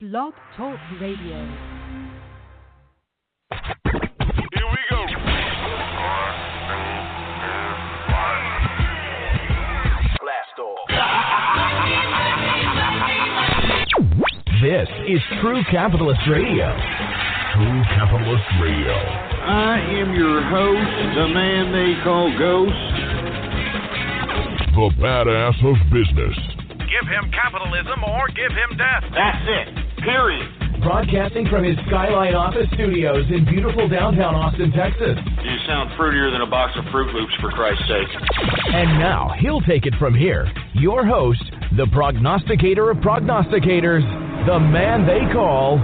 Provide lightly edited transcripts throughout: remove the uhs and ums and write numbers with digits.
Blog Talk Radio. Here we go. Blast off. This is True Capitalist Radio. True Capitalist Radio. I am your host, the man they call Ghost. The badass of business. Give him capitalism or give him death. That's it. Period. Broadcasting from his Skyline office studios in beautiful downtown Austin, Texas. You sound fruitier than a box of Fruit Loops, for Christ's sake. And now, he'll take it from here. Your host, the prognosticator of prognosticators, the man they call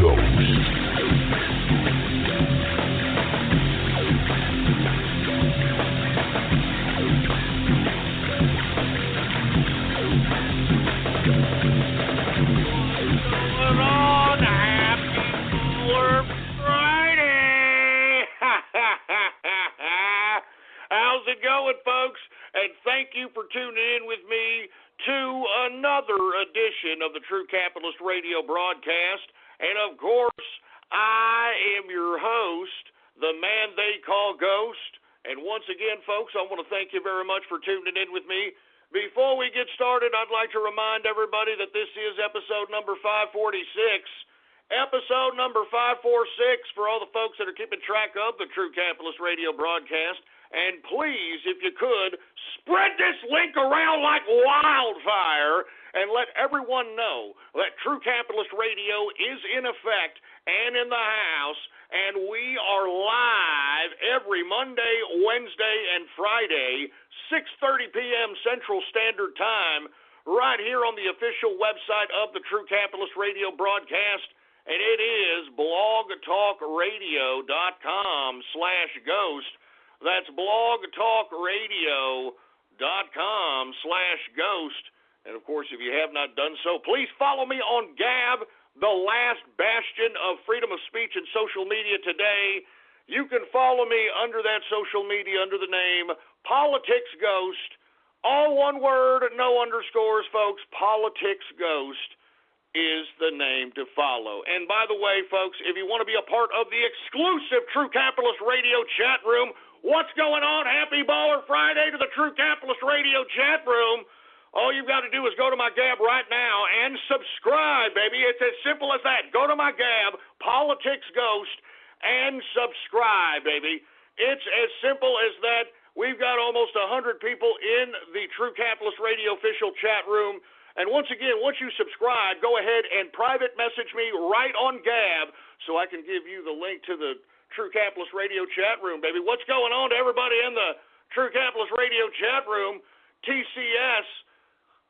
Ghost. How's it going, folks? And thank you for tuning in with me to another edition of the True Capitalist Radio broadcast. And of course, I am your host, the man they call Ghost. And once again, folks, I want to thank you very much for tuning in with me. Before we get started, I'd like to remind everybody that this is episode number 546. Episode number 546 for all the folks that are keeping track of the True Capitalist Radio broadcast. And please, if you could, spread this link around like wildfire and let everyone know that True Capitalist Radio is in effect and in the house, and we are live every Monday, Wednesday, and Friday, 6:30 p.m. Central Standard Time, right here on the official website of the True Capitalist Radio broadcast, and it is blogtalkradio.com/ghost. That's blogtalkradio.com/ghost. And, of course, if you have not done so, please follow me on Gab, the last bastion of freedom of speech and social media today. You can follow me under that social media under the name Politics Ghost. All one word, no underscores, folks. Politics Ghost is the name to follow. And, by the way, folks, if you want to be a part of the exclusive True Capitalist Radio chat room, what's going on? Happy Baller Friday to the True Capitalist Radio chat room. All you've got to do is go to my Gab right now and subscribe, baby. It's as simple as that. Go to my Gab, Politics Ghost, and subscribe, baby. It's as simple as that. We've got almost 100 people in the True Capitalist Radio official chat room. And once again, once you subscribe, go ahead and private message me right on Gab so I can give you the link to the True Capitalist Radio chat room, baby. What's going on to everybody in the True Capitalist Radio chat room? TCS,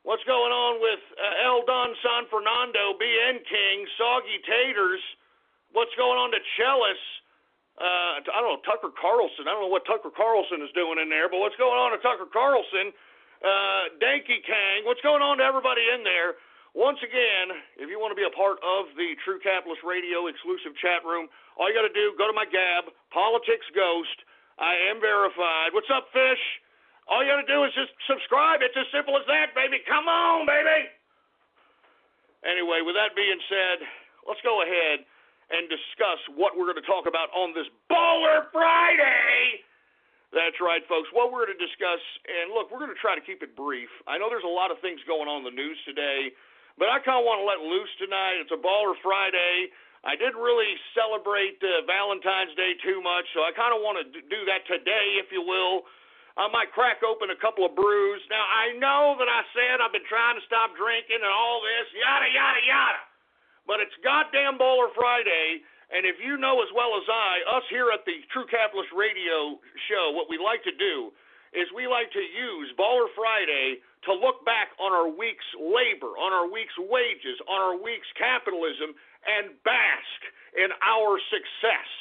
what's going on with El Don San Fernando, BN King, Soggy Taters? What's going on to Chellis? I don't know, Tucker Carlson. I don't know what Tucker Carlson is doing in there, but what's going on to Tucker Carlson? Danky Kang, what's going on to everybody in there? Once again, if you want to be a part of the True Capitalist Radio exclusive chat room, all you got to do, go to my Gab, Politics Ghost. I am verified. What's up, Fish? All you got to do is just subscribe. It's as simple as that, baby. Come on, baby. Anyway, with that being said, let's go ahead and discuss what we're going to talk about on this Baller Friday. That's right, folks. What we're going to discuss, and look, we're going to try to keep it brief. I know there's a lot of things going on in the news today, but I kind of want to let loose tonight. It's a Baller Friday. I didn't really celebrate Valentine's Day too much, so I kind of want to do that today, if you will. I might crack open a couple of brews. Now, I know that I said I've been trying to stop drinking and all this, yada, yada, yada. But it's goddamn Baller Friday, and if you know as well as I, us here at the True Capitalist Radio show, what we like to do is we like to use Baller Friday to look back on our week's labor, on our week's wages, on our week's capitalism, and bask in our success.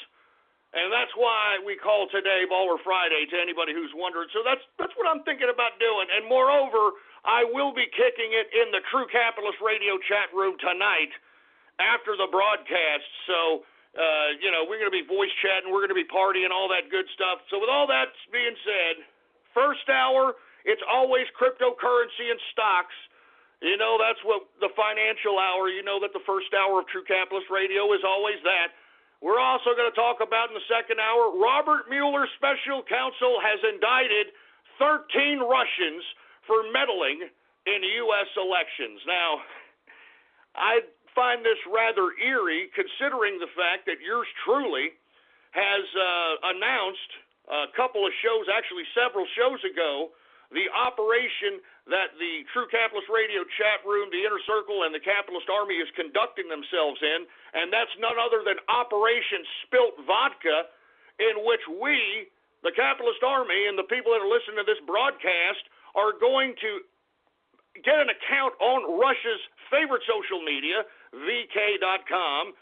And that's why we call today Baller Friday, to anybody who's wondering. So that's what I'm thinking about doing. And moreover, I will be kicking it in the True Capitalist Radio chat room tonight after the broadcast. So, we're going to be voice chatting, we're going to be partying, all that good stuff. So with all that being said, first hour, it's always cryptocurrency and stocks. You know, that's what the financial hour, you know that the first hour of True Capitalist Radio is always that. We're also going to talk about in the second hour, Robert Mueller, special counsel, has indicted 13 Russians for meddling in U.S. elections. Now, I find this rather eerie considering the fact that yours truly has announced a couple of shows, actually several shows ago, the operation that the True Capitalist Radio chat room, the Inner Circle, and the Capitalist Army is conducting themselves in, and that's none other than Operation Spilt Vodka, in which we, the Capitalist Army, and the people that are listening to this broadcast are going to get an account on Russia's favorite social media, VK.com,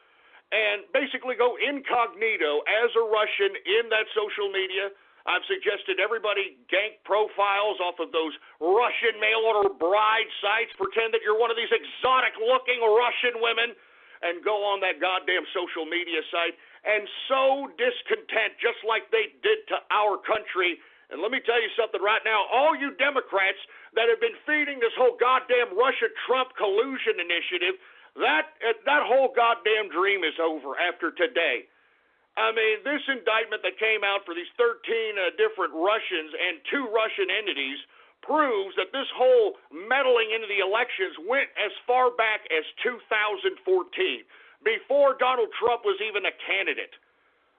and basically go incognito as a Russian in that social media. I've suggested everybody gank profiles off of those Russian mail-order bride sites, pretend that you're one of these exotic-looking Russian women, and go on that goddamn social media site and sow discontent just like they did to our country. And let me tell you something right now, all you Democrats that have been feeding this whole goddamn Russia-Trump collusion initiative, that whole goddamn dream is over after today. I mean, this indictment that came out for these 13 different Russians and 2 Russian entities proves that this whole meddling into the elections went as far back as 2014, before Donald Trump was even a candidate.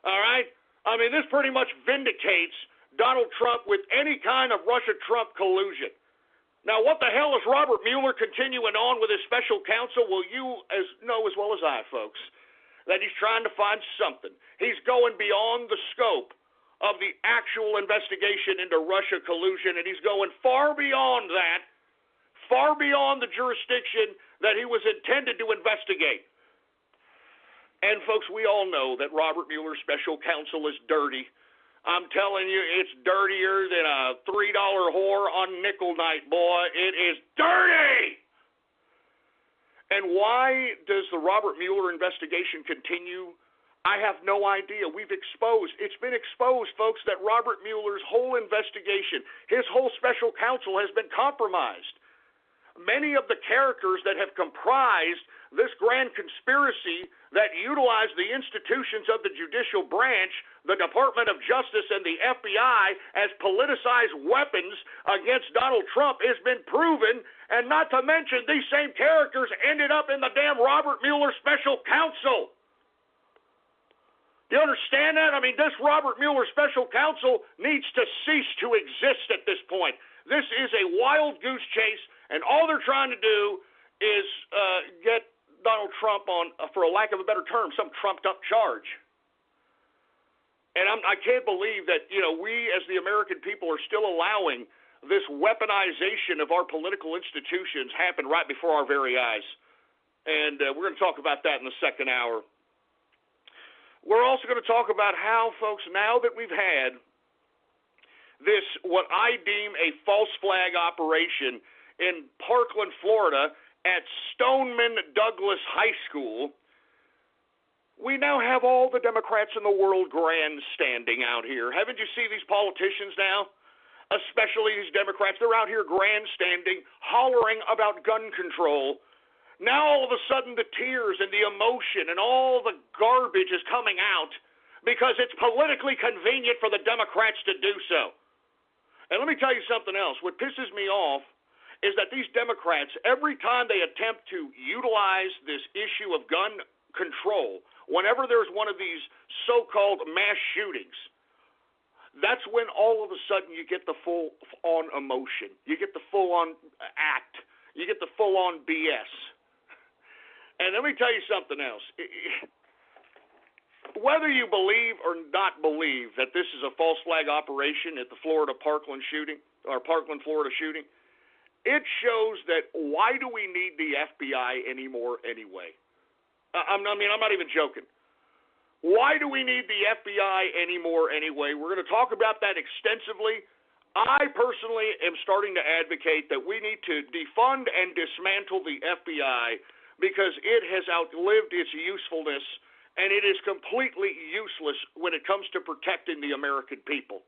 All right? I mean, this pretty much vindicates Donald Trump with any kind of Russia-Trump collusion. Now, what the hell is Robert Mueller continuing on with his special counsel? Well, you know as well as I, folks, that he's trying to find something. He's going beyond the scope of the actual investigation into Russia collusion, and he's going far beyond that, far beyond the jurisdiction that he was intended to investigate. And, folks, we all know that Robert Mueller's special counsel is dirty. I'm telling you, it's dirtier than a $3 whore on nickel night, boy. It is dirty! And why does the Robert Mueller investigation continue? I have no idea. It's been exposed, folks, that Robert Mueller's whole investigation, his whole special counsel has been compromised. Many of the characters that have comprised this grand conspiracy that utilized the institutions of the judicial branch, the Department of Justice, and the FBI as politicized weapons against Donald Trump has been proven, and not to mention these same characters ended up in the damn Robert Mueller special counsel. Do you understand that? I mean, this Robert Mueller special counsel needs to cease to exist at this point. This is a wild goose chase, and all they're trying to do is get Donald Trump on, for a lack of a better term, some trumped-up charge. And I can't believe that, we as the American people are still allowing this weaponization of our political institutions happen right before our very eyes. And we're going to talk about that in the second hour. We're also going to talk about how, folks, now that we've had this, what I deem a false flag operation in Parkland, Florida, at Stoneman Douglas High School, we now have all the Democrats in the world grandstanding out here. Haven't you seen these politicians now? Especially these Democrats, they're out here grandstanding, hollering about gun control. Now all of a sudden the tears and the emotion and all the garbage is coming out because it's politically convenient for the Democrats to do so. And let me tell you something else. What pisses me off is that these Democrats, every time they attempt to utilize this issue of gun control, whenever there's one of these so-called mass shootings, that's when all of a sudden you get the full-on emotion. You get the full-on act. You get the full-on BS. And let me tell you something else. Whether you believe or not believe that this is a false flag operation at the Parkland, Florida shooting, it shows that why do we need the FBI anymore anyway? I'm not even joking. Why do we need the FBI anymore anyway? We're going to talk about that extensively. I personally am starting to advocate that we need to defund and dismantle the FBI because it has outlived its usefulness and it is completely useless when it comes to protecting the American people.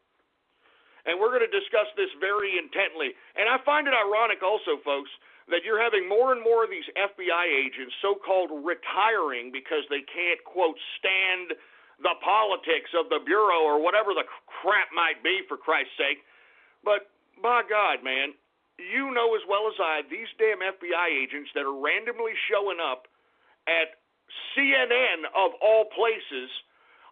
And we're going to discuss this very intently. And I find it ironic also, folks, that you're having more and more of these FBI agents so-called retiring because they can't, quote, stand the politics of the Bureau or whatever the crap might be, for Christ's sake. But, by God, man, you know as well as I, these damn FBI agents that are randomly showing up at CNN, of all places,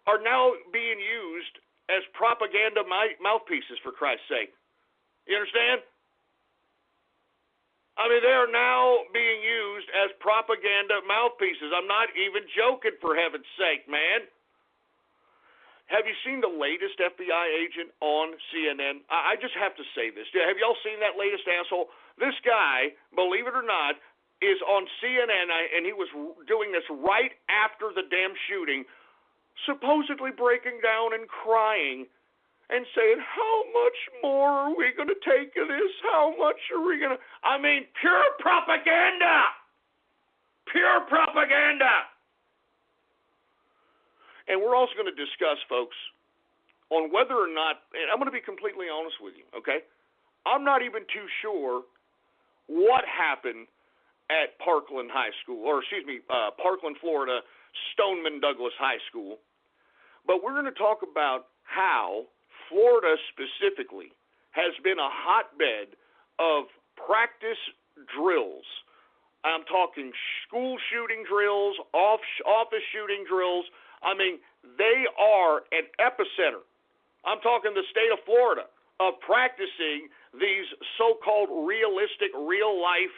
are now being used as propaganda mouthpieces, for Christ's sake. You understand? I mean, they are now being used as propaganda mouthpieces. I'm not even joking, for heaven's sake, man. Have you seen the latest FBI agent on CNN? I just have to say this. Have y'all seen that latest asshole? This guy, believe it or not, is on CNN, and he was doing this right after the damn shooting, supposedly breaking down and crying and saying, how much more are we going to take of this? How much are we going to... I mean, pure propaganda! Pure propaganda! And we're also going to discuss, folks, on whether or not... And I'm going to be completely honest with you, okay? I'm not even too sure what happened at Parkland High School, Parkland, Florida, Stoneman Douglas High School. But we're going to talk about how Florida specifically has been a hotbed of practice drills. I'm talking school shooting drills, office shooting drills. I mean, they are an epicenter. I'm talking the state of Florida of practicing these so-called realistic, real-life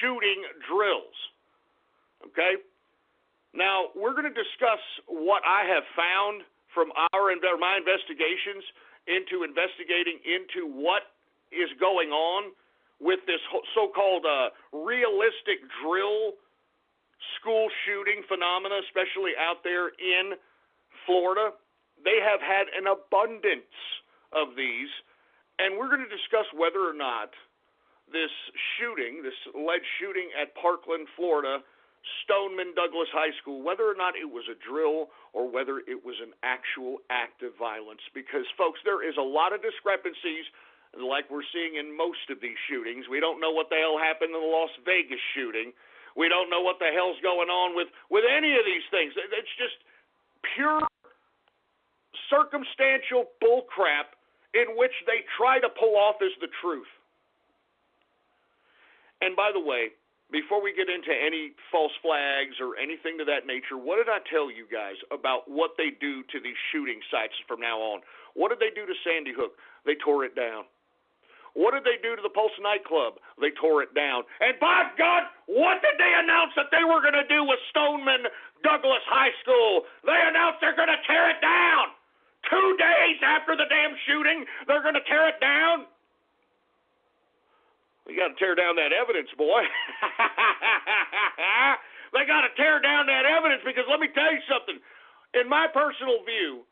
shooting drills. Okay? Now, we're going to discuss what I have found from my investigations into investigating into what is going on with this so-called realistic drill school shooting phenomena, especially out there in Florida. They have had an abundance of these, and we're going to discuss whether or not this alleged shooting at Parkland, Florida, Stoneman Douglas High School, whether or not it was a drill or whether it was an actual act of violence. Because, folks, there is a lot of discrepancies like we're seeing in most of these shootings. We don't know what the hell happened in the Las Vegas shooting. We don't know what the hell's going on with any of these things. It's just pure circumstantial bullcrap in which they try to pull off as the truth. And by the way, before we get into any false flags or anything to that nature, what did I tell you guys about what they do to these shooting sites from now on? What did they do to Sandy Hook? They tore it down. What did they do to the Pulse nightclub? They tore it down. And by God, what did they announce that they were going to do with Stoneman Douglas High School? They announced they're going to tear it down. 2 days after the damn shooting, they're going to tear it down. You got to tear down that evidence, boy. They got to tear down that evidence because let me tell you something. In my personal view,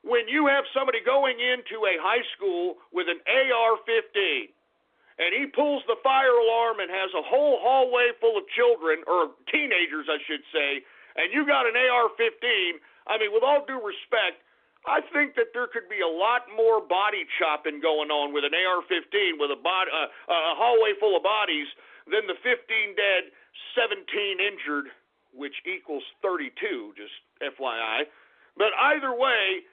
when you have somebody going into a high school with an AR-15 and he pulls the fire alarm and has a whole hallway full of children, or teenagers, I should say, and you got an AR-15, I mean, with all due respect, I think that there could be a lot more body chopping going on with an AR-15 with a hallway full of bodies than the 15 dead, 17 injured, which equals 32, just FYI. But either way,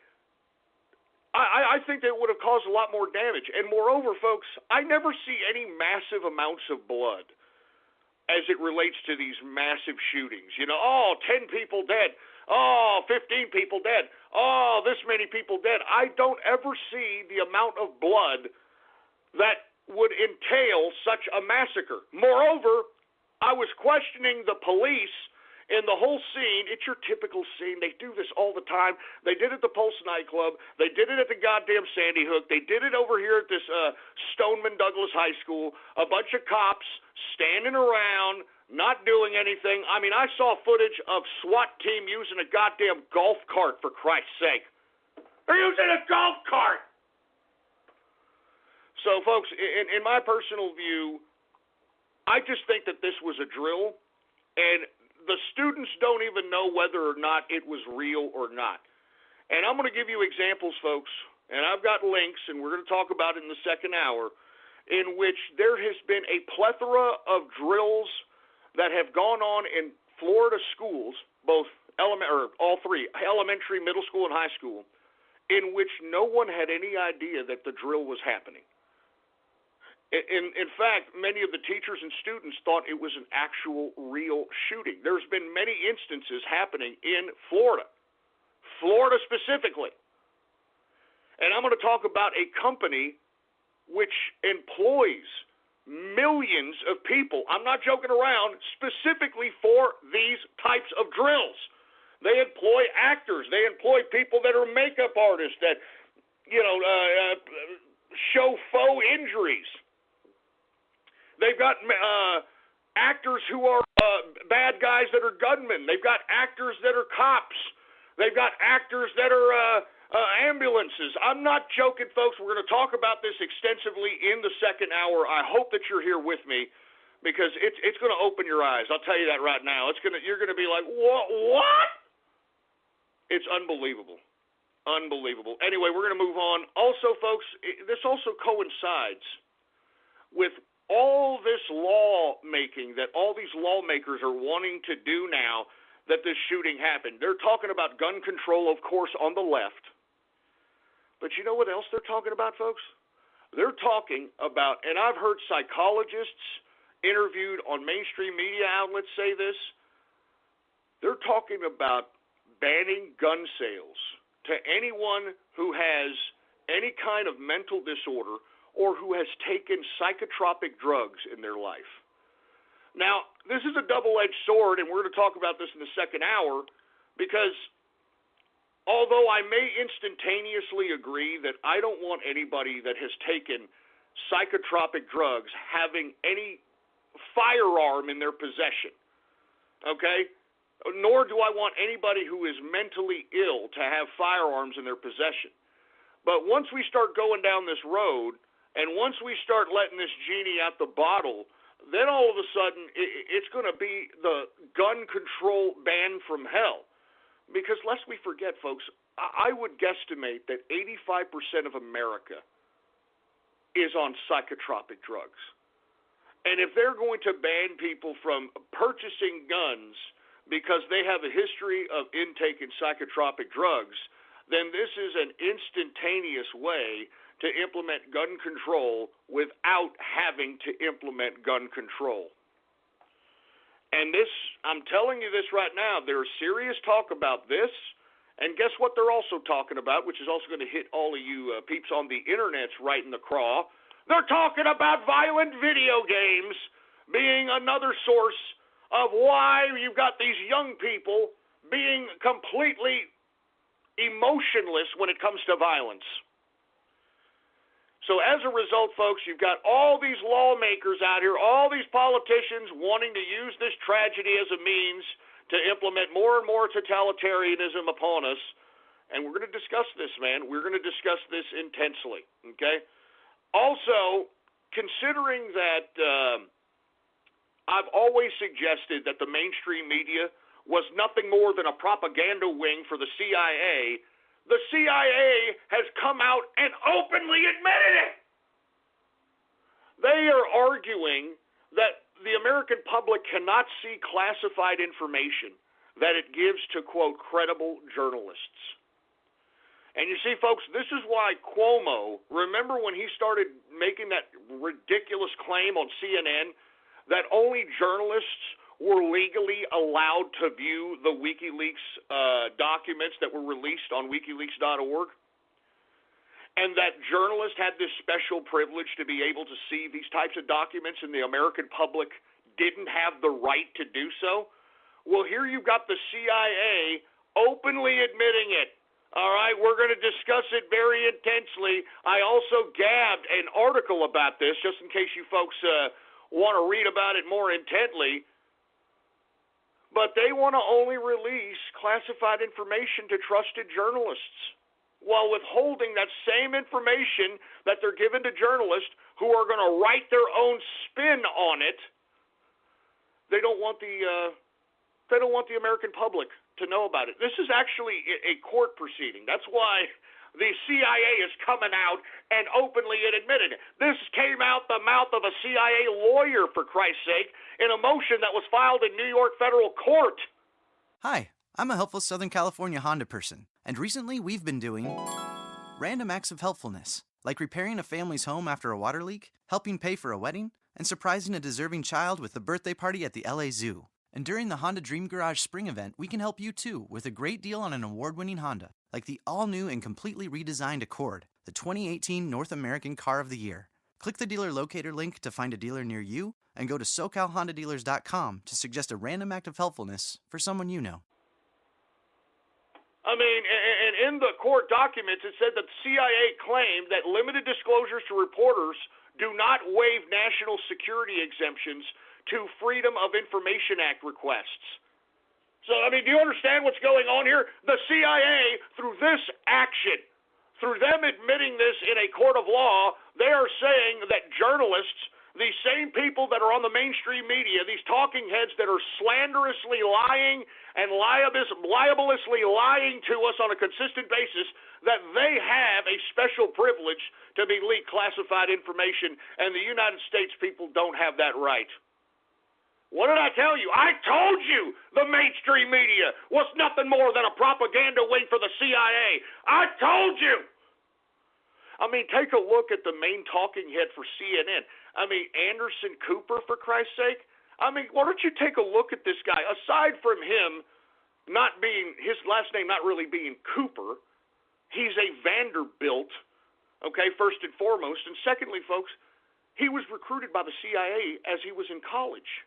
I think that it would have caused a lot more damage. And moreover, folks, I never see any massive amounts of blood as it relates to these massive shootings. You know, 10 people dead. 15 people dead. This many people dead. I don't ever see the amount of blood that would entail such a massacre. Moreover, I was questioning the police in the whole scene. It's your typical scene. They do this all the time. They did it at the Pulse nightclub. They did it at the goddamn Sandy Hook. They did it over here at this Stoneman Douglas High School. A bunch of cops standing around, not doing anything. I mean, I saw footage of SWAT team using a goddamn golf cart, for Christ's sake. They're using a golf cart! So, folks, in my personal view, I just think that this was a drill, and the students don't even know whether or not it was real or not. And I'm going to give you examples, folks, and I've got links, and we're going to talk about it in the second hour. in which there has been a plethora of drills that have gone on in Florida schools, both all three, elementary, middle school, and high school, in which no one had any idea that the drill was happening. In fact, many of the teachers and students thought it was an actual real shooting. There's been many instances happening in Florida specifically. And I'm going to talk about a company which employs millions of people. I'm not joking around, specifically for these types of drills. They employ actors. They employ people that are makeup artists that, show faux injuries. They've got actors who are bad guys that are gunmen. They've got actors that are cops. They've got actors that are ambulances. I'm not joking, folks. We're going to talk about this extensively in the second hour. I hope that you're here with me because it's going to open your eyes. I'll tell you that right now. You're going to be like, what? It's unbelievable. Unbelievable. Anyway, we're going to move on. Also, folks, this also coincides with all this lawmaking that all these lawmakers are wanting to do now that this shooting happened. They're talking about gun control, of course, on the left. But you know what else they're talking about, folks? They're talking about, and I've heard psychologists interviewed on mainstream media outlets say this, they're talking about banning gun sales to anyone who has any kind of mental disorder or who has taken psychotropic drugs in their life. Now, this is a double-edged sword, and we're going to talk about this in the second hour, because although I may instantaneously agree that I don't want anybody that has taken psychotropic drugs having any firearm in their possession, okay? Nor do I want anybody who is mentally ill to have firearms in their possession. But once we start going down this road, and once we start letting this genie out the bottle, then all of a sudden it's going to be the gun control ban from hell. Because lest we forget, folks, I would guesstimate that 85% of America is on psychotropic drugs. And if they're going to ban people from purchasing guns because they have a history of intaking psychotropic drugs, then this is an instantaneous way to implement gun control without having to implement gun control. And this, I'm telling you this right now, there's serious talk about this, and guess what they're also talking about, which is also going to hit all of you peeps on the internets right in the craw. They're talking about violent video games being another source of why you've got these young people being completely emotionless when it comes to violence. So as a result, folks, you've got all these lawmakers out here, all these politicians wanting to use this tragedy as a means to implement more and more totalitarianism upon us. And we're going to discuss this, man. We're going to discuss this intensely, okay? Also, considering that I've always suggested that the mainstream media was nothing more than a propaganda wing for the CIA has come out and openly admitted it. They are arguing that the American public cannot see classified information that it gives to, quote, credible journalists. And you see, folks, this is why Cuomo, remember when he started making that ridiculous claim on CNN that only journalists were legally allowed to view the WikiLeaks documents that were released on wikileaks.org, and that journalists had this special privilege to be able to see these types of documents and the American public didn't have the right to do so? Well, here you've got the CIA openly admitting it. All right, we're going to discuss it very intensely. I also gabbed an article about this, just in case you folks want to read about it more intently. But they want to only release classified information to trusted journalists, while withholding that same information that they're given to journalists who are going to write their own spin on it. They don't want the American public to know about it. This is actually a court proceeding. That's why the CIA is coming out and openly admitted it. This came out the mouth of a CIA lawyer, for Christ's sake, in a motion that was filed in New York federal court. Hi, I'm a helpful Southern California Honda person, and recently we've been doing random acts of helpfulness, like repairing a family's home after a water leak, helping pay for a wedding, and surprising a deserving child with a birthday party at the LA Zoo. And during the Honda Dream Garage Spring event, we can help you too with a great deal on an award-winning Honda, like the all-new and completely redesigned Accord, the 2018 North American Car of the Year. Click the dealer locator link to find a dealer near you, and go to SoCalHondaDealers.com to suggest a random act of helpfulness for someone you know. I mean, and in the court documents, it said that the CIA claimed that limited disclosures to reporters do not waive national security exemptions to Freedom of Information Act requests. So, I mean, do you understand what's going on here? The CIA, through this action, through them admitting this in a court of law, they are saying that journalists, these same people that are on the mainstream media, these talking heads that are slanderously lying and libelously lying to us on a consistent basis, that they have a special privilege to be leaked classified information, and the United States people don't have that right. What did I tell you? I told you the mainstream media was nothing more than a propaganda wing for the CIA. I told you. I mean, take a look at the main talking head for CNN. I mean, Anderson Cooper, for Christ's sake. I mean, why don't you take a look at this guy? Aside from him not being, his last name not really being Cooper, he's a Vanderbilt, okay, first and foremost. And secondly, folks, he was recruited by the CIA as he was in college.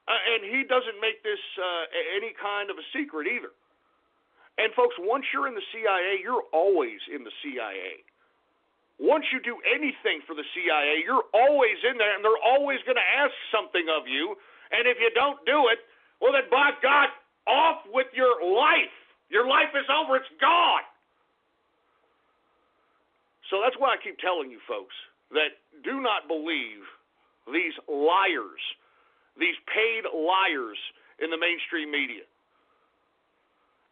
And he doesn't make this any kind of a secret either. And folks, once you're in the CIA, you're always in the CIA. Once you do anything for the CIA, you're always in there, and they're always going to ask something of you. And if you don't do it, well, then, by God, off with your life. Your life is over. It's gone. So that's why I keep telling you, folks, that do not believe these liars, these paid liars in the mainstream media.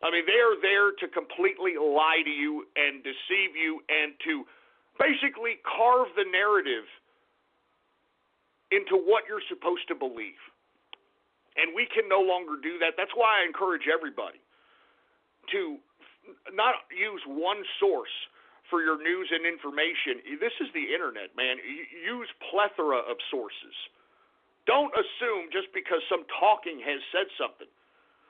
I mean, they are there to completely lie to you and deceive you and to basically carve the narrative into what you're supposed to believe. And we can no longer do that. That's why I encourage everybody to not use one source for your news and information. This is the internet, man. Use plethora of sources. Don't assume just because some talking has said something.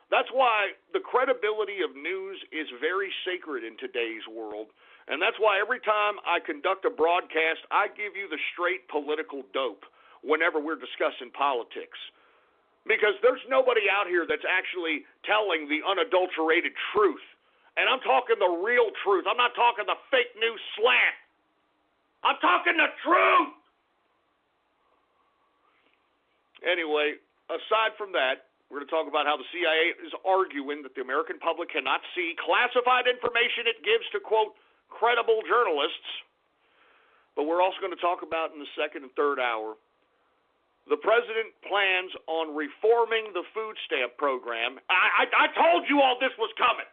That's why the credibility of news is very sacred in today's world. And that's why every time I conduct a broadcast, I give you the straight political dope whenever we're discussing politics. Because there's nobody out here that's actually telling the unadulterated truth. And I'm talking the real truth. I'm not talking the fake news slant. I'm talking the truth. Anyway, aside from that, we're going to talk about how the CIA is arguing that the American public cannot see classified information it gives to, quote, credible journalists. But we're also going to talk about in the second and third hour, the president plans on reforming the food stamp program. I told you all this was coming.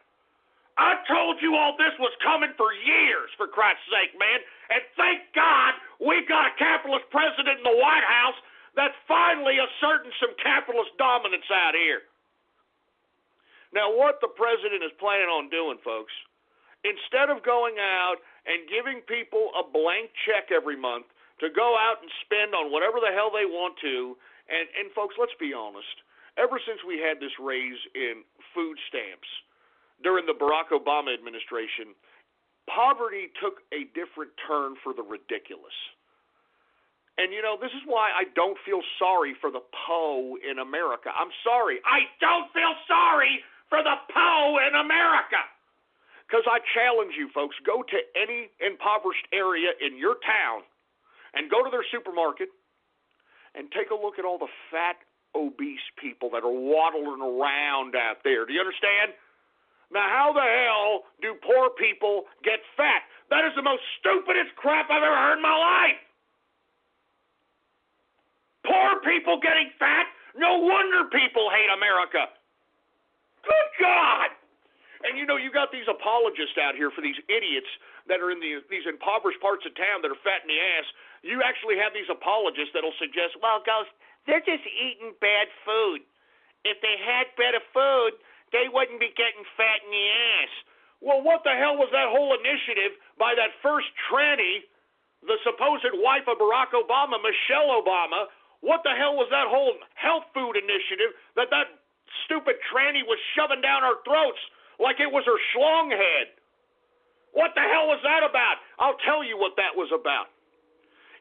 I told you all this was coming for years, for Christ's sake, man. And thank God we've got a capitalist president in the White House that's finally asserting some capitalist dominance out here. Now, what the president is planning on doing, folks, instead of going out and giving people a blank check every month to go out and spend on whatever the hell they want to, and folks, let's be honest, ever since we had this raise in food stamps during the Barack Obama administration, poverty took a different turn for the ridiculous. And, you know, this is why I don't feel sorry for the po in America. I'm sorry. I don't feel sorry for the po in America. Because I challenge you, folks, go to any impoverished area in your town and go to their supermarket and take a look at all the fat, obese people that are waddling around out there. Do you understand? Now, how the hell do poor people get fat? That is the most stupidest crap I've ever heard in my life. Poor people getting fat? No wonder people hate America. Good God! And you know, you got these apologists out here for these idiots that are in these impoverished parts of town that are fat in the ass. You actually have these apologists that'll suggest, well, Ghost, they're just eating bad food. If they had better food, they wouldn't be getting fat in the ass. Well, what the hell was that whole initiative by that first tranny, the supposed wife of Barack Obama, Michelle Obama? What the hell was that whole health food initiative that stupid tranny was shoving down our throats like it was her schlong head? What the hell was that about? I'll tell you what that was about.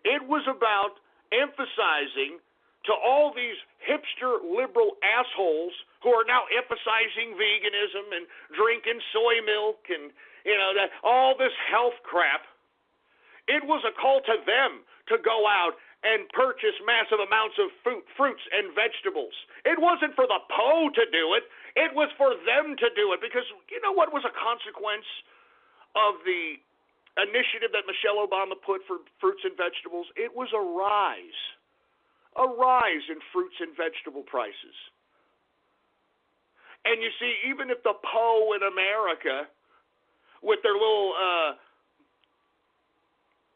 It was about emphasizing to all these hipster liberal assholes who are now emphasizing veganism and drinking soy milk and, you know, all this health crap. It was a call to them to go out and purchase massive amounts of fruits and vegetables. It wasn't for the Po to do it. It was for them to do it, because you know what was a consequence of the initiative that Michelle Obama put for fruits and vegetables? It was a rise in fruits and vegetable prices. And you see, even if the Po in America, with their little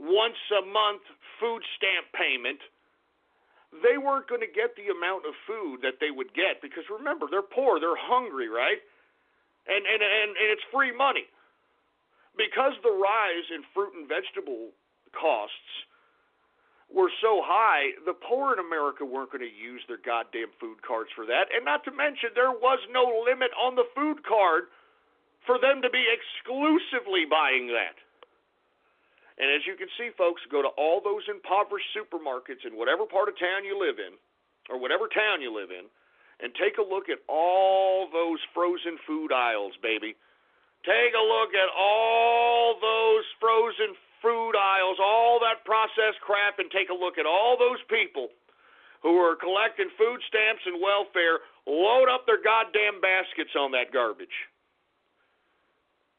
once-a-month food stamp payment, they weren't going to get the amount of food that they would get, because remember, they're poor, they're hungry, right? And it's free money. Because the rise in fruit and vegetable costs were so high, the poor in America weren't going to use their goddamn food cards for that. And not to mention, there was no limit on the food card for them to be exclusively buying that. And as you can see, folks, go to all those impoverished supermarkets in whatever part of town you live in, or whatever town you live in, and take a look at all those frozen food aisles, baby. Take a look at all those frozen food aisles, all that processed crap, and take a look at all those people who are collecting food stamps and welfare, load up their goddamn baskets on that garbage.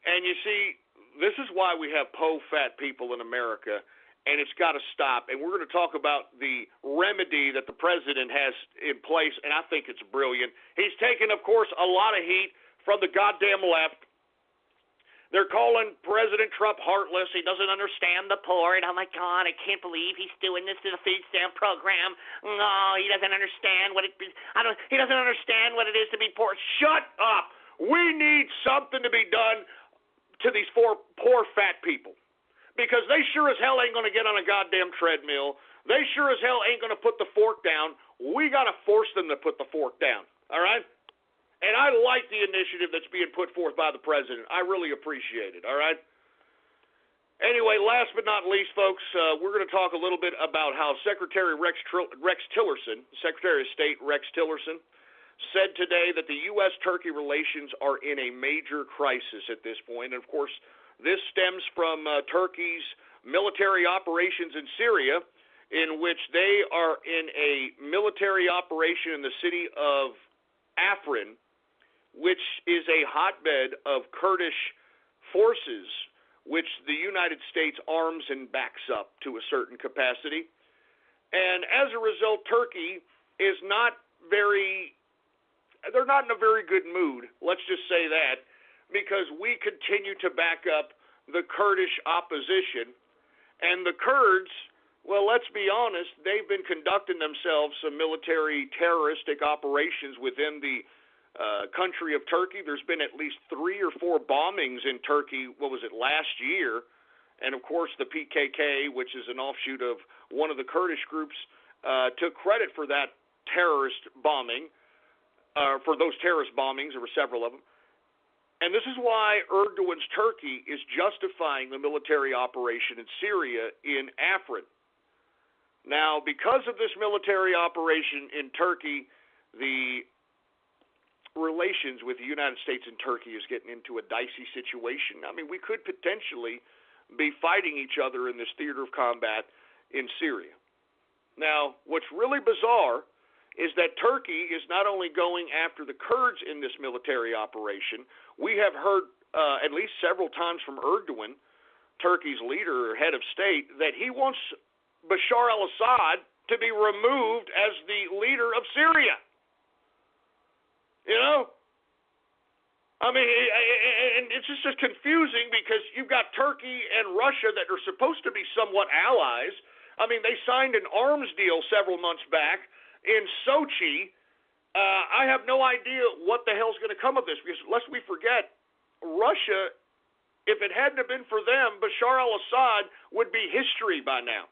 And you see, this is why we have fat people in America, and it's got to stop. And we're going to talk about the remedy that the president has in place, and I think it's brilliant. He's taken, of course, a lot of heat from the goddamn left. They're calling President Trump heartless. He doesn't understand the poor. And oh, my God, I can't believe he's doing this to the food stamp program. No, he doesn't understand what he doesn't understand what it is to be poor. Shut up. We need something to be done to these poor fat people, because they sure as hell ain't going to get on a goddamn treadmill. They sure as hell ain't going to put the fork down. We got to force them to put the fork down, all right? And I like the initiative that's being put forth by the president. I really appreciate it, all right? Anyway, last but not least, folks, we're going to talk a little bit about how Secretary Rex Tillerson, Secretary of State Rex Tillerson, said today that the U.S.-Turkey relations are in a major crisis at this point. And, of course, this stems from Turkey's military operations in Syria, in which they are in a military operation in the city of Afrin, which is a hotbed of Kurdish forces, which the United States arms and backs up to a certain capacity. And as a result, Turkey is they're not in a very good mood, let's just say that, because we continue to back up the Kurdish opposition. And the Kurds, well, let's be honest, they've been conducting themselves some military terroristic operations within the country of Turkey. There's been at least 3 or 4 bombings in Turkey, last year? And, of course, the PKK, which is an offshoot of one of the Kurdish groups, took credit for that terrorist bombing, for those terrorist bombings. There were several of them. And this is why Erdogan's Turkey is justifying the military operation in Syria in Afrin. Now, because of this military operation in Turkey, the relations with the United States and Turkey is getting into a dicey situation. I mean, we could potentially be fighting each other in this theater of combat in Syria. Now, what's really bizarre is that Turkey is not only going after the Kurds in this military operation. We have heard at least several times from Erdogan, Turkey's leader or head of state, that he wants Bashar al-Assad to be removed as the leader of Syria. You know? I mean, and it's just confusing because you've got Turkey and Russia that are supposed to be somewhat allies. I mean, they signed an arms deal several months back in Sochi. I have no idea what the hell's going to come of this because lest we forget, Russia, if it hadn't have been for them, Bashar al-Assad would be history by now.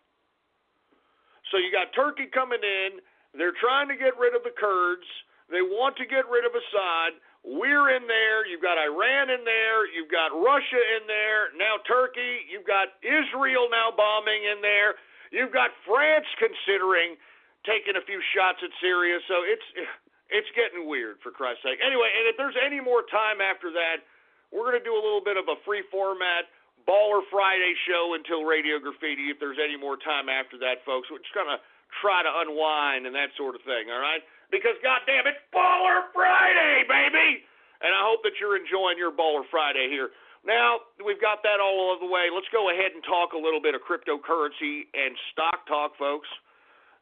So you got Turkey coming in. They're trying to get rid of the Kurds. They want to get rid of Assad. We're in there. You've got Iran in there. You've got Russia in there. Now Turkey. You've got Israel now bombing in there. You've got France considering taking a few shots at Syria. So it's getting weird, for Christ's sake. Anyway, and if there's any more time after that, we're going to do a little bit of a free format Baller Friday show until Radio Graffiti. If there's any more time after that, folks, we're just going to try to unwind and that sort of thing, all right? Because, goddamn it, Baller Friday, baby! And I hope that you're enjoying your Baller Friday here. Now, we've got that all out of the way. Let's go ahead and talk a little bit of cryptocurrency and stock talk, folks.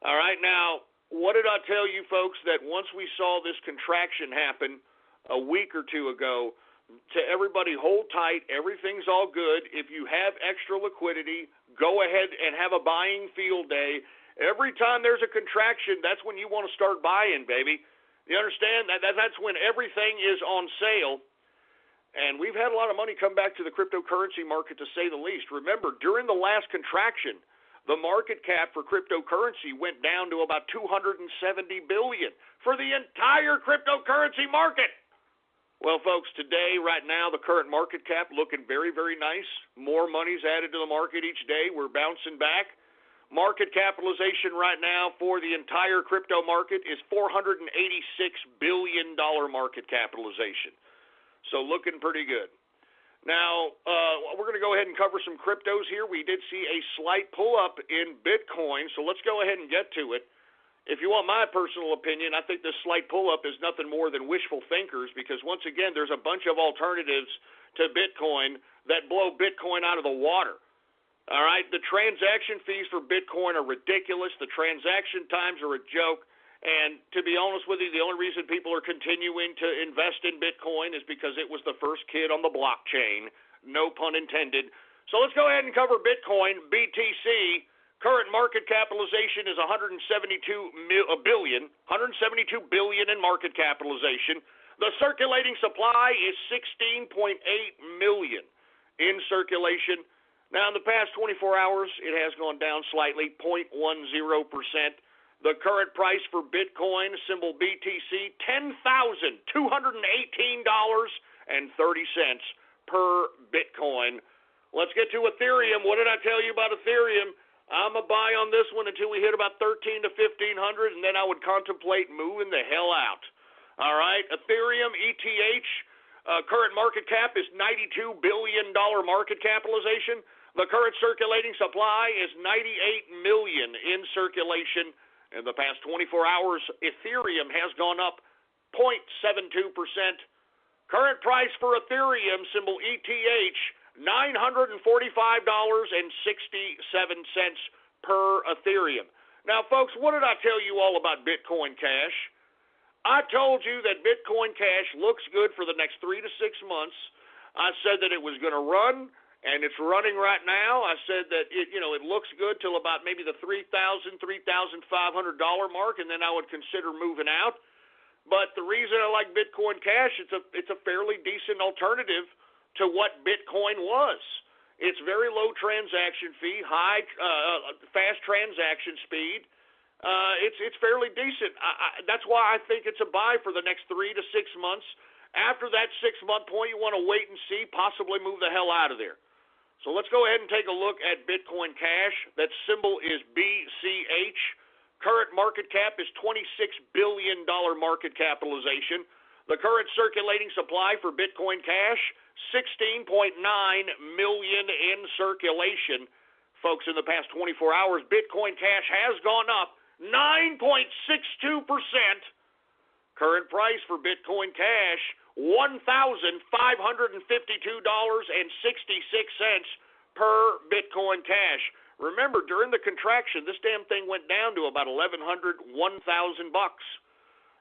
All right, now, what did I tell you, folks, that once we saw this contraction happen a week or two ago, to everybody, hold tight, everything's all good. If you have extra liquidity, go ahead and have a buying field day. Every time there's a contraction, that's when you want to start buying, baby. You understand? That's when everything is on sale. And we've had a lot of money come back to the cryptocurrency market, to say the least. Remember, during the last contraction, the market cap for cryptocurrency went down to about $270 billion for the entire cryptocurrency market. Well, folks, today, right now, the current market cap looking very, very nice. More money's added to the market each day. We're bouncing back. Market capitalization right now for the entire crypto market is $486 billion market capitalization. So looking pretty good. Now, we're going to go ahead and cover some cryptos here. We did see a slight pull-up in Bitcoin, so let's go ahead and get to it. If you want my personal opinion, I think this slight pull-up is nothing more than wishful thinkers because, once again, there's a bunch of alternatives to Bitcoin that blow Bitcoin out of the water. All right, the transaction fees for Bitcoin are ridiculous. The transaction times are a joke. And to be honest with you, the only reason people are continuing to invest in Bitcoin is because it was the first kid on the blockchain. No pun intended. So let's go ahead and cover Bitcoin, BTC. Current market capitalization is $172 billion in market capitalization. The circulating supply is 16.8 million in circulation. Now, in the past 24 hours, it has gone down slightly, 0.10%. The current price for Bitcoin, symbol BTC, $10,218.30 per Bitcoin. Let's get to Ethereum. What did I tell you about Ethereum? I'm a buy on this one until we hit about 1,300 to 1,500, and then I would contemplate moving the hell out. All right, Ethereum, ETH, current market cap is $92 billion market capitalization. The current circulating supply is 98 million in circulation. In the past 24 hours, Ethereum has gone up 0.72%. Current price for Ethereum, symbol ETH, $945.67 per Ethereum. Now, folks, what did I tell you all about Bitcoin Cash? I told you that Bitcoin Cash looks good for the next 3 to 6 months. I said that it was going to run, and it's running right now. I said that it looks good till about maybe the $3,000, $3,500 mark, and then I would consider moving out. But the reason I like Bitcoin Cash, it's a fairly decent alternative to what Bitcoin was. It's very low transaction fee, high, fast transaction speed. It's fairly decent. That's why I think it's a buy for the next 3 to 6 months. After that 6-month point, you want to wait and see, possibly move the hell out of there. So let's go ahead and take a look at Bitcoin Cash. That symbol is BCH. Current market cap is $26 billion market capitalization. The current circulating supply for Bitcoin Cash, 16.9 million in circulation. Folks, in the past 24 hours, Bitcoin Cash has gone up 9.62%. Current price for Bitcoin Cash, $1,552.66 per Bitcoin Cash. Remember, during the contraction, this damn thing went down to about $1,100, $1,000.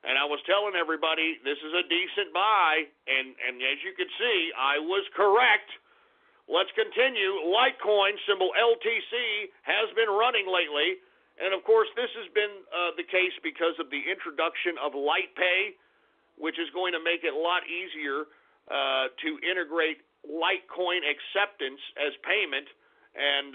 And I was telling everybody this is a decent buy, and as you can see, I was correct. Let's continue. Litecoin, symbol LTC, has been running lately. And, of course, this has been the case because of the introduction of LitePay, which is going to make it a lot easier to integrate Litecoin acceptance as payment. And,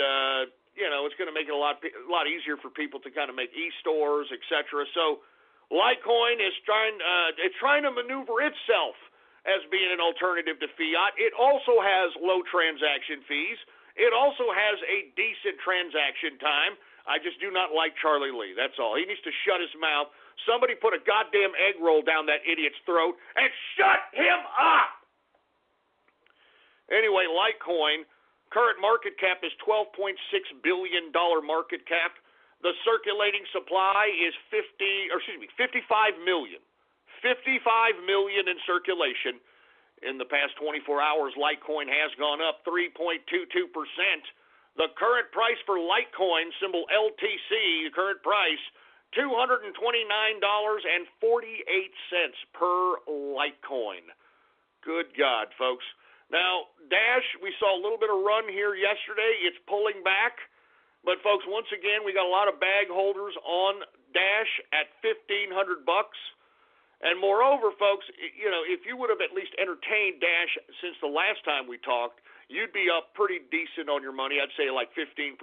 it's going to make it a lot easier for people to kind of make e-stores, et cetera. So Litecoin is trying to maneuver itself as being an alternative to fiat. It also has low transaction fees. It also has a decent transaction time. I just do not like Charlie Lee. That's all. He needs to shut his mouth. Somebody put a goddamn egg roll down that idiot's throat and shut him up! Anyway, Litecoin, current market cap is $12.6 billion market cap. The circulating supply is 55 million. 55 million in circulation. In the past 24 hours, Litecoin has gone up 3.22%. The current price for Litecoin, symbol LTC, the current price, $229.48 per Litecoin. Good God, folks. Now, Dash, we saw a little bit of run here yesterday. It's pulling back. But, folks, once again, we got a lot of bag holders on Dash at $1,500. And, moreover, folks, if you would have at least entertained Dash since the last time we talked, you'd be up pretty decent on your money. I'd say like 15%.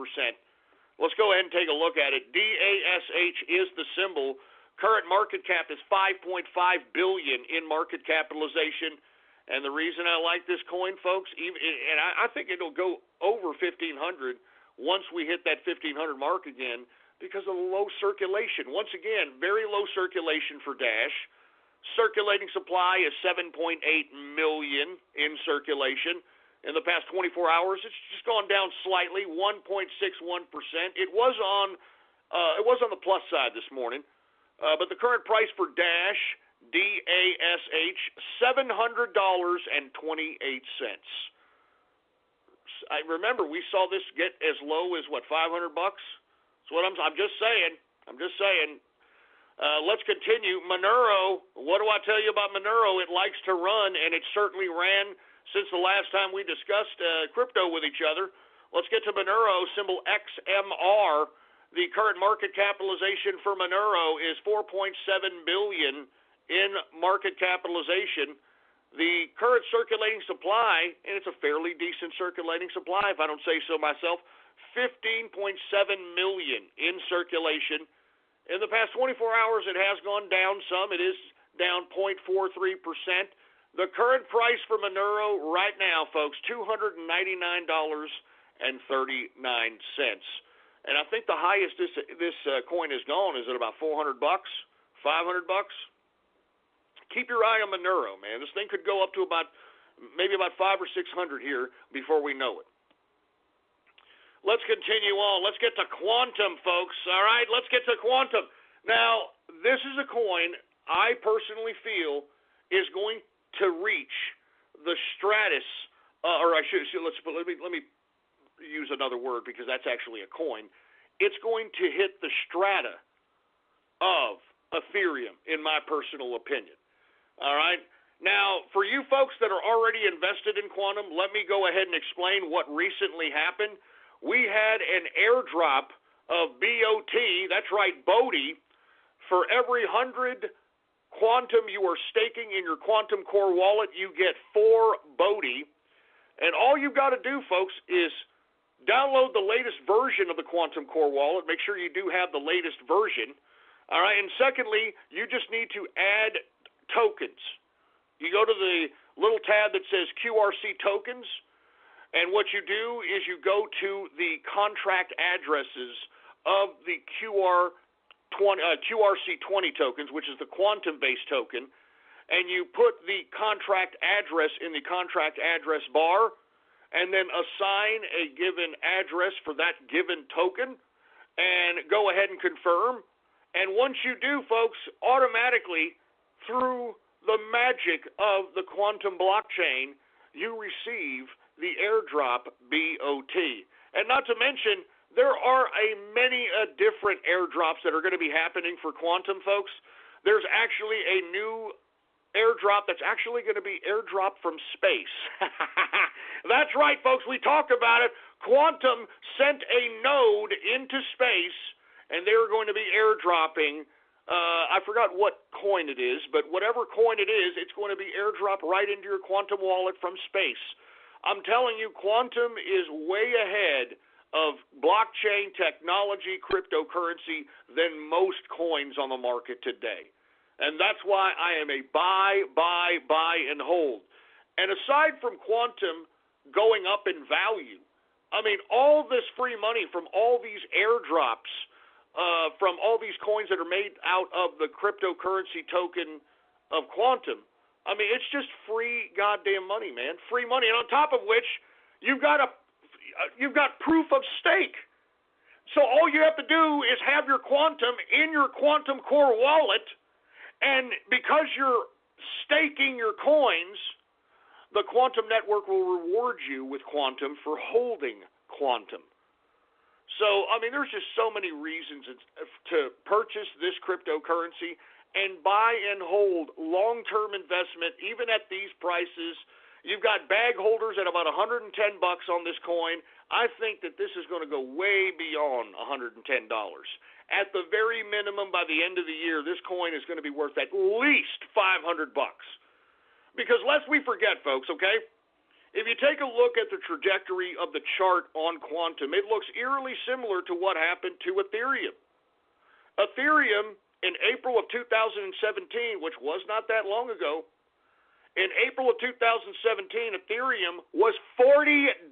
Let's go ahead and take a look at it. DASH is the symbol. Current market cap is $5.5 billion in market capitalization. And the reason I like this coin, folks, I think it'll go over 1,500 once we hit that 1,500 mark again because of the low circulation. Once again, very low circulation for Dash. Circulating supply is 7.8 million in circulation. In the past 24 hours, it's just gone down slightly, 1.61%. It was on the plus side this morning, but the current price for Dash, DASH, $700.28. I remember we saw this get as low as $500. That's what I'm just saying. Let's continue. Monero. What do I tell you about Monero? It likes to run, and it certainly ran since the last time we discussed crypto with each other. Let's get to Monero, symbol XMR. The current market capitalization for Monero is $4.7 billion in market capitalization. The current circulating supply, and it's a fairly decent circulating supply if I don't say so myself, 15.7 million in circulation. In the past 24 hours, it has gone down some. It is down 0.43%. The current price for Monero right now, folks, $299.39. And I think the highest this coin has gone is at about $400, $500. Keep your eye on Monero, man. This thing could go up to maybe about 500 or 600 here before we know it. Let's continue on. Let's get to Quantum, folks. All right, let's get to Quantum. Now, this is a coin I personally feel is going to reach the stratus, let me use another word because that's actually a coin. It's going to hit the strata of Ethereum, in my personal opinion. All right. Now, for you folks that are already invested in Quantum, let me go ahead and explain what recently happened. We had an airdrop of BOT, that's right, Bodhi, for every 100 Quantum you are staking in your Quantum Core wallet, you get 4 Bodhi. And all you've got to do, folks, is download the latest version of the Quantum Core wallet. Make sure you do have the latest version. All right. And secondly, you just need to add tokens. You go to the little tab that says QRC tokens, and what you do is you go to the contract addresses of the QRC20 tokens, which is the quantum-based token, and you put the contract address in the contract address bar, and then assign a given address for that given token, and go ahead and confirm. And once you do, folks, automatically, through the magic of the quantum blockchain, you receive the airdrop BOT. And not to mention, there are many different airdrops that are going to be happening for Quantum, folks. there's actually a new airdrop that's actually going to be airdrop from space. That's right, folks. We talked about it. Quantum sent a node into space, and they're going to be airdropping. I forgot what coin it is, but whatever coin it is, it's going to be airdropped right into your Quantum wallet from space. I'm telling you, Quantum is way ahead of blockchain technology, cryptocurrency, than most coins on the market today. And that's why I am a buy, and hold. And aside from Quantum going up in value, I mean, all this free money from all these airdrops, from all these coins that are made out of the cryptocurrency token of Quantum, I mean, it's just free goddamn money, man. Free money. And on top of which, you've got proof of stake. So all you have to do is have your Quantum in your Quantum Core wallet, and because you're staking your coins, the Quantum network will reward you with Quantum for holding Quantum. So, I mean, there's just so many reasons to purchase this cryptocurrency and buy and hold long-term investment, even at these prices. You've got bag holders at about $110 on this coin. I think that this is going to go way beyond $110. At the very minimum, by the end of the year, this coin is going to be worth at least $500. Because lest we forget, folks, okay? If you take a look at the trajectory of the chart on Quantum, it looks eerily similar to what happened to Ethereum. Ethereum, in April of 2017, which was not that long ago, in April of 2017, Ethereum was $40.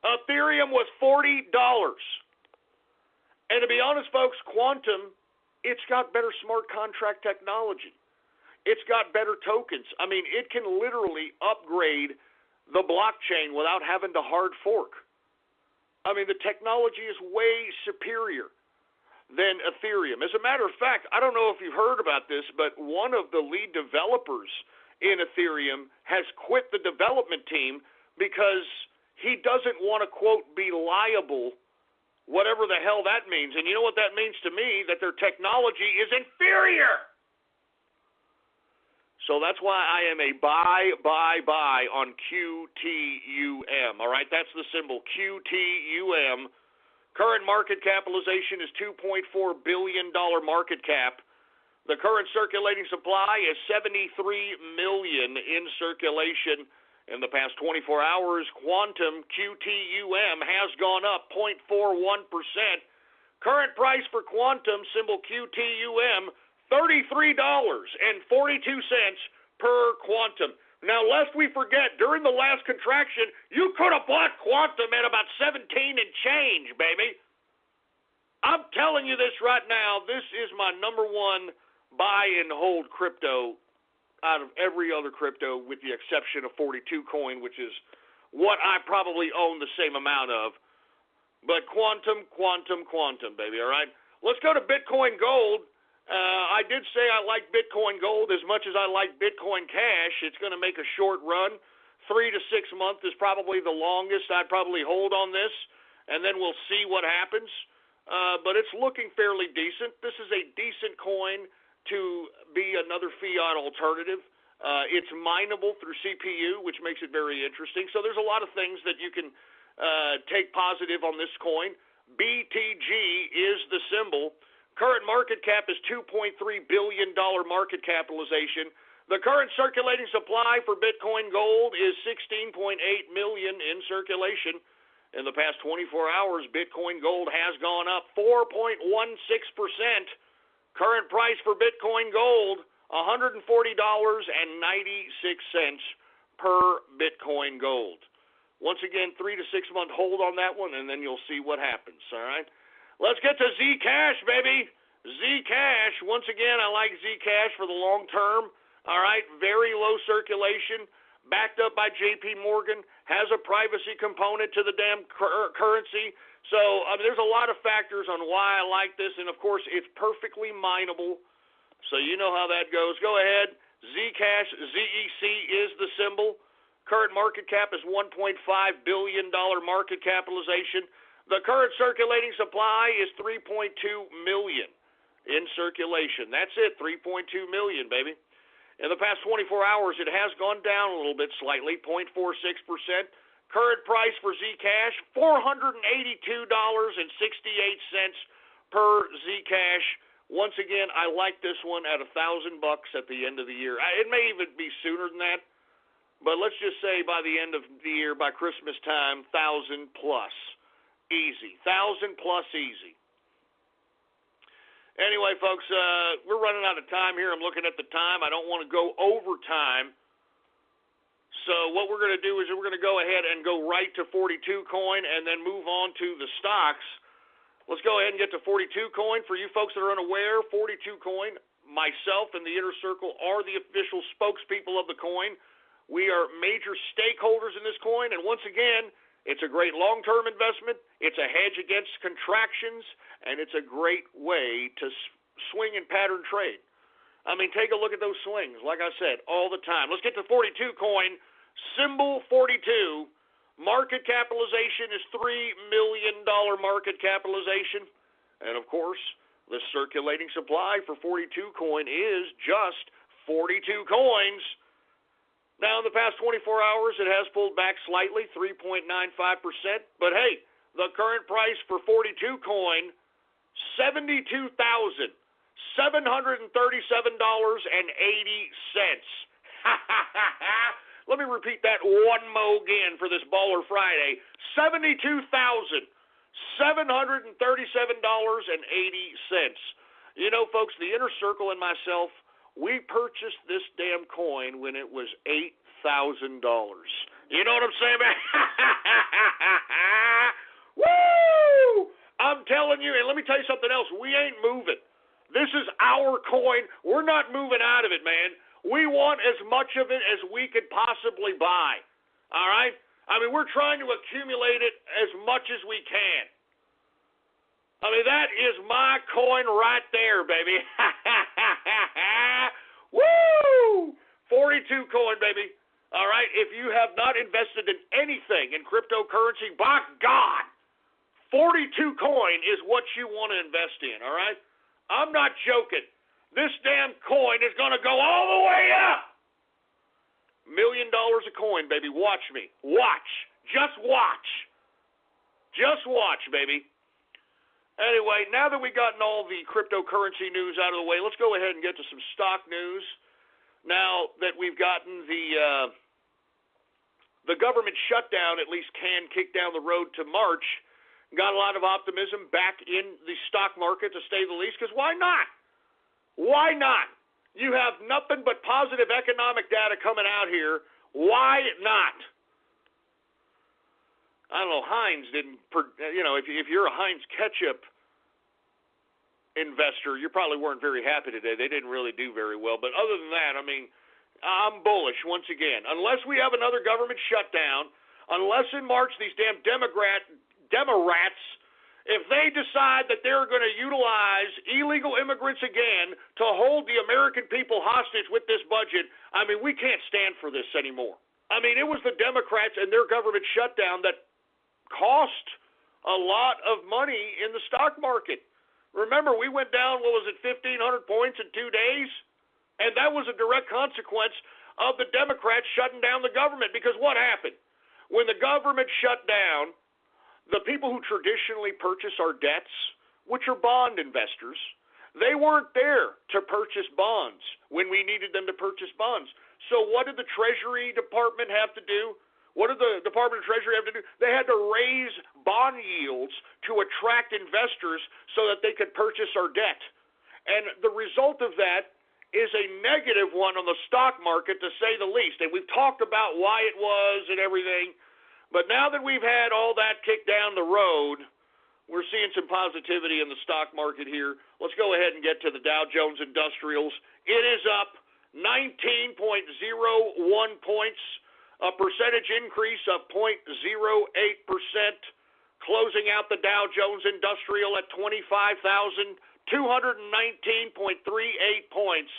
Ethereum was $40. And to be honest, folks, Quantum, it's got better smart contract technology. It's got better tokens. I mean, it can literally upgrade the blockchain without having to hard fork. I mean, the technology is way superior than Ethereum. As a matter of fact, I don't know if you've heard about this, but one of the lead developers in Ethereum has quit the development team because he doesn't want to, quote, be liable, whatever the hell that means. And you know what that means to me? That their technology is inferior. So that's why I am a buy on QTUM. All right, that's the symbol, QTUM. Current market capitalization is $2.4 billion market cap. The current circulating supply is 73 million in circulation. In the past 24 hours, Quantum QTUM has gone up 0.41%. Current price for Quantum, symbol QTUM, $33.42 per Quantum. Now, lest we forget, during the last contraction, you could have bought Quantum at about 17 and change, baby. I'm telling you this right now. This is my number one buy and hold crypto out of every other crypto, with the exception of 42 Coin, which is what I probably own the same amount of. But Quantum, baby, all right? Let's go to Bitcoin Gold. I did say I like Bitcoin Gold as much as I like Bitcoin Cash. It's going to make a short run. 3 to 6 months is probably the longest I'd probably hold on this, and then we'll see what happens. But it's looking fairly decent. This is a decent coin to be another fiat alternative. It's mineable through CPU, which makes it very interesting. So there's a lot of things that you can take positive on this coin. BTG is the symbol. Current market cap is $2.3 billion market capitalization. The current circulating supply for Bitcoin Gold is 16.8 million in circulation. In the past 24 hours, Bitcoin Gold has gone up 4.16%. Current price for Bitcoin Gold, $140.96 per Bitcoin Gold. Once again, 3 to 6 month hold on that one, and then you'll see what happens, all right? Let's get to Zcash, baby. Zcash, once again, I like Zcash for the long term. All right, very low circulation, backed up by JP Morgan, has a privacy component to the damn currency. So, I mean, there's a lot of factors on why I like this, and, of course, it's perfectly mineable. So you know how that goes. Go ahead. Zcash, ZEC is the symbol. Current market cap is $1.5 billion market capitalization. The current circulating supply is 3.2 million in circulation. That's it, 3.2 million, baby. In the past 24 hours, it has gone down a little bit slightly, 0.46%. Current price for Zcash, $482.68 per Zcash. Once again, I like this one at $1,000 at the end of the year. It may even be sooner than that, but let's just say by the end of the year, by Christmas time, 1,000 plus. Easy. 1,000 plus easy. Anyway, folks, we're running out of time here. I'm looking at the time. I don't want to go over time. So what we're going to do is we're going to go ahead and go right to 42 coin and then move on to the stocks. Let's go ahead and get to 42 coin. For you folks that are unaware, 42 coin, myself and the Inner Circle are the official spokespeople of the coin. We are major stakeholders in this coin, and once again, it's a great long-term investment. It's a hedge against contractions, and it's a great way to swing and pattern trade. I mean, take a look at those swings, like I said, all the time. Let's get to 42 coin, symbol 42. Market capitalization is $3 million market capitalization. And, of course, the circulating supply for 42 coin is just 42 coins. Now, in the past 24 hours, it has pulled back slightly, 3.95%. But, hey, the current price for 42 coin, $72,737.80. Let me repeat that one more again for this Baller Friday. $72,737.80. You know, folks, the Inner Circle and myself, we purchased this damn coin when it was $8,000. You know what I'm saying, man? Woo! I'm telling you, and let me tell you something else. We ain't moving. This is our coin. We're not moving out of it, man. We want as much of it as we could possibly buy. All right? I mean, we're trying to accumulate it as much as we can. I mean, that is my coin right there, baby. Woo! 42 coin, baby. All right? If you have not invested in anything in cryptocurrency, by God, 42 coin is what you want to invest in, all right? I'm not joking. This damn coin is going to go all the way up. $1 million a coin, baby. Watch me. Watch. Just watch. Just watch, baby. Anyway, now that we've gotten all the cryptocurrency news out of the way, let's go ahead and get to some stock news. Now that we've gotten the government shutdown, at least can kick down the road to March, got a lot of optimism back in the stock market, to say the least, because why not? Why not? You have nothing but positive economic data coming out here. Why not? I don't know, Heinz didn't, if you're a Heinz ketchup investor, you probably weren't very happy today. They didn't really do very well. But other than that, I mean, I'm bullish once again. Unless we have another government shutdown, unless in March these damn Democrats, if they decide that they're going to utilize illegal immigrants again to hold the American people hostage with this budget, I mean, we can't stand for this anymore. I mean, it was the Democrats and their government shutdown that cost a lot of money in the stock market. Remember, we went down, 1,500 points in 2 days? And that was a direct consequence of the Democrats shutting down the government. Because what happened? When the government shut down, the people who traditionally purchase our debts, which are bond investors, they weren't there to purchase bonds when we needed them to purchase bonds. So what did the Treasury Department have to do? What did the Department of Treasury have to do? They had to raise bond yields to attract investors so that they could purchase our debt. And the result of that is a negative one on the stock market, to say the least. And we've talked about why it was and everything. But now that we've had all that kicked down the road, we're seeing some positivity in the stock market here. Let's go ahead and get to the Dow Jones Industrials. It is up 19.01 points, a percentage increase of 0.08%, closing out the Dow Jones Industrial at 25,219.38 points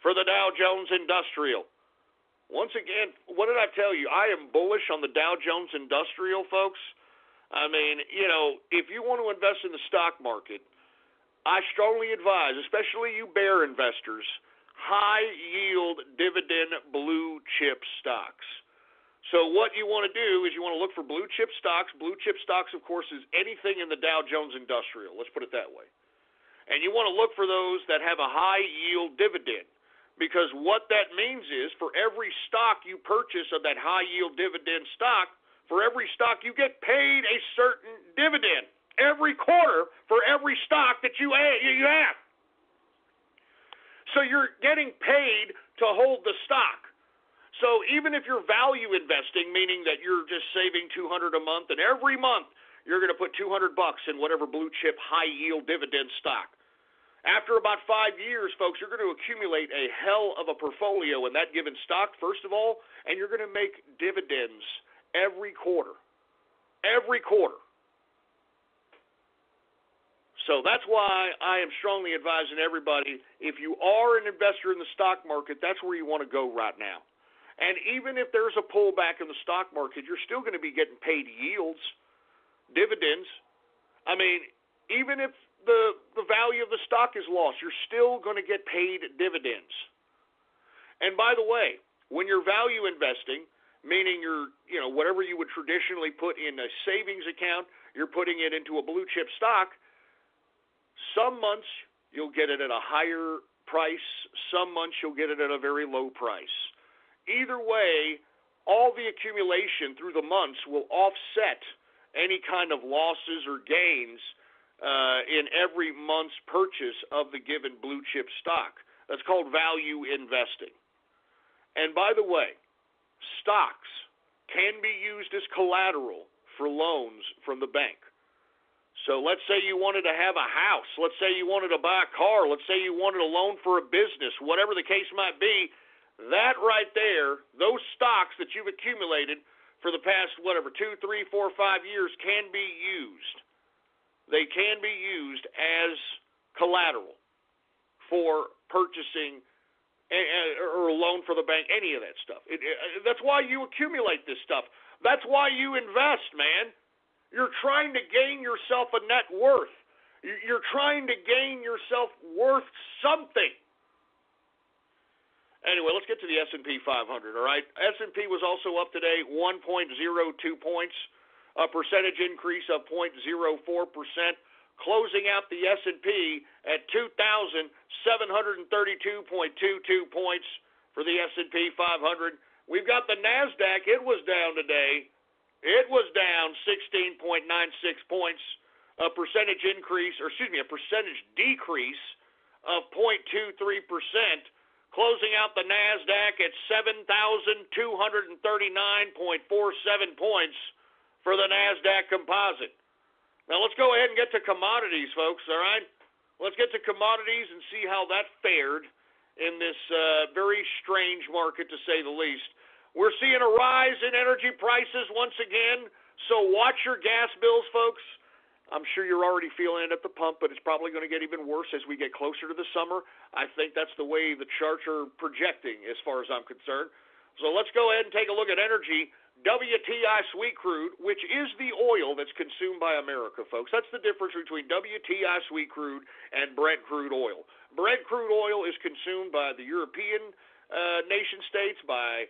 for the Dow Jones Industrial. Once again, what did I tell you? I am bullish on the Dow Jones Industrial, folks. I mean, if you want to invest in the stock market, I strongly advise, especially you bear investors, high-yield dividend blue chip stocks. So what you want to do is you want to look for blue chip stocks. Blue chip stocks, of course, is anything in the Dow Jones Industrial. Let's put it that way. And you want to look for those that have a high-yield dividend, because what that means is for every stock you purchase of that high-yield dividend stock, for every stock you get paid a certain dividend every quarter for every stock that you have. So you're getting paid to hold the stock. So even if you're value investing, meaning that you're just saving $200 a month, and every month you're going to put $200 in whatever blue chip high yield dividend stock. After about 5 years, folks, you're going to accumulate a hell of a portfolio in that given stock, first of all, and you're going to make dividends every quarter. Every quarter. So that's why I am strongly advising everybody, if you are an investor in the stock market, that's where you want to go right now. And even if there's a pullback in the stock market, you're still going to be getting paid yields, dividends. I mean, even if the value of the stock is lost, you're still going to get paid dividends. And by the way, when you're value investing, meaning you're, whatever you would traditionally put in a savings account, you're putting it into a blue chip stock. Some months you'll get it at a higher price. Some months you'll get it at a very low price. Either way, all the accumulation through the months will offset any kind of losses or gains in every month's purchase of the given blue chip stock. That's called value investing. And by the way, stocks can be used as collateral for loans from the bank. So let's say you wanted to have a house. Let's say you wanted to buy a car. Let's say you wanted a loan for a business, whatever the case might be. That right there, those stocks that you've accumulated for the past, 2, 3, 4, 5 years can be used. They can be used as collateral for purchasing or a loan for the bank, any of that stuff. That's why you accumulate this stuff. That's why you invest, man. You're trying to gain yourself a net worth. You're trying to gain yourself worth something. Anyway, let's get to the S&P 500, all right? S&P was also up today 1.02 points, a percentage increase of 0.04%, closing out the S&P at 2,732.22 points for the S&P 500. We've got the NASDAQ. It was down today. It was down 16.96 points, a percentage decrease of 0.23%, closing out the NASDAQ at 7,239.47 points for the NASDAQ composite. Now let's go ahead and get to commodities, folks, all right? Let's get to commodities and see how that fared in this very strange market, to say the least. We're seeing a rise in energy prices once again, so watch your gas bills, folks. I'm sure you're already feeling it at the pump, but it's probably going to get even worse as we get closer to the summer. I think that's the way the charts are projecting as far as I'm concerned. So let's go ahead and take a look at energy. WTI sweet crude, which is the oil that's consumed by America, folks. That's the difference between WTI sweet crude and Brent crude oil. Brent crude oil is consumed by the European nation states, by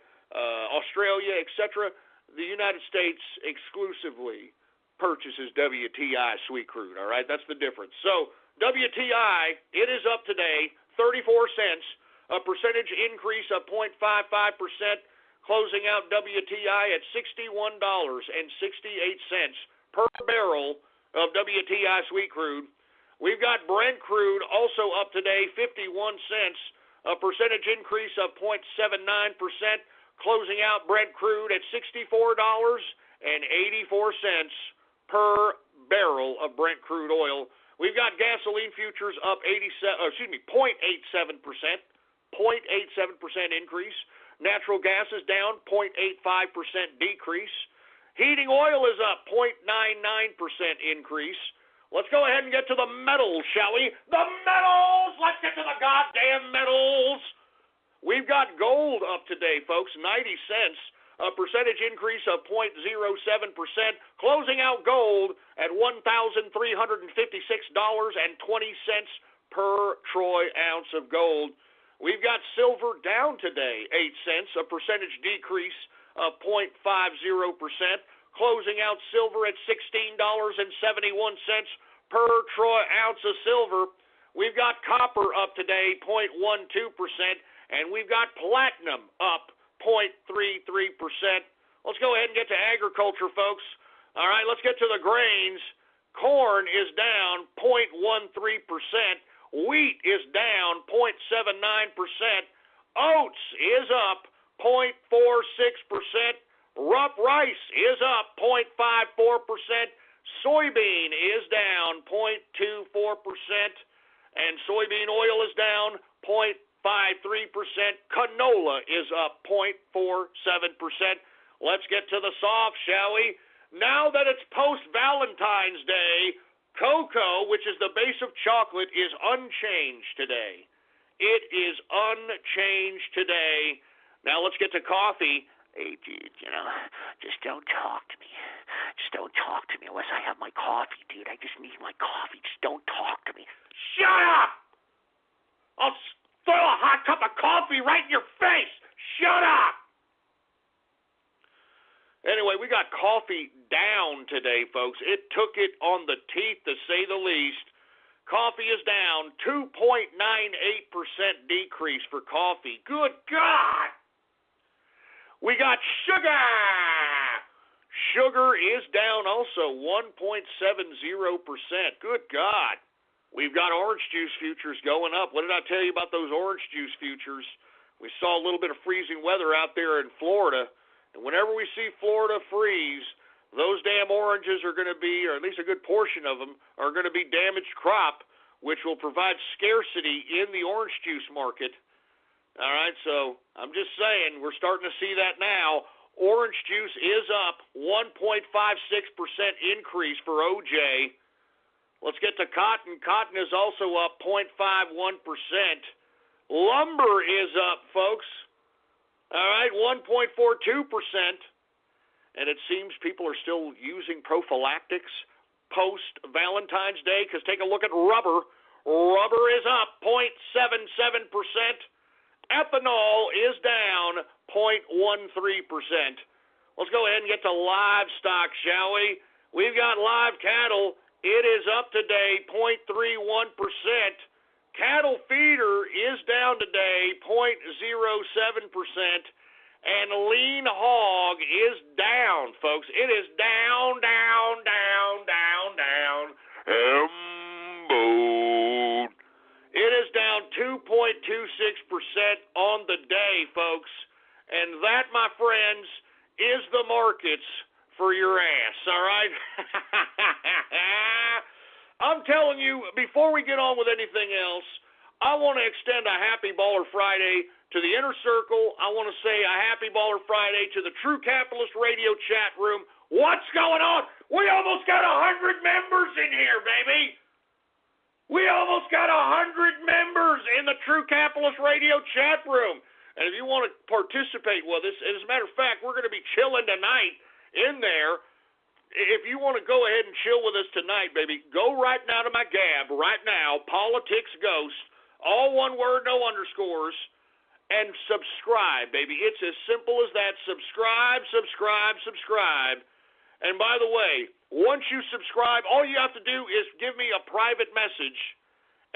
Australia, etc. The United States exclusively purchases WTI sweet crude, all right? That's the difference. So WTI, it is up today 34 cents, a percentage increase of 0.55%, closing out WTI at $61.68 per barrel of WTI sweet crude. We've got Brent crude also up today, 51 cents, a percentage increase of 0.79%, closing out Brent crude at $64.84 per barrel of Brent crude oil. We've got gasoline futures up 0.87%, 0.87% increase. Natural gas is down 0.85% decrease. Heating oil is up 0.99% increase. Let's go ahead and get to the metals, shall we? The metals! Let's get to the goddamn metals! We've got gold up today, folks, 90 cents, a percentage increase of 0.07%, closing out gold at $1,356.20 per troy ounce of gold. We've got silver down today, 8 cents, a percentage decrease of 0.50%, closing out silver at $16.71 per troy ounce of silver. We've got copper up today, 0.12%, and we've got platinum up 0.33%. Let's go ahead and get to agriculture, folks. All right, let's get to the grains. Corn is down 0.13%. Wheat is down 0.79%. Oats is up 0.46%. Rough rice is up 0.54%. Soybean is down 0.24%. And soybean oil is down 0.53%. Canola is up 0.47%. Let's get to the soft, shall we? Now that it's post-Valentine's Day, cocoa, which is the base of chocolate, is unchanged today. It is unchanged today. Now let's get to coffee. Hey, dude, just don't talk to me. Just don't talk to me unless I have my coffee, dude. I just need my coffee. Just don't talk to me. Shut up! I'll throw a hot cup of coffee right in your face. Shut up! Anyway, we got coffee down today, folks. It took it on the teeth, to say the least. Coffee is down 2.98% decrease for coffee. Good God! We got sugar. Sugar is down also 1.70%. Good God. We've got orange juice futures going up. What did I tell you about those orange juice futures? We saw a little bit of freezing weather out there in Florida. And whenever we see Florida freeze, those damn oranges are going to be, or at least a good portion of them, are going to be damaged crop, which will provide scarcity in the orange juice market. All right, so I'm just saying, we're starting to see that now. Orange juice is up 1.56% increase for OJ. Let's get to cotton. Cotton is also up 0.51%. Lumber is up, folks. All right, 1.42%. And it seems people are still using prophylactics post-Valentine's Day, because take a look at rubber. Rubber is up 0.77%. Ethanol is down 0.13%. Let's go ahead and get to livestock, shall we? We've got live cattle. It is up today 0.31%. Cattle feeder is down today 0.07%. And lean hog is down, folks. It is down. It is down 2.26% on the day, folks. And that, my friends, is the markets for your ass, all right? I'm telling you, before we get on with anything else, I want to extend a Happy Baller Friday to the Inner Circle. I want to say a Happy Baller Friday to the True Capitalist Radio chat room. What's going on? We almost got 100 members in here, baby. We almost got 100 members in the True Capitalist Radio chat room. And if you want to participate with us, as a matter of fact, we're going to be chilling tonight in there. If you want to go ahead and chill with us tonight, baby, go right now to my Gab, right now, Politics Ghost, all one word, no underscores, and subscribe, baby. It's as simple as that. Subscribe. And by the way, once you subscribe, all you have to do is give me a private message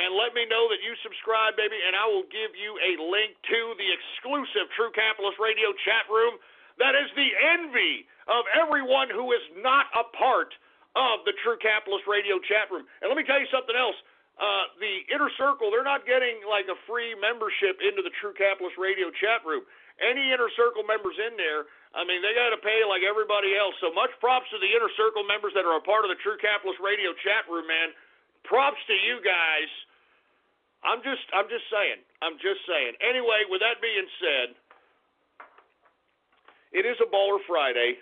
and let me know that you subscribe, baby, and I will give you a link to the exclusive True Capitalist Radio chat room that is the envy of everyone who is not a part of the True Capitalist Radio chat room. And let me tell you something else. The Inner Circle, they're not getting like a free membership into the True Capitalist Radio chat room. Any Inner Circle members in there, I mean, they got to pay like everybody else. So much props to the Inner Circle members that are a part of the True Capitalist Radio chat room, man. Props to you guys. I'm just saying. Anyway, with that being said, it is a Baller Friday.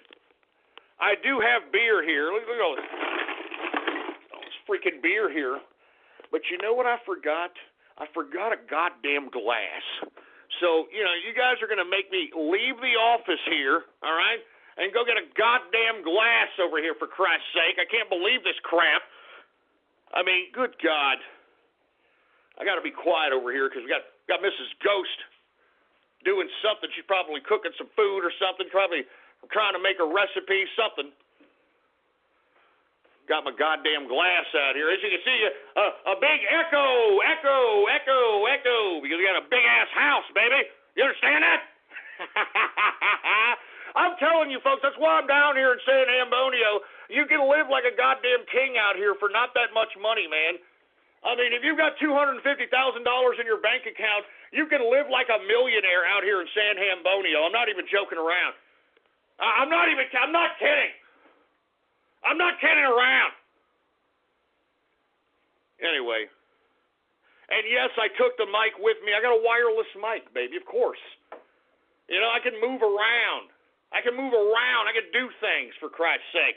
I do have beer here. Look at all this freaking beer here. But you know what I forgot? I forgot a goddamn glass. So, you guys are going to make me leave the office here, all right, and go get a goddamn glass over here, for Christ's sake. I can't believe this crap. I mean, good God. I got to be quiet over here because we got Mrs. Ghost doing something. She's probably cooking some food or something, probably trying to make a recipe, something. Got my goddamn glass out here. As you can see, a big echo, because we got a big-ass house, baby. You understand that? I'm telling you, folks, that's why I'm down here in San Antonio. You can live like a goddamn king out here for not that much money, man. I mean, if you've got $250,000 in your bank account, you can live like a millionaire out here in San Antonio. I'm not even joking around. I'm not kidding. I'm not kidding around. Anyway, and yes, I took the mic with me. I got a wireless mic, baby, of course. I can move around. I can do things, for Christ's sake.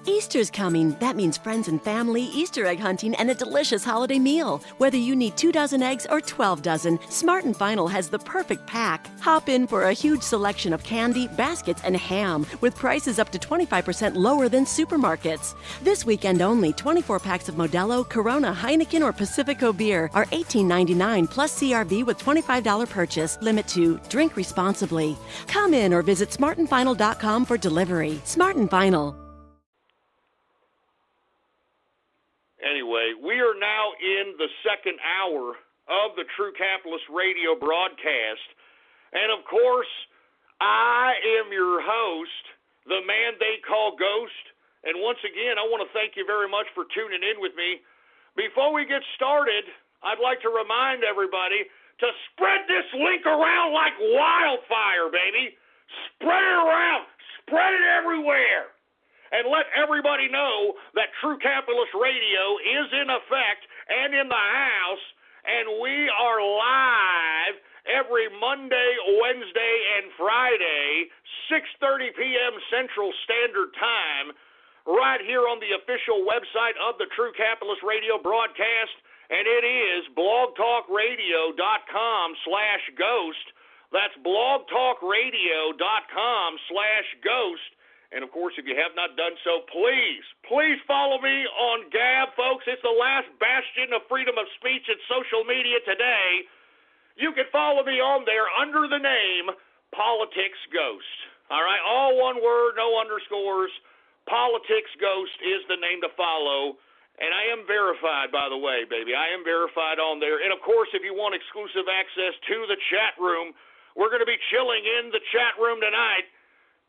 Easter's coming. That means friends and family, Easter egg hunting, and a delicious holiday meal. Whether you need 2 dozen eggs or 12 dozen, Smart & Final has the perfect pack. Hop in for a huge selection of candy, baskets, and ham, with prices up to 25% lower than supermarkets. This weekend only, 24 packs of Modelo, Corona, Heineken, or Pacifico beer are $18.99 plus CRV with $25 purchase. Limit to drink responsibly. Come in or visit smartandfinal.com for delivery. Smart & Final. Anyway, we are now in the second hour of the True Capitalist Radio broadcast. And, of course, I am your host, the man they call Ghost. And once again, I want to thank you very much for tuning in with me. Before we get started, I'd like to remind everybody to spread this link around like wildfire, baby. Spread it around. Spread it everywhere. And let everybody know that True Capitalist Radio is in effect and in the house, and we are live every Monday, Wednesday, and Friday, 6:30 p.m. Central Standard Time, right here on the official website of the True Capitalist Radio broadcast, and it is blogtalkradio.com/ghost. That's blogtalkradio.com/ghost. And, of course, if you have not done so, please follow me on Gab, folks. It's the last bastion of freedom of speech and social media today. You can follow me on there under the name Politics Ghost. All right, all one word, no underscores. Politics Ghost is the name to follow. And I am verified, by the way, baby. I am verified on there. And, of course, if you want exclusive access to the chat room, we're going to be chilling in the chat room tonight.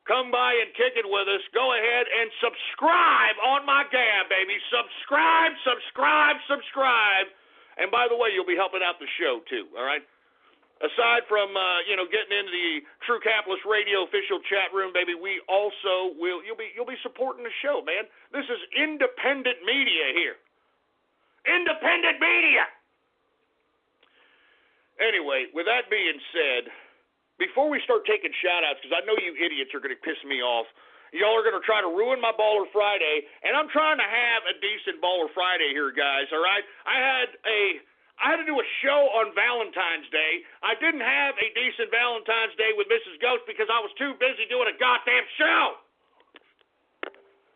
Come by and kick it with us. Go ahead and subscribe on my Gab, baby. Subscribe. And by the way, you'll be helping out the show too, all right? Aside from getting into the True Capitalist Radio official chat room, baby, we also you'll be supporting the show, man. This is independent media here. Independent media. Anyway, with that being said, before we start taking shout-outs, because I know you idiots are going to piss me off, y'all are going to try to ruin my Baller Friday, and I'm trying to have a decent Baller Friday here, guys, all right? I had to do a show on Valentine's Day. I didn't have a decent Valentine's Day with Mrs. Ghost because I was too busy doing a goddamn show.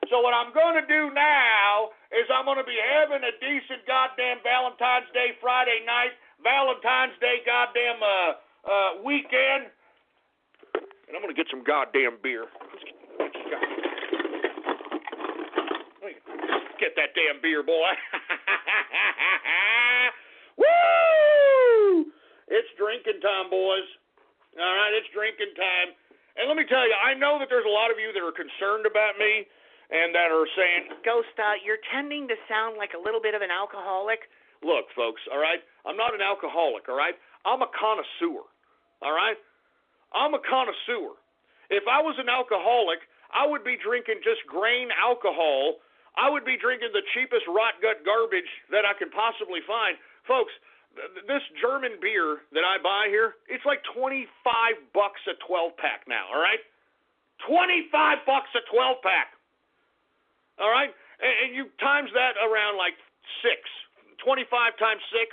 So what I'm going to do now is I'm going to be having a decent goddamn Valentine's Day Friday night, Valentine's Day goddamn weekend, and I'm going to get some goddamn beer. Get that damn beer, boy. Woo! It's drinking time, boys. All right, it's drinking time. And let me tell you, I know that there's a lot of you that are concerned about me and that are saying, Ghost, you're tending to sound like a little bit of an alcoholic. Look, folks, all right, I'm not an alcoholic, all right? I'm a connoisseur. All right? I'm a connoisseur. If I was an alcoholic, I would be drinking just grain alcohol. I would be drinking the cheapest rot gut garbage that I can possibly find. Folks, this German beer that I buy here, it's like $25 a 12-pack now, all right? $25 a 12-pack. All right? And you times that around like 6. 25 times 6.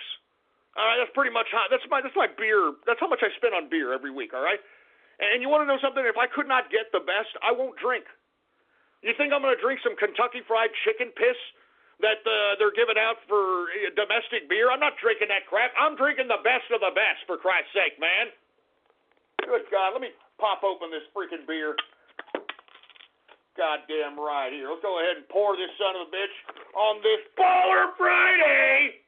All right, that's pretty much that's my beer. That's how much I spend on beer every week. All right, and you want to know something? If I could not get the best, I won't drink. You think I'm going to drink some Kentucky Fried Chicken piss that they're giving out for domestic beer? I'm not drinking that crap. I'm drinking the best of the best, for Christ's sake, man. Good God, let me pop open this freaking beer. Goddamn right here. Let's go ahead and pour this son of a bitch on this Baller Friday.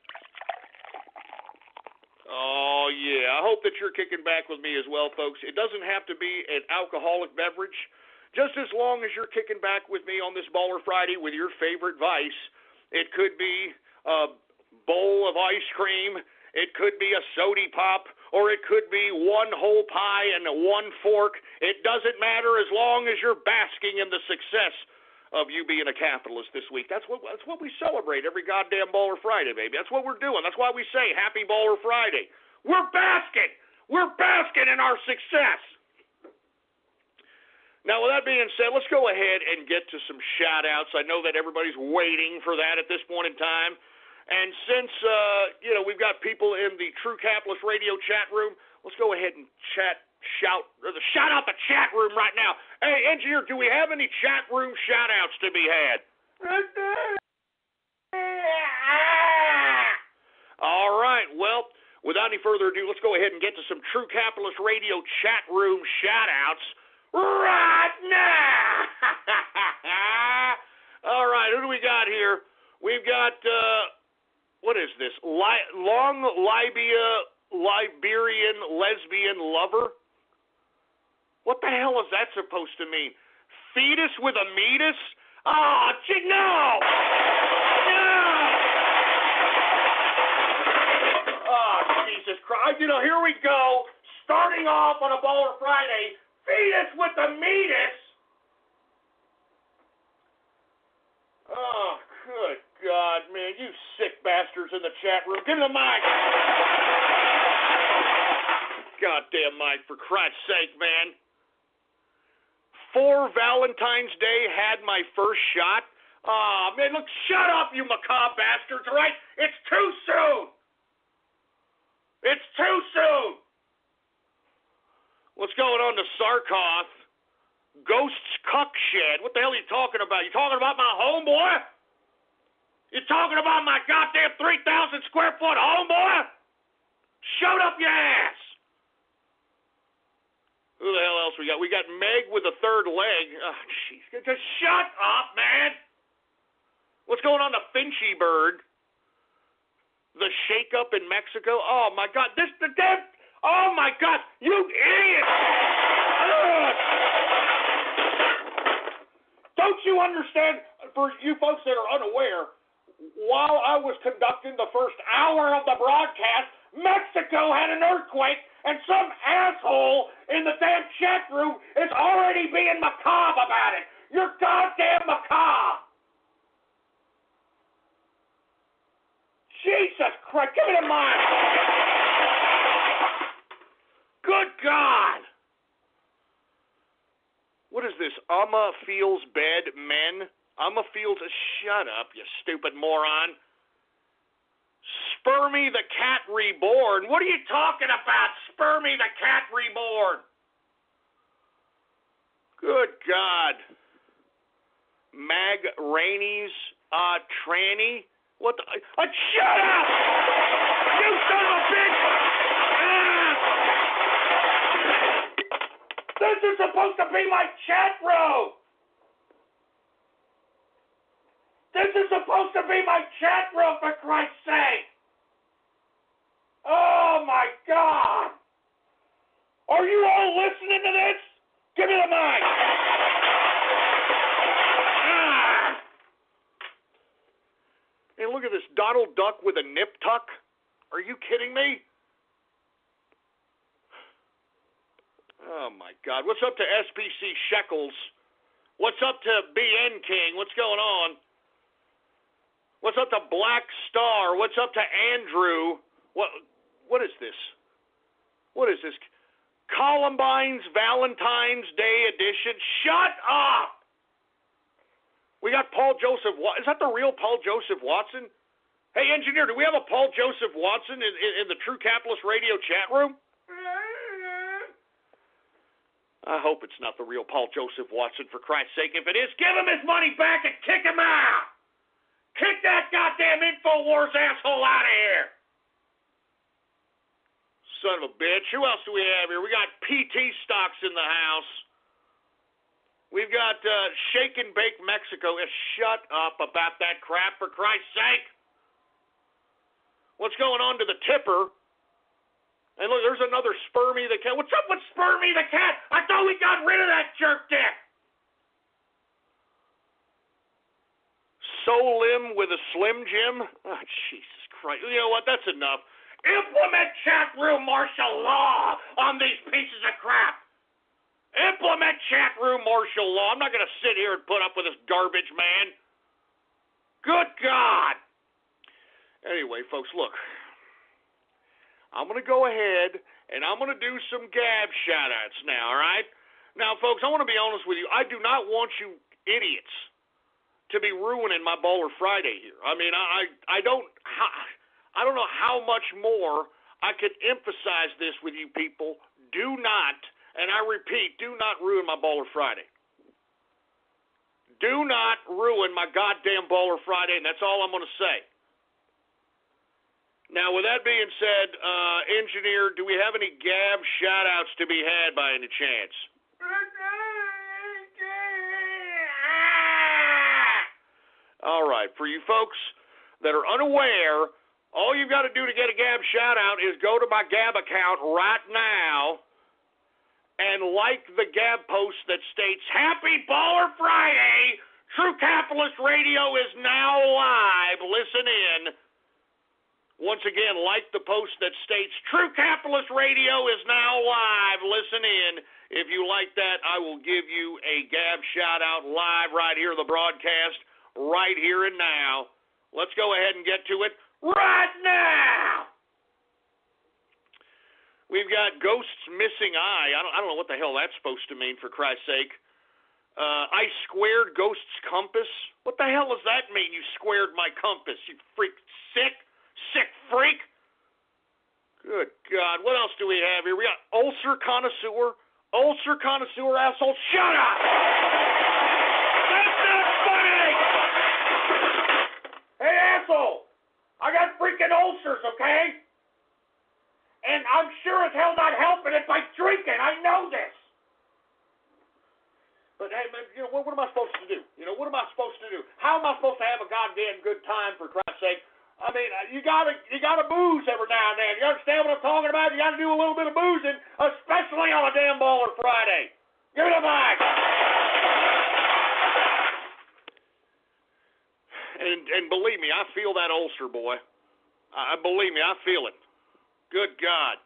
Oh, yeah. I hope that you're kicking back with me as well, folks. It doesn't have to be an alcoholic beverage. Just as long as you're kicking back with me on this Baller Friday with your favorite vice. It could be a bowl of ice cream. It could be a sody pop. Or it could be one whole pie and one fork. It doesn't matter as long as you're basking in the success of you being a capitalist this week. That's what we celebrate every goddamn Baller Friday, baby. That's what we're doing. That's why we say Happy Baller Friday. We're basking. We're basking in our success. Now, with that being said, let's go ahead and get to some shout-outs. I know that everybody's waiting for that at this point in time. And since, we've got people in the True Capitalist Radio chat room, let's go ahead and shout out the chat room right now. Hey, engineer, do we have any chat room shout-outs to be had? All right, well, without any further ado, let's go ahead and get to some True Capitalist Radio chat room shout-outs right now. All right, who do we got here? We've got... what is this? Long Liberian lesbian lover? What the hell is that supposed to mean? Fetus with a meatus? Oh, gee, no! No! Oh, Jesus Christ. Here we go. Starting off on a Baller Friday. Fetus with a meatus? Oh, good God, man, you sick bastards in the chat room. Give me the mic. Goddamn mic, for Christ's sake, man. For Valentine's Day, had my first shot. Oh, man, look, shut up, you macabre bastards, all right? It's too soon. It's too soon. What's going on to Sarkoff? Ghost's cuck shed. What the hell are you talking about? You talking about my homeboy? You talking about my goddamn 3,000 square foot homeboy? Shut up your ass. Who the hell else we got? We got Meg with a third leg. Oh, jeez. Just shut up, man. What's going on to Finchy Bird? The shake-up in Mexico? Oh, my God. Oh, my God. You idiot. Ugh. Don't you understand, for you folks that are unaware, while I was conducting the first hour of the broadcast, Mexico had an earthquake, and some asshole in the damn chat room is already being macabre about it. You're goddamn macabre. Jesus Christ, give me the mic. Good God. What is this? Amma feels bed men? Amma feels... Shut up, you stupid moron. Spermy the Cat Reborn. What are you talking about? Spermy the Cat Reborn. Good God. Mag Rainey's tranny. What the... shut up! You son of a bitch! This is supposed to be my chat room! This is supposed to be my chat room, for Christ's sake! Oh, my God! Are you all listening to this? Give me the mic! And look at this Donald Duck with a nip tuck. Are you kidding me? Oh, my God. What's up to SPC Shekels? What's up to BN King? What's going on? What's up to Black Star? What's up to Andrew? What is this? What is this? Columbine's Valentine's Day edition? Shut up! We got Paul Joseph Watson. Is that the real Paul Joseph Watson? Hey, engineer, do we have a Paul Joseph Watson in the True Capitalist Radio chat room? I hope it's not the real Paul Joseph Watson, for Christ's sake. If it is, give him his money back and kick him out. Kick that goddamn InfoWars asshole out of here. Son of a bitch. Who else do we have here? We got PT Stocks in the house. We've got Shake and Bake Mexico. Shut up about that crap, for Christ's sake. What's going on to the tipper? And look, there's another Spermy the Cat. What's up with Spermy the Cat? I thought we got rid of that jerk dick. Solim with a Slim Jim? Oh, Jesus Christ. You know what? That's enough. Implement chat room martial law on these pieces of crap. Implement chat room martial law. I'm not going to sit here and put up with this garbage, man. Good God. Anyway, folks, look. I'm going to go ahead and I'm going to do some Gab shout-outs now, all right? Now, folks, I want to be honest with you. I do not want you idiots to be ruining my Baller Friday here. I mean, I don't know how much more I could emphasize this with you people. Do not, and I repeat, do not ruin my Baller Friday. Do not ruin my goddamn Baller Friday, and that's all I'm going to say. Now, with that being said, engineer, do we have any Gab shout-outs to be had by any chance? All right, for you folks that are unaware, all you've got to do to get a Gab shout-out is go to my Gab account right now and like the Gab post that states, Happy Baller Friday! True Capitalist Radio is now live. Listen in. Once again, like the post that states, True Capitalist Radio is now live. Listen in. If you like that, I will give you a Gab shout-out live right here in the broadcast, right here and now. Let's go ahead and get to it right now. We've got Ghost's Missing Eye. I don't know what the hell that's supposed to mean, for Christ's sake. I squared Ghost's compass. What the hell does that mean, you squared my compass? You freak sick freak. Good God. What else do we have here? We got Ulcer Connoisseur. Ulcer Connoisseur, asshole. Shut up! That's not funny! Hey, asshole. I got freaking ulcers, okay? And I'm sure as hell not helping it by drinking. I know this. But, hey, man, you know, what am I supposed to do? You know, what am I supposed to do? How am I supposed to have a goddamn good time, for Christ's sake? I mean, you gotta booze every now and then. You understand what I'm talking about? You gotta do a little bit of boozing, especially on a damn Baller Friday. Give it a mic. And believe me, I feel that ulcer, boy. Believe me, I feel it. Good God.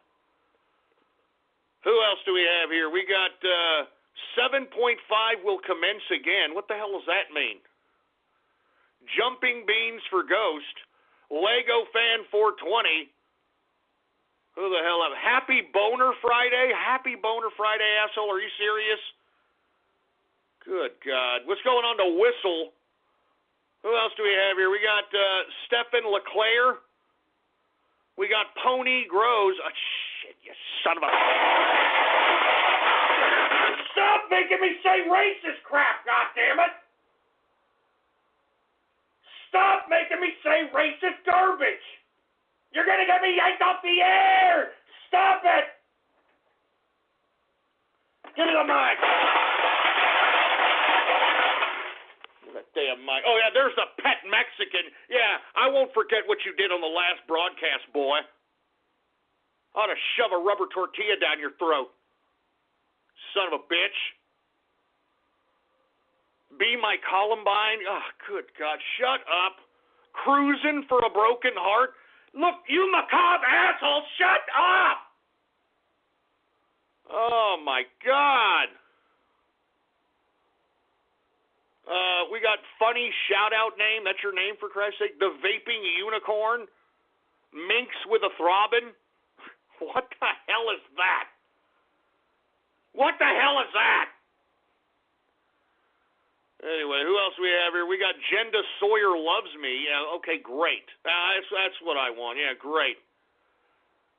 Who else do we have here? We got 7.5 will commence again. What the hell does that mean? Jumping Beans for Ghost. Lego Fan 420. Who the hell? Happy Boner Friday? Happy Boner Friday, asshole. Are you serious? Good God. What's going on to Whistle? Who else do we have here? We got Stephen LeClaire. We got Pony Grows. Oh, shit, you son of a... Stop making me say racist crap, goddammit! Stop making me say racist garbage! You're gonna get me yanked off the air! Stop it! Give me the mic! Give me that damn mic. Oh, yeah, there's the pet Mexican. Yeah, I won't forget what you did on the last broadcast, boy. I ought to shove a rubber tortilla down your throat. Son of a bitch. Be my Columbine. Oh, good God. Shut up. Cruising for a broken heart. Look, you macabre asshole, shut up. Oh, my God. We got funny shout-out name. That's your name, for Christ's sake. The Vaping Unicorn. Minx with a Throbbing. What the hell is that? What the hell is that? Anyway, who else we have here? We got Jenda Sawyer Loves Me. Yeah, okay, great. That's what I want. Yeah, great.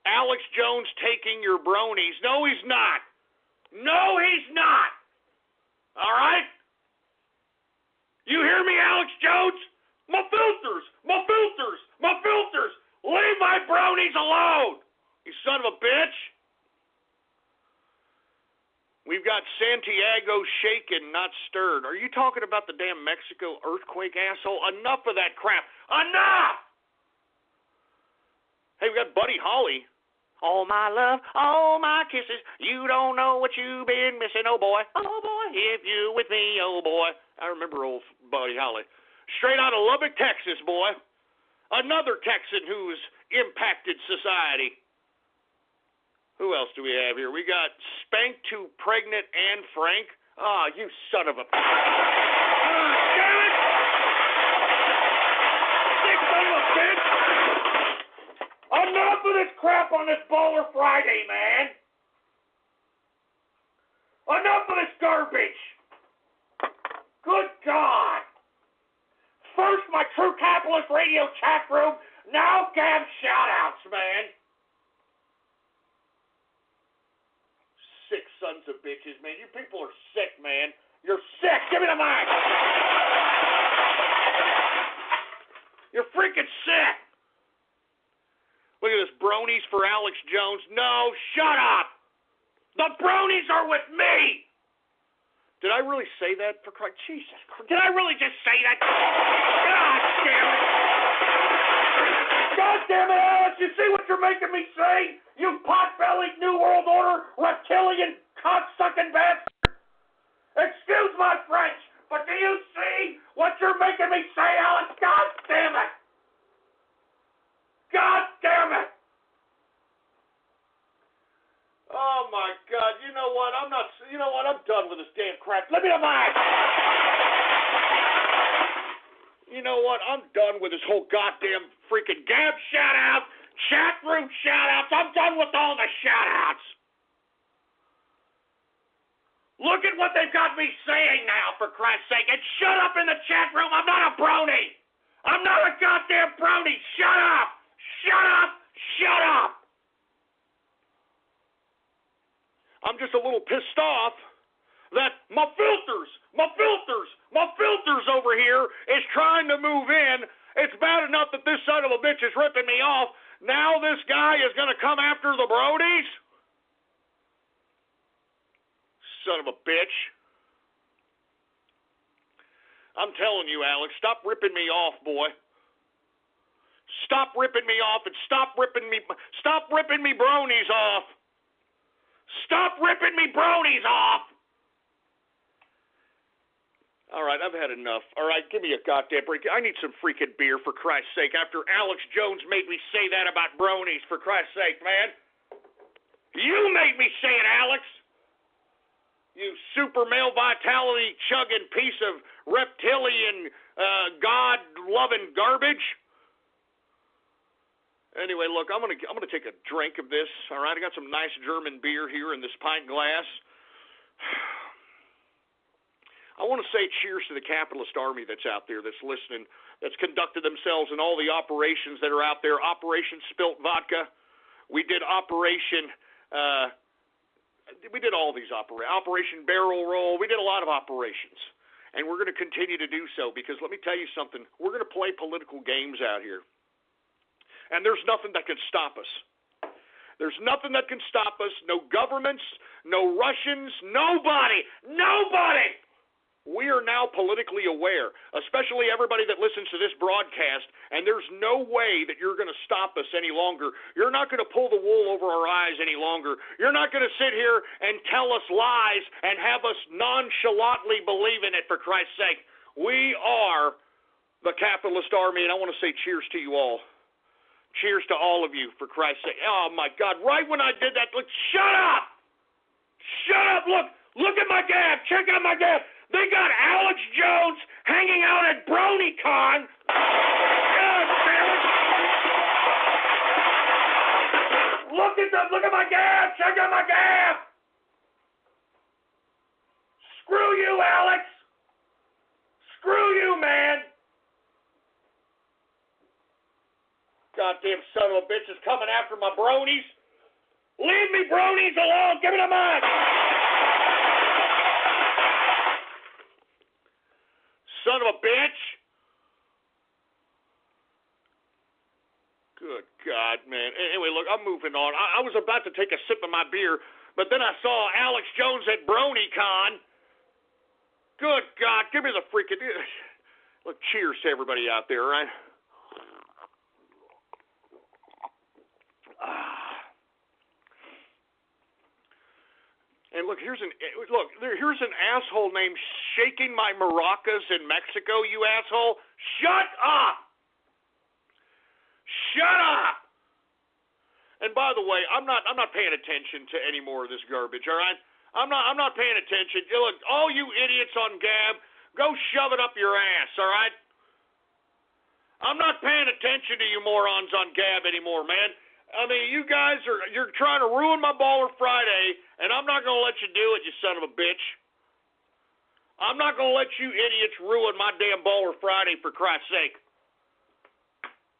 Alex Jones taking your bronies. No, he's not. No, he's not. All right? You hear me, Alex Jones? My filters! My filters! My filters! Leave my bronies alone! You son of a bitch! We've got Santiago shaken, not stirred. Are you talking about the damn Mexico earthquake, asshole? Enough of that crap. Enough! Hey, we got Buddy Holly. All my love, all my kisses. You don't know what you've been missing, oh boy. Oh boy, if you with me, oh boy. I remember old Buddy Holly. Straight out of Lubbock, Texas, boy. Another Texan who's impacted society. Who else do we have here? We got Spanked to Pregnant Anne Frank. Ah, you son of a... damn it! Sick son of a bitch! Enough of this crap on this Baller Friday, man! Enough of this garbage! Good God! First, my True Capitalist Radio chat room, now Gab shout-outs, man! Sick sons of bitches, man. You people are sick, man. You're sick. Give me the mic. You're freaking sick. Look at this. Bronies for Alex Jones. No, shut up. The bronies are with me. Did I really say that? For Christ, Jesus Christ. Did I really just say that? God damn it. God damn it, Alex. You see what you're making me say? You pot-bellied New World Order, reptilian, cock-sucking bastard! Excuse my French, but do you see what you're making me say, Alex? God damn it! God damn it! Oh, my God. You know what? I'm done with this damn crap. Let me the mic! You know what? I'm done with this whole goddamn freaking Gab shout-out, chat room shout-outs. I'm done with all the shout-outs. Look at what they've got me saying now, for Christ's sake. And shut up in the chat room. I'm not a brony. I'm not a goddamn brony. Shut up. Shut up. Shut up. I'm just a little pissed off that my filters over here is trying to move in. It's bad enough that this son of a bitch is ripping me off. Now this guy is going to come after the brodies? Son of a bitch. I'm telling you, Alex, stop ripping me off, boy. Stop ripping me off and stop ripping me bronies off. Stop ripping me bronies off. All right, I've had enough. All right, give me a goddamn break. I need some freaking beer, for Christ's sake, after Alex Jones made me say that about bronies, for Christ's sake, man. You made me say it, Alex. You super male vitality chugging piece of reptilian, God-loving garbage. Anyway, look, I'm gonna take a drink of this, all right? I got some nice German beer here in this pint glass. I want to say cheers to the capitalist army that's out there, that's listening, that's conducted themselves in all the operations that are out there. Operation Spilt Vodka. We did Operation, we did all these operations. Operation Barrel Roll. We did a lot of operations. And we're going to continue to do so because let me tell you something. We're going to play political games out here. And there's nothing that can stop us. There's nothing that can stop us. No governments, no Russians, nobody. Nobody! We are now politically aware, especially everybody that listens to this broadcast, and there's no way that you're going to stop us any longer. You're not going to pull the wool over our eyes any longer. You're not going to sit here and tell us lies and have us nonchalantly believe in it, for Christ's sake. We are the capitalist army, and I want to say cheers to you all. Cheers to all of you, for Christ's sake. Oh, my God, right when I did that, look, shut up! Shut up, look at my gab, check out my gab. They got Alex Jones hanging out at BronyCon. God damn it! Look at my gab. Check out my gab. Screw you, Alex. Screw goddamn son of a bitch is coming after my bronies. Leave me bronies alone. Give me the mic. Son of a bitch. Good God, man. Anyway, look, I'm moving on. I was about to take a sip of my beer, but then I saw Alex Jones at BronyCon. Good God, give me the freaking... Look, cheers to everybody out there, right? And look, here's an asshole named Shaking My Maracas in Mexico, you asshole. Shut up! Shut up! And by the way, I'm not paying attention to any more of this garbage, all right? I'm not paying attention. Look, all you idiots on Gab, go shove it up your ass, all right? I'm not paying attention to you morons on Gab anymore, man. I mean, you guys you're trying to ruin my Baller Friday, and I'm not going to let you do it, you son of a bitch. I'm not going to let you idiots ruin my damn Baller Friday, for Christ's sake.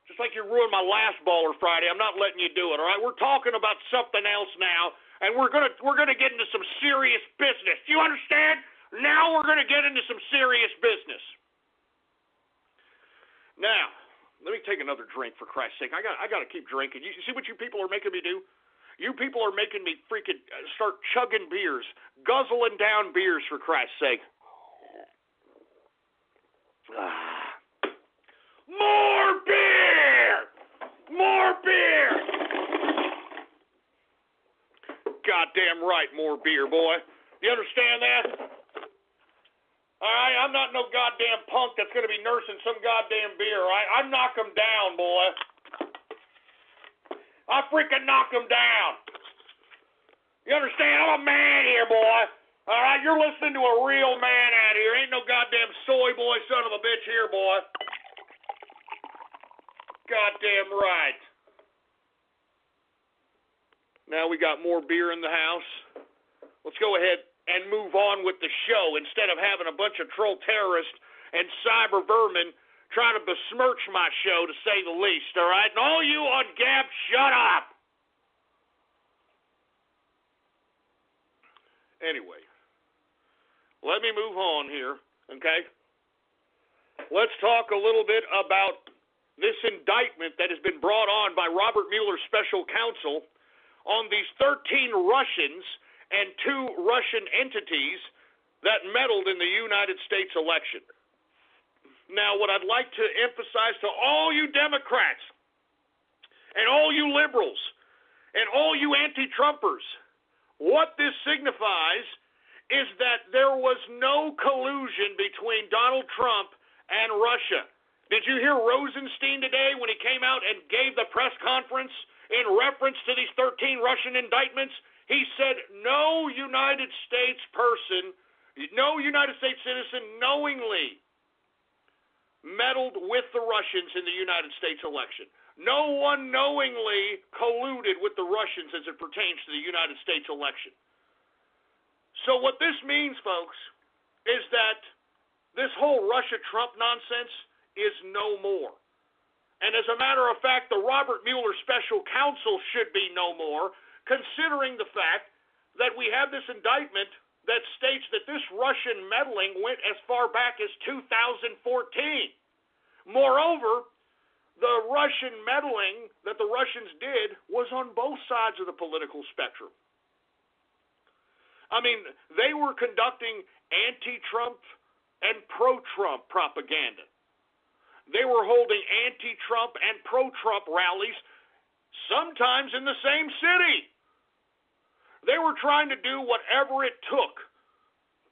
Just like you ruined my last Baller Friday, I'm not letting you do it, all right? We're talking about something else now, and we're gonna get into some serious business. Do you understand? Now we're gonna get into some serious business. Now, let me take another drink, for Christ's sake. I got to keep drinking. You see what you people are making me do? You people are making me freaking start chugging beers, guzzling down beers, for Christ's sake. More beer! More beer! Goddamn right, more beer, boy. You understand that? All right, I'm not no goddamn punk that's going to be nursing some goddamn beer, all right? I knock them down, boy. I freaking knock them down. You understand? I'm a man here, boy. All right, you're listening to a real man out here. Ain't no goddamn soy boy son of a bitch here, boy. Goddamn right. Now we got more beer in the house. Let's go ahead and move on with the show instead of having a bunch of troll terrorists and cyber vermin trying to besmirch my show, to say the least, all right? And all you on Gab, shut up! Anyway, let me move on here, okay? Let's talk a little bit about this indictment that has been brought on by Robert Mueller's special counsel on these 13 Russians and 2 Russian entities that meddled in the United States election. Now, what I'd like to emphasize to all you Democrats and all you liberals and all you anti-Trumpers, what this signifies is that there was no collusion between Donald Trump and Russia. Did you hear Rosenstein today when he came out and gave the press conference in reference to these 13 Russian indictments? He said no United States person, no United States citizen knowingly meddled with the Russians in the United States election. No one knowingly colluded with the Russians as it pertains to the United States election. So what this means, folks, is that this whole Russia-Trump nonsense is no more. And as a matter of fact, the Robert Mueller special counsel should be no more, considering the fact that we have this indictment that states that this Russian meddling went as far back as 2014. Moreover, the Russian meddling that the Russians did was on both sides of the political spectrum. I mean, they were conducting anti-Trump and pro-Trump propaganda. They were holding anti-Trump and pro-Trump rallies, sometimes in the same city. They were trying to do whatever it took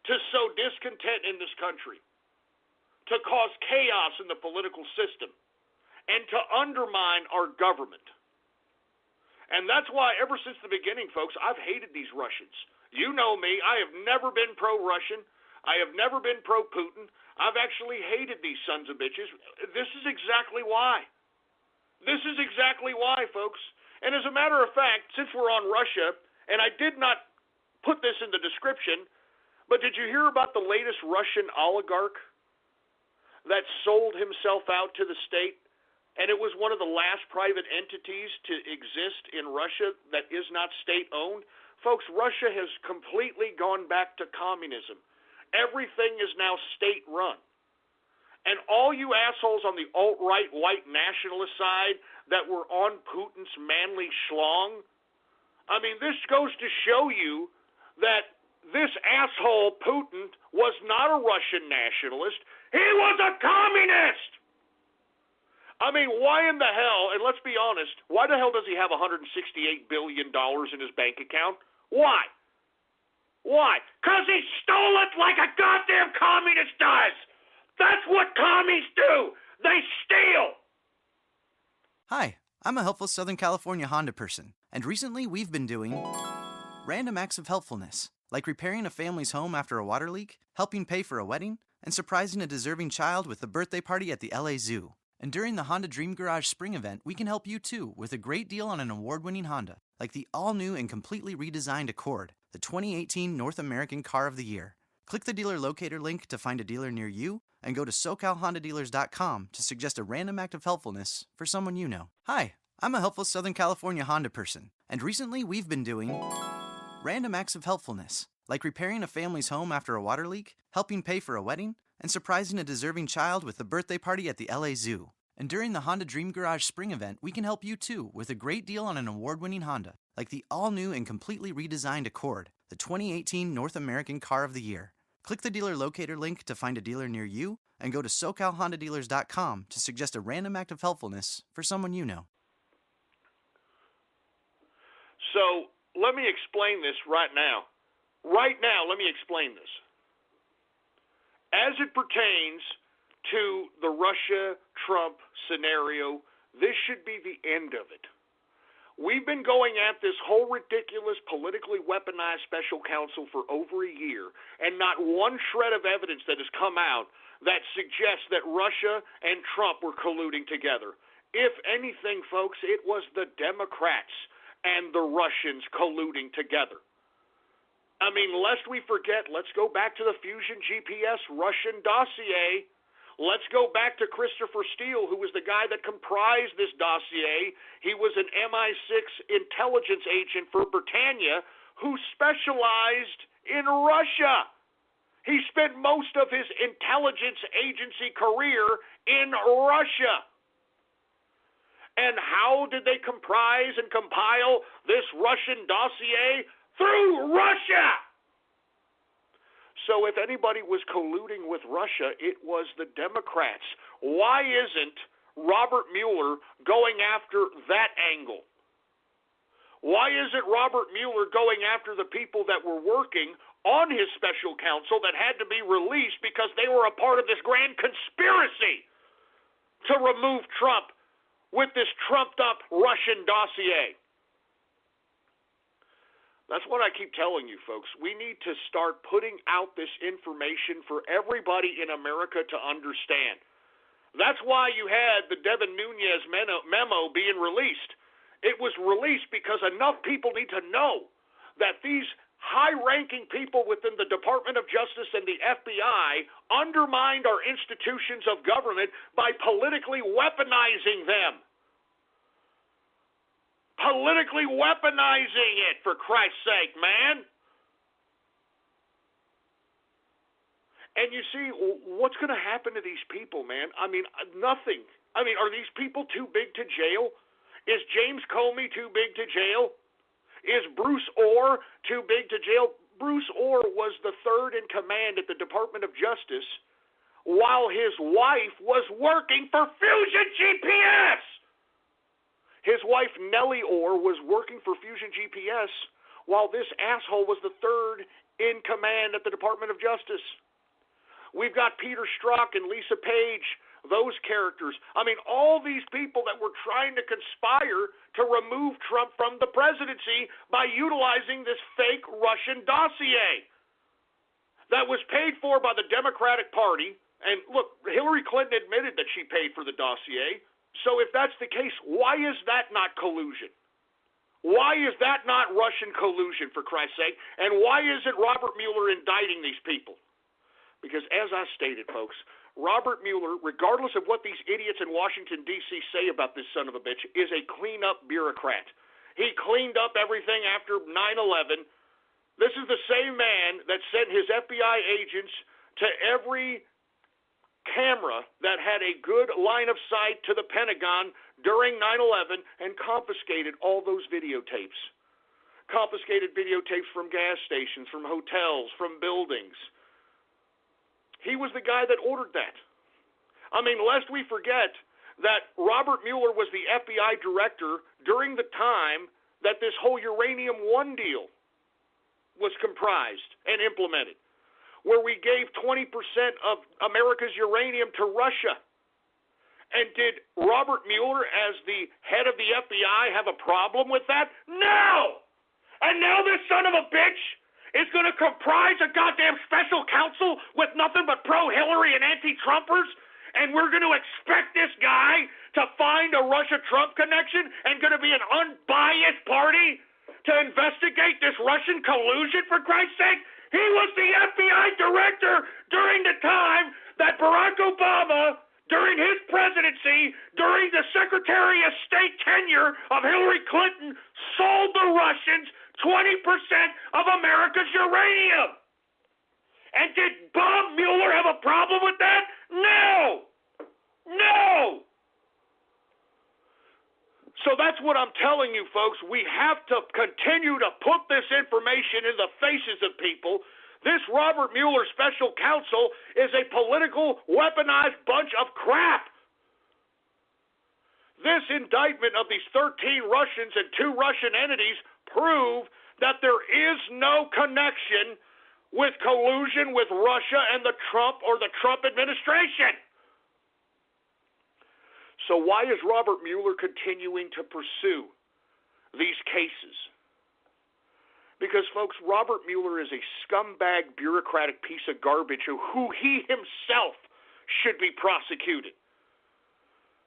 to sow discontent in this country, to cause chaos in the political system, and to undermine our government. And that's why ever since the beginning, folks, I've hated these Russians. You know me. I have never been pro-Russian. I have never been pro-Putin. I've actually hated these sons of bitches. This is exactly why. This is exactly why, folks. And as a matter of fact, since we're on Russia, and I did not put this in the description, but did you hear about the latest Russian oligarch that sold himself out to the state and it was one of the last private entities to exist in Russia that is not state-owned. Folks, Russia has completely gone back to communism. Everything is now state-run. And all you assholes on the alt-right white nationalist side that were on Putin's manly schlong, I mean, this goes to show you that this asshole Putin was not a Russian nationalist. He was a communist! I mean, why in the hell, and let's be honest, why the hell does he have $168 billion in his bank account? Why? Why? Because he stole it like a goddamn communist does! That's what commies do! They steal! Hi, I'm a helpful Southern California Honda person, and recently we've been doing random acts of helpfulness, like repairing a family's home after a water leak, helping pay for a wedding, and surprising a deserving child with a birthday party at the LA Zoo. And during the Honda Dream Garage Spring event, we can help you too with a great deal on an award-winning Honda, like the all-new and completely redesigned Accord, the 2018 North American Car of the Year. Click the dealer locator link to find a dealer near you, and go to SoCalHondaDealers.com to suggest a random act of helpfulness for someone you know. Hi, I'm a helpful Southern California Honda person, and recently we've been doing random acts of helpfulness, like repairing a family's home after a water leak, helping pay for a wedding, and surprising a deserving child with a birthday party at the LA Zoo. And during the Honda Dream Garage Spring event, we can help you too with a great deal on an award-winning Honda, like the all-new and completely redesigned Accord, the 2018 North American Car of the Year. Click the dealer locator link to find a dealer near you, and go to SoCalHondaDealers.com to suggest a random act of helpfulness for someone you know. So, let me explain this right now. Right now, let me explain this. As it pertains to the Russia-Trump scenario, this should be the end of it. We've been going at this whole ridiculous politically weaponized special counsel for over a year, and not one shred of evidence that has come out that suggests that Russia and Trump were colluding together. If anything, folks, it was the Democrats and the Russians colluding together. I mean, lest we forget, let's go back to the Fusion GPS Russian dossier. Let's go back to Christopher Steele, who was the guy that comprised this dossier. He was an MI6 intelligence agent for Britannia who specialized in Russia. He spent most of his intelligence agency career in Russia. And how did they comprise and compile this Russian dossier? Through Russia! So if anybody was colluding with Russia, it was the Democrats. Why isn't Robert Mueller going after that angle? Why isn't Robert Mueller going after the people that were working on his special counsel that had to be released because they were a part of this grand conspiracy to remove Trump with this trumped-up Russian dossier? That's what I keep telling you, folks. We need to start putting out this information for everybody in America to understand. That's why you had the Devin Nunes memo being released. It was released because enough people need to know that these high-ranking people within the Department of Justice and the FBI undermined our institutions of government by politically weaponizing them. Politically weaponizing it, for Christ's sake, man. And you see, what's going to happen to these people, man? I mean, nothing. I mean, are these people too big to jail? Is James Comey too big to jail? Is Bruce Orr too big to jail? Bruce Orr was the third in command at the Department of Justice while his wife was working for Fusion GPS. His wife, Nellie Orr, was working for Fusion GPS while this asshole was the third in command at the Department of Justice. We've got Peter Strzok and Lisa Page, those characters. I mean, all these people that were trying to conspire to remove Trump from the presidency by utilizing this fake Russian dossier that was paid for by the Democratic Party. And look, Hillary Clinton admitted that she paid for the dossier. So if that's the case, why is that not collusion? Why is that not Russian collusion, for Christ's sake? And why isn't Robert Mueller indicting these people? Because as I stated, folks, Robert Mueller, regardless of what these idiots in Washington, D.C. say about this son of a bitch, is a clean-up bureaucrat. He cleaned up everything after 9/11. This is the same man that sent his FBI agents to every camera that had a good line of sight to the Pentagon during 9/11 and confiscated all those videotapes. Confiscated videotapes from gas stations, from hotels, from buildings. He was the guy that ordered that. I mean, lest we forget that Robert Mueller was the FBI director during the time that this whole Uranium One deal was comprised and implemented, where we gave 20% of America's uranium to Russia. And did Robert Mueller, as the head of the FBI, have a problem with that? No! And now this son of a bitch is going to comprise a goddamn special counsel with nothing but pro-Hillary and anti-Trumpers, and we're going to expect this guy to find a Russia-Trump connection and going to be an unbiased party to investigate this Russian collusion, for Christ's sake? He was the FBI director during the time that Barack Obama, during his presidency, during the Secretary of State tenure of Hillary Clinton, sold the Russians 20% of America's uranium. And did Bob Mueller have a problem with that? No! No! So that's what I'm telling you, folks. We have to continue to put this information in the faces of people. This Robert Mueller special counsel is a political, weaponized bunch of crap. This indictment of these 13 Russians and 2 Russian entities prove that there is no connection with collusion with Russia and the Trump or the Trump administration. So why is Robert Mueller continuing to pursue these cases? Because, folks, Robert Mueller is a scumbag, bureaucratic piece of garbage who he himself should be prosecuted.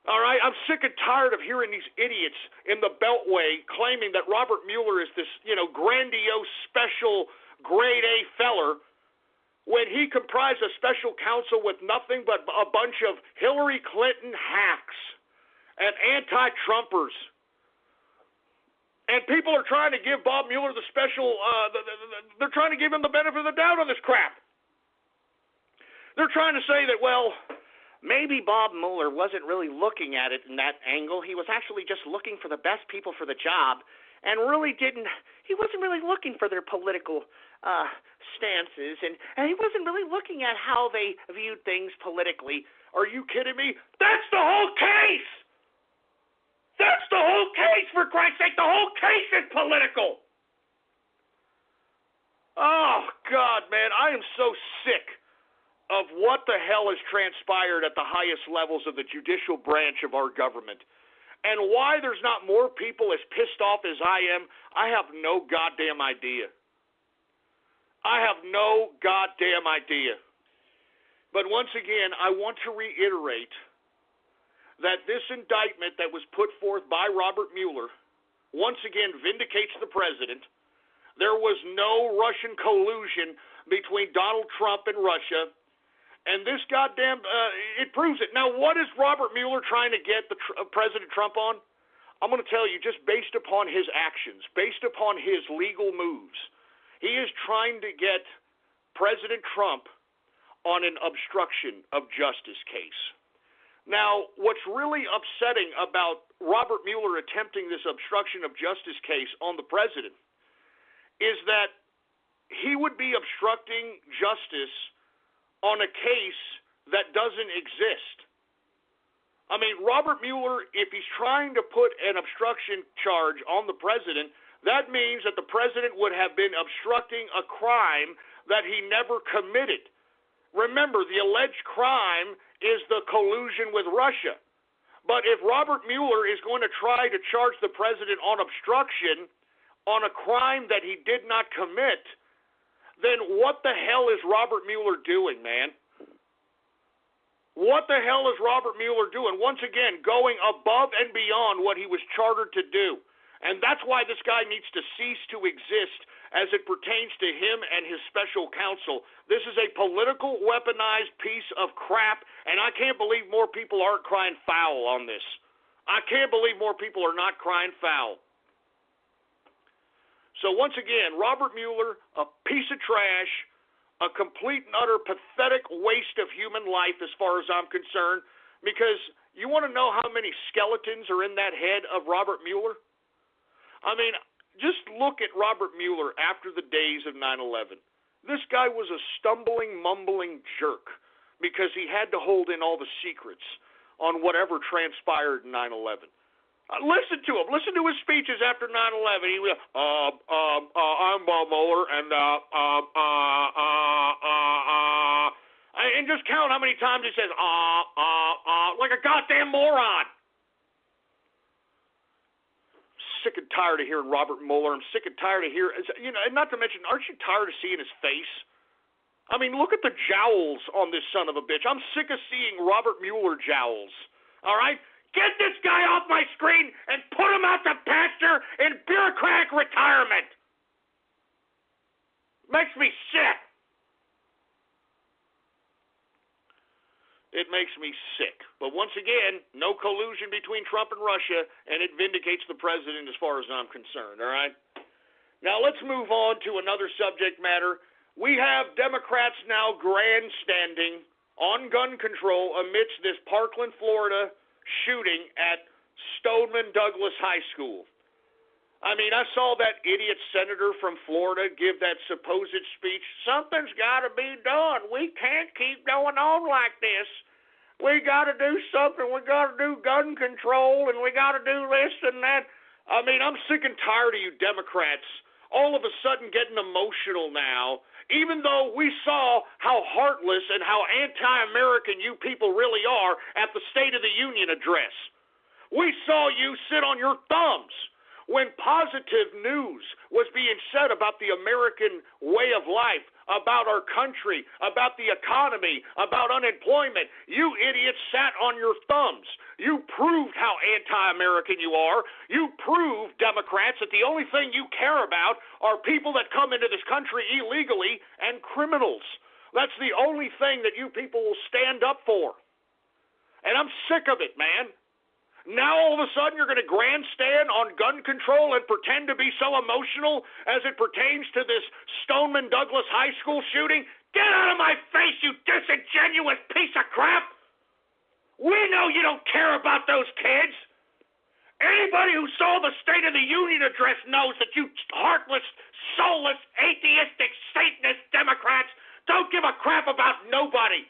All right, I'm sick and tired of hearing these idiots in the Beltway claiming that Robert Mueller is this, grandiose, special, grade A feller, when he comprised a special counsel with nothing but a bunch of Hillary Clinton hacks and anti-Trumpers. And people are trying to give Bob Mueller the special, they're trying to give him the benefit of the doubt on this crap. They're trying to say that, well, maybe Bob Mueller wasn't really looking at it in that angle. He was actually just looking for the best people for the job and he wasn't really looking for their political stances, and he wasn't really looking at how they viewed things politically. Are you kidding me? That's the whole case! That's the whole case, for Christ's sake! The whole case is political! Oh, God, man, I am so sick of what the hell has transpired at the highest levels of the judicial branch of our government. And why there's not more people as pissed off as I am, I have no goddamn idea. I have no goddamn idea. But once again, I want to reiterate that this indictment that was put forth by Robert Mueller once again vindicates the president. There was no Russian collusion between Donald Trump and Russia. And this goddamn, it proves it. Now, what is Robert Mueller trying to get President Trump on? I'm going to tell you, just based upon his actions, based upon his legal moves, he is trying to get President Trump on an obstruction of justice case. Now, what's really upsetting about Robert Mueller attempting this obstruction of justice case on the president is that he would be obstructing justice on a case that doesn't exist. I mean, Robert Mueller, if he's trying to put an obstruction charge on the president, that means that the president would have been obstructing a crime that he never committed. Remember, the alleged crime is the collusion with Russia. But if Robert Mueller is going to try to charge the president on obstruction on a crime that he did not commit, then what the hell is Robert Mueller doing, man? What the hell is Robert Mueller doing? Once again, going above and beyond what he was chartered to do. And that's why this guy needs to cease to exist as it pertains to him and his special counsel. This is a political weaponized piece of crap, and I can't believe more people aren't crying foul on this. I can't believe more people are not crying foul. So once again, Robert Mueller, a piece of trash, a complete and utter pathetic waste of human life as far as I'm concerned, because you want to know how many skeletons are in that head of Robert Mueller? I mean, just look at Robert Mueller after the days of 9/11. This guy was a stumbling, mumbling jerk because he had to hold in all the secrets on whatever transpired in 9/11. Listen to him. Listen to his speeches after 9/11. He was, I'm Bob Mueller, and just count how many times he says, like a goddamn moron. Sick and tired of hearing Robert Mueller. I'm sick and tired of hearing, and not to mention, aren't you tired of seeing his face? I mean, look at the jowls on this son of a bitch. I'm sick of seeing Robert Mueller jowls. All right? Get this guy off my screen and put him out to pasture in bureaucratic retirement. Makes me sick. It makes me sick. But once again, no collusion between Trump and Russia, and it vindicates the president as far as I'm concerned, all right? Now let's move on to another subject matter. We have Democrats now grandstanding on gun control amidst this Parkland, Florida shooting at Stoneman Douglas High School. I mean, I saw that idiot senator from Florida give that supposed speech. Something's got to be done. We can't keep going on like this. We got to do something. We got to do gun control, and we got to do this and that. I mean, I'm sick and tired of you Democrats all of a sudden getting emotional now, even though we saw how heartless and how anti-American you people really are at the State of the Union address. We saw you sit on your thumbs when positive news was being said about the American way of life, about our country, about the economy, about unemployment. You idiots sat on your thumbs. You proved how anti-American you are. You proved, Democrats, that the only thing you care about are people that come into this country illegally and criminals. That's the only thing that you people will stand up for. And I'm sick of it, man. Now all of a sudden you're going to grandstand on gun control and pretend to be so emotional as it pertains to this Stoneman Douglas High School shooting? Get out of my face, you disingenuous piece of crap! We know you don't care about those kids. Anybody who saw the State of the Union address knows that you heartless, soulless, atheistic, Satanist Democrats don't give a crap about nobody.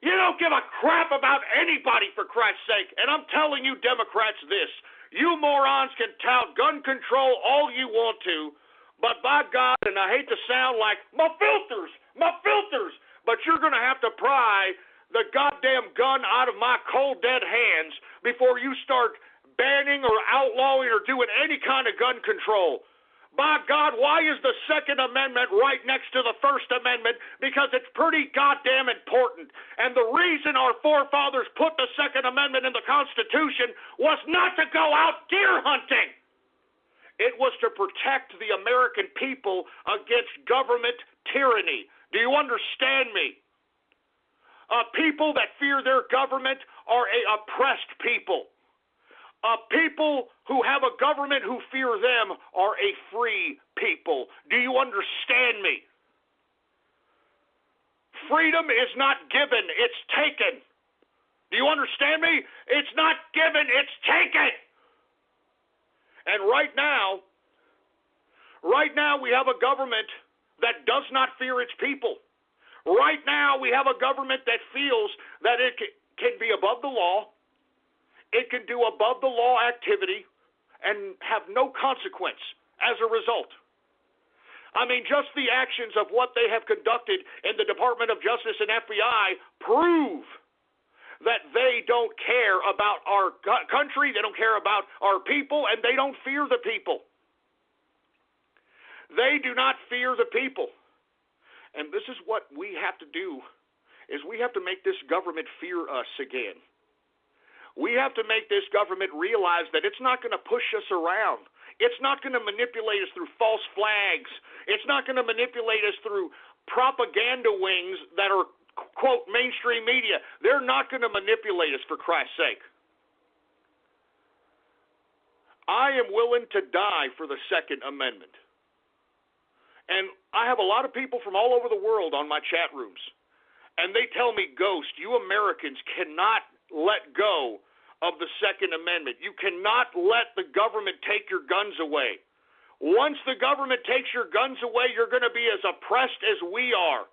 You don't give a crap about anybody, for Christ's sake. And I'm telling you Democrats this. You morons can tout gun control all you want to, but by God, and I hate to sound like my filters, but you're going to have to pry the goddamn gun out of my cold, dead hands before you start banning or outlawing or doing any kind of gun control. By God, why is the Second Amendment right next to the First Amendment? Because it's pretty goddamn important. And the reason our forefathers put the Second Amendment in the Constitution was not to go out deer hunting. It was to protect the American people against government tyranny. Do you understand me? People that fear their government are an oppressed people. People who have a government who fear them are a free people. Do you understand me? Freedom is not given, it's taken. Do you understand me? It's not given, it's taken. And right now we have a government that does not fear its people. Right now we have a government that feels that it can be above the law. It can do above-the-law activity and have no consequence as a result. I mean, just the actions of what they have conducted in the Department of Justice and FBI prove that they don't care about our country, they don't care about our people, and they don't fear the people. They do not fear the people. And this is what we have to do, is we have to make this government fear us again. We have to make this government realize that it's not going to push us around. It's not going to manipulate us through false flags. It's not going to manipulate us through propaganda wings that are, quote, mainstream media. They're not going to manipulate us, for Christ's sake. I am willing to die for the Second Amendment. And I have a lot of people from all over the world on my chat rooms. And they tell me, Ghost, you Americans cannot let go of the Second Amendment. You cannot let the government take your guns away. Once the government takes your guns away, you're going to be as oppressed as we are.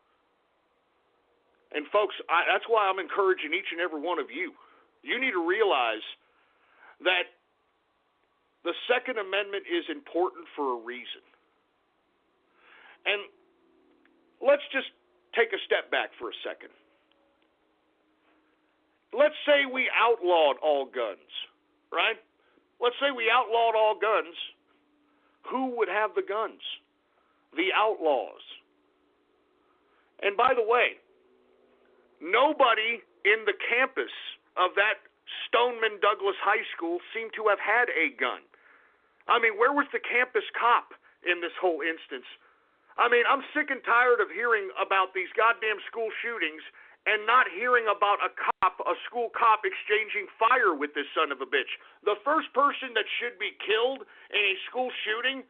And folks, that's why I'm encouraging each and every one of you. You need to realize that the Second Amendment is important for a reason. And let's just take a step back for a second. Let's say we outlawed all guns, right? Let's say we outlawed all guns. Who would have the guns? The outlaws. And by the way, nobody in the campus of that Stoneman Douglas High School seemed to have had a gun. I mean, where was the campus cop in this whole instance? I mean, I'm sick and tired of hearing about these goddamn school shootings and not hearing about a school cop exchanging fire with this son of a bitch. The first person that should be killed in a school shooting,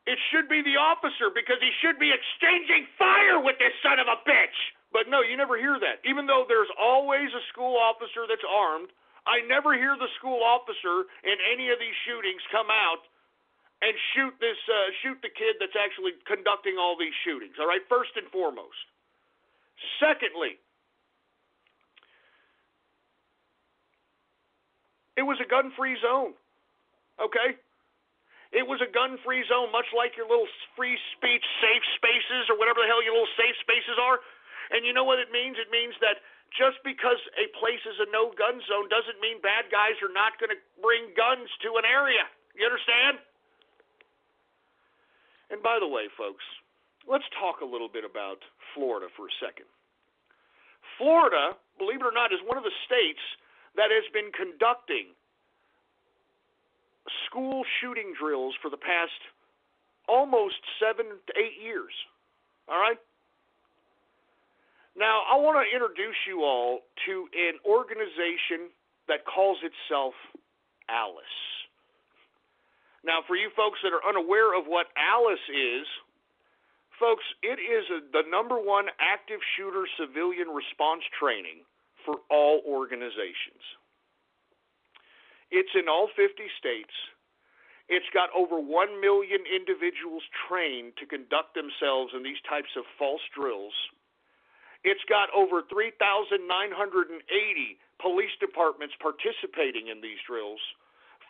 it should be the officer, because he should be exchanging fire with this son of a bitch. But no, you never hear that. Even though there's always a school officer that's armed, I never hear the school officer in any of these shootings come out and shoot the kid that's actually conducting all these shootings. All right, first and foremost. Secondly, it was a gun-free zone. Okay? It was a gun-free zone, much like your little free speech safe spaces or whatever the hell your little safe spaces are. And you know what it means? It means that just because a place is a no-gun zone doesn't mean bad guys are not going to bring guns to an area. You understand? And by the way, folks, let's talk a little bit about Florida for a second. Florida, believe it or not, is one of the states that has been conducting school shooting drills for the past almost 7 to 8 years. All right? Now, I want to introduce you all to an organization that calls itself ALICE. Now, for you folks that are unaware of what ALICE is, folks, it is the #1 active shooter civilian response training for all organizations. It's in all 50 states. It's got over 1 million individuals trained to conduct themselves in these types of false drills. It's got over 3,980 police departments participating in these drills,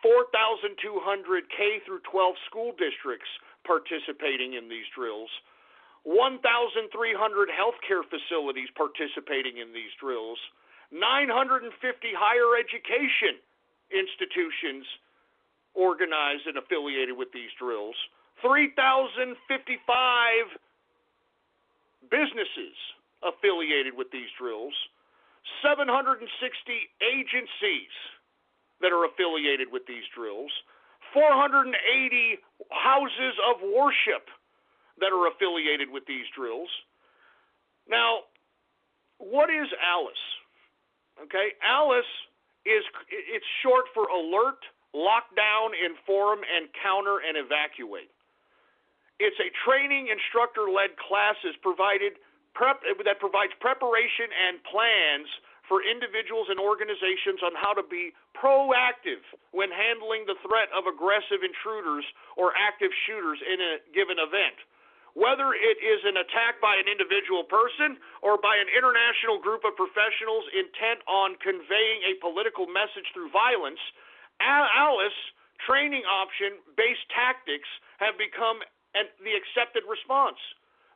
4,200 K through 12 school districts participating in these drills, 1,300 healthcare facilities participating in these drills, 950 higher education institutions organized and affiliated with these drills, 3,055 businesses affiliated with these drills, 760 agencies that are affiliated with these drills, 480 houses of worship that are affiliated with these drills. Now, what is ALICE? Okay, ALICE it's short for Alert, Lockdown, Inform, and Counter and Evacuate. It's a training instructor-led classes that provides preparation and plans for individuals and organizations on how to be proactive when handling the threat of aggressive intruders or active shooters in a given event. Whether it is an attack by an individual person or by an international group of professionals intent on conveying a political message through violence, ALICE training option-based tactics have become the accepted response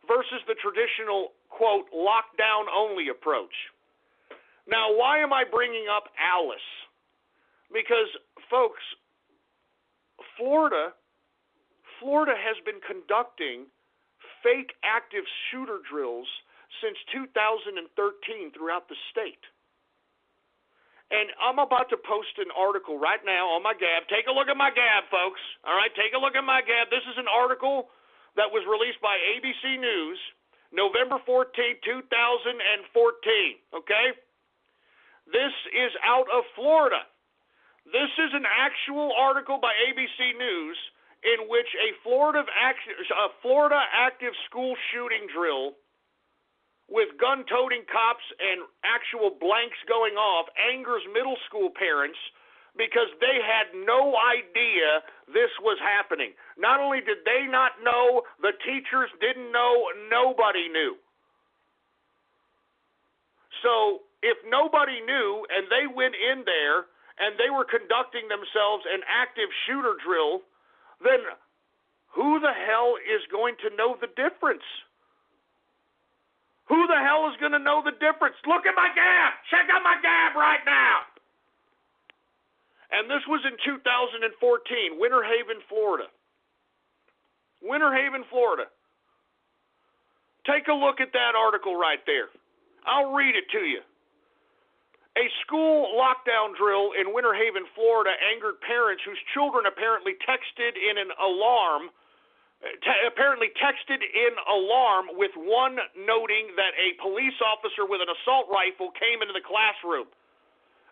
versus the traditional, quote, lockdown-only approach. Now, why am I bringing up ALICE? Because, folks, Florida has been conducting fake active shooter drills since 2013 throughout the state. And I'm about to post an article right now on my Gab. Take a look at my Gab, folks. All right, take a look at my Gab. This is an article that was released by ABC News, November 14, 2014, okay? This is out of Florida. This is an actual article by ABC News in which a Florida active school shooting drill with gun-toting cops and actual blanks going off angers middle school parents because they had no idea this was happening. Not only did they not know, the teachers didn't know, nobody knew. So if nobody knew and they went in there and they were conducting themselves an active shooter drill, then who the hell is going to know the difference? Who the hell is going to know the difference? Look at my Gab. Check out my Gab right now. And this was in 2014, Winter Haven, Florida. Winter Haven, Florida. Take a look at that article right there. I'll read it to you. A school lockdown drill in Winter Haven, Florida angered parents whose children apparently texted in alarm with one noting that a police officer with an assault rifle came into the classroom.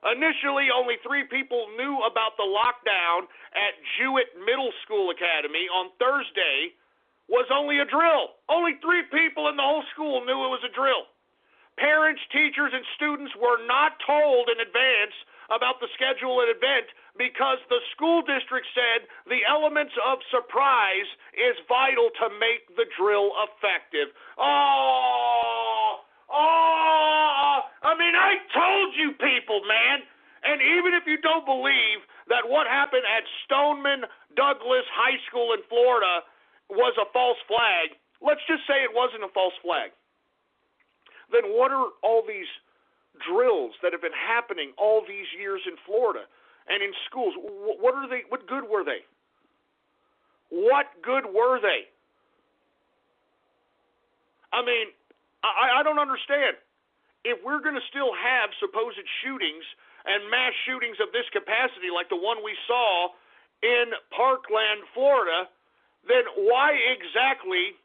Initially, only 3 people knew about the lockdown at Jewett Middle School Academy on Thursday was only a drill. Only 3 people in the whole school knew it was a drill. Parents, teachers, and students were not told in advance about the schedule and event because the school district said the elements of surprise is vital to make the drill effective. I told you people, man. And even if you don't believe that what happened at Stoneman Douglas High School in Florida was a false flag, let's just say it wasn't a false flag. Then what are all these drills that have been happening all these years in Florida and in schools? What are they? What good were they? What good were they? I mean, I don't understand. If we're going to still have supposed shootings and mass shootings of this capacity like the one we saw in Parkland, Florida, then why exactly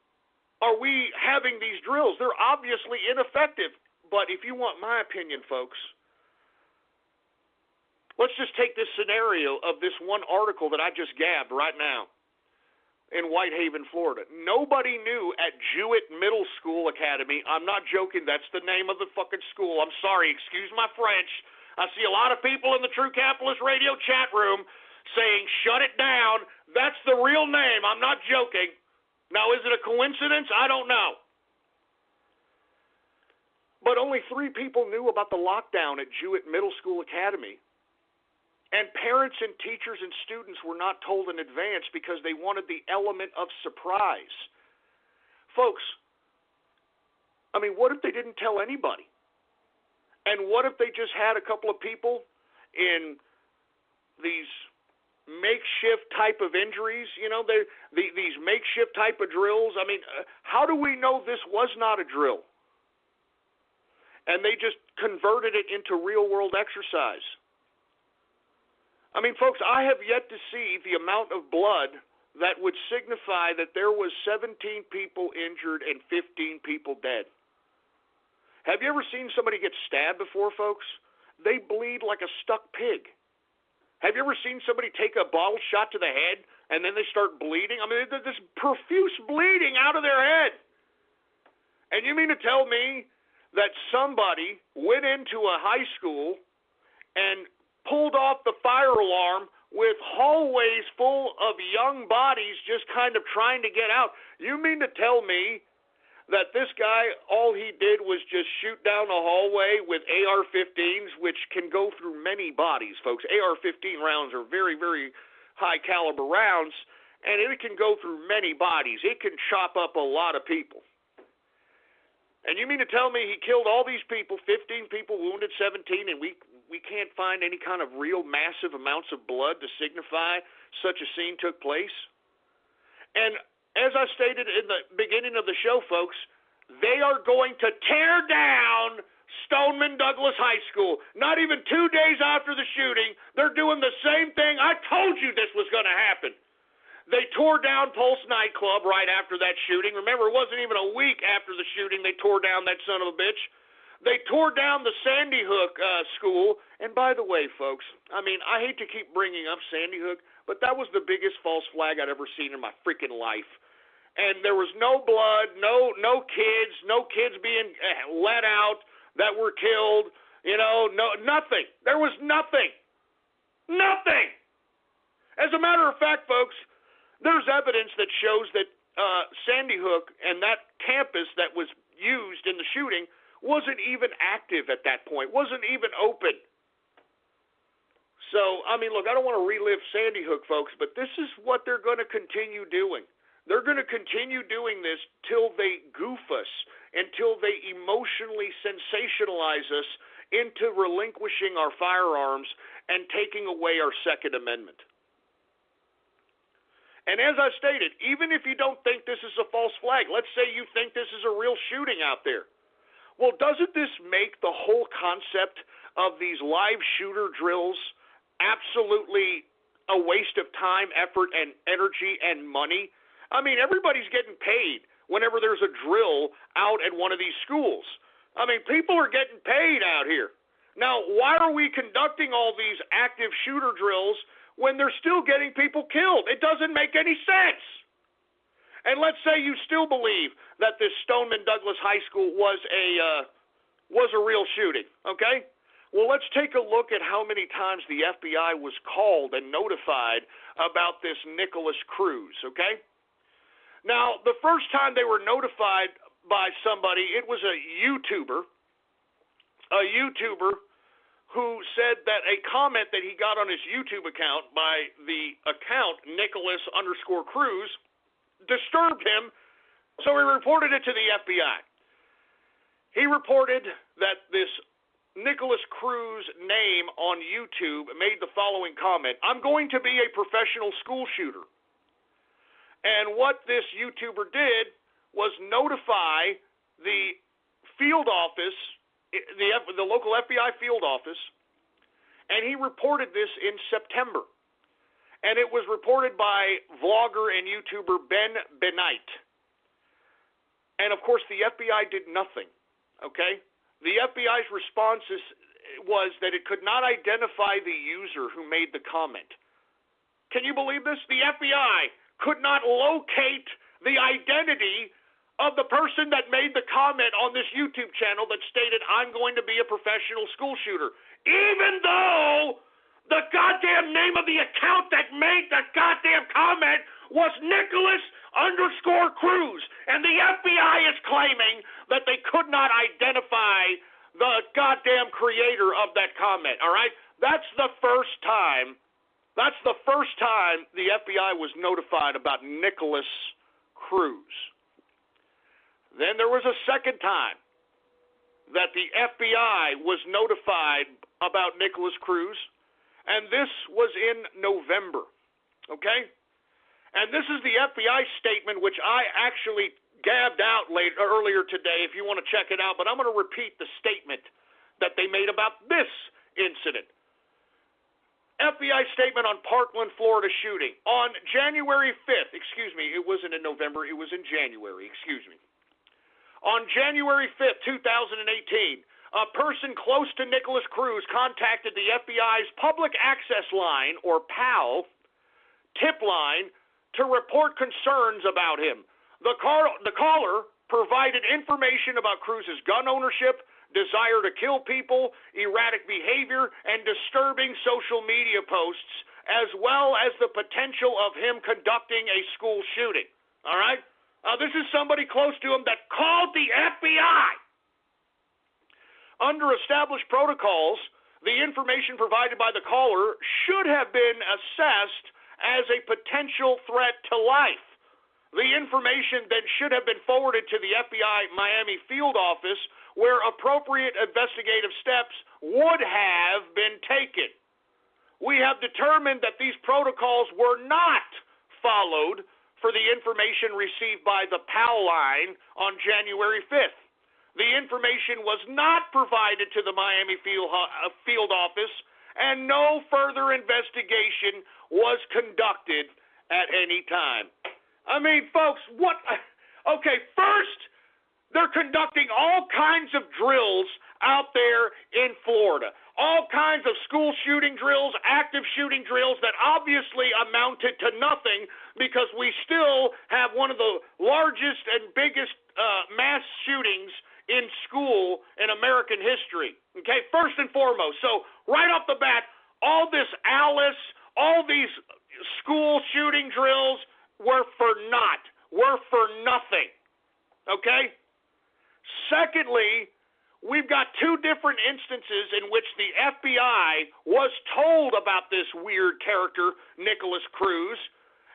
are we having these drills? They're obviously ineffective. But if you want my opinion, folks, let's just take this scenario of this one article that I just gabbed right now in Whitehaven, Florida. Nobody knew at Jewett Middle School Academy. I'm not joking. That's the name of the fucking school. I'm sorry. Excuse my French. I see a lot of people in the True Capitalist Radio chat room saying, shut it down. That's the real name. I'm not joking. Now, is it a coincidence? I don't know. But only 3 people knew about the lockdown at Jewett Middle School Academy. And parents and teachers and students were not told in advance because they wanted the element of surprise. Folks, I mean, what if they didn't tell anybody? And what if they just had a couple of people in these makeshift type of injuries, these makeshift type of drills? I mean, how do we know this was not a drill? And they just converted it into real-world exercise. I mean, folks, I have yet to see the amount of blood that would signify that there was 17 people injured and 15 people dead. Have you ever seen somebody get stabbed before, folks? They bleed like a stuck pig. Have you ever seen somebody take a bottle shot to the head and then they start bleeding? I mean, there's this profuse bleeding out of their head. And you mean to tell me that somebody went into a high school and pulled off the fire alarm with hallways full of young bodies just kind of trying to get out? You mean to tell me that this guy, all he did was just shoot down a hallway with AR-15s, which can go through many bodies, folks. AR-15 rounds are very, very high-caliber rounds, and it can go through many bodies. It can chop up a lot of people. And you mean to tell me he killed all these people, 15 people, wounded 17, and we can't find any kind of real massive amounts of blood to signify such a scene took place? And as I stated in the beginning of the show, folks, they are going to tear down Stoneman Douglas High School. Not even 2 days after the shooting, they're doing the same thing. I told you this was going to happen. They tore down Pulse nightclub right after that shooting. Remember, it wasn't even a week after the shooting they tore down that son of a bitch. They tore down the Sandy Hook school. And by the way, folks, I mean, I hate to keep bringing up Sandy Hook, but that was the biggest false flag I'd ever seen in my freaking life. And there was no blood, no kids being let out that were killed, nothing. There was nothing. Nothing. As a matter of fact, folks, there's evidence that shows that Sandy Hook and that campus that was used in the shooting wasn't even active at that point, wasn't even open. So, I mean, look, I don't want to relive Sandy Hook, folks, but this is what they're going to continue doing. They're going to continue doing this till they goof us, until they emotionally sensationalize us into relinquishing our firearms and taking away our Second Amendment. And as I stated, even if you don't think this is a false flag, let's say you think this is a real shooting out there. Well, doesn't this make the whole concept of these live shooter drills absolutely a waste of time, effort, and energy and money? I mean, everybody's getting paid whenever there's a drill out at one of these schools. I mean, people are getting paid out here. Now, why are we conducting all these active shooter drills when they're still getting people killed? It doesn't make any sense. And let's say you still believe that this Stoneman Douglas High School was a real shooting, okay? Well, let's take a look at how many times the FBI was called and notified about this Nicholas Cruz, okay? Now, the first time they were notified by somebody, it was a YouTuber who said that a comment that he got on his YouTube account by the account Nicholas_Cruz disturbed him, so he reported it to the FBI. He reported that this Nicholas Cruz name on YouTube made the following comment: "I'm going to be a professional school shooter." And what this YouTuber did was notify the field office, the local FBI field office, and he reported this in September. And it was reported by vlogger and YouTuber Ben Benight. And, of course, the FBI did nothing, okay? The FBI's response was that it could not identify the user who made the comment. Can you believe this? The FBI could not locate the identity of the person that made the comment on this YouTube channel that stated, "I'm going to be a professional school shooter," even though the goddamn name of the account that made the goddamn comment was Nicholas_Cruz. And the FBI is claiming that they could not identify the goddamn creator of that comment, all right? That's the first time the FBI was notified about Nicholas Cruz. Then there was a second time that the FBI was notified about Nicholas Cruz, and this was in November, okay? And this is the FBI statement, which I actually gabbed out earlier today, if you want to check it out, but I'm going to repeat the statement that they made about this incident. FBI statement on Parkland, Florida shooting. On January 5th, it wasn't in November, it was in January, On January 5th, 2018, a person close to Nicholas Cruz contacted the FBI's Public Access Line, or PAL, tip line, to report concerns about him. The caller provided information about Cruz's gun ownership, desire to kill people, erratic behavior, and disturbing social media posts, as well as the potential of him conducting a school shooting. All right? This is somebody close to him that called the FBI. Under established protocols, the information provided by the caller should have been assessed as a potential threat to life. The information then should have been forwarded to the FBI Miami field office, where appropriate investigative steps would have been taken. We have determined that these protocols were not followed for the information received by the PAL line on January 5th. the information was not provided to the Miami field office, and no further investigation was conducted at any time. I mean, folks, what? Okay, first, they're conducting all kinds of drills out there in Florida. All kinds of school shooting drills, active shooting drills that obviously amounted to nothing because we still have one of the largest and biggest mass shootings in school in American history. Okay, first and foremost. So right off the bat, all this Alice, all these school shooting drills were for naught, were for nothing. Okay? Secondly, we've got two different instances in which the FBI was told about this weird character, Nicholas Cruz,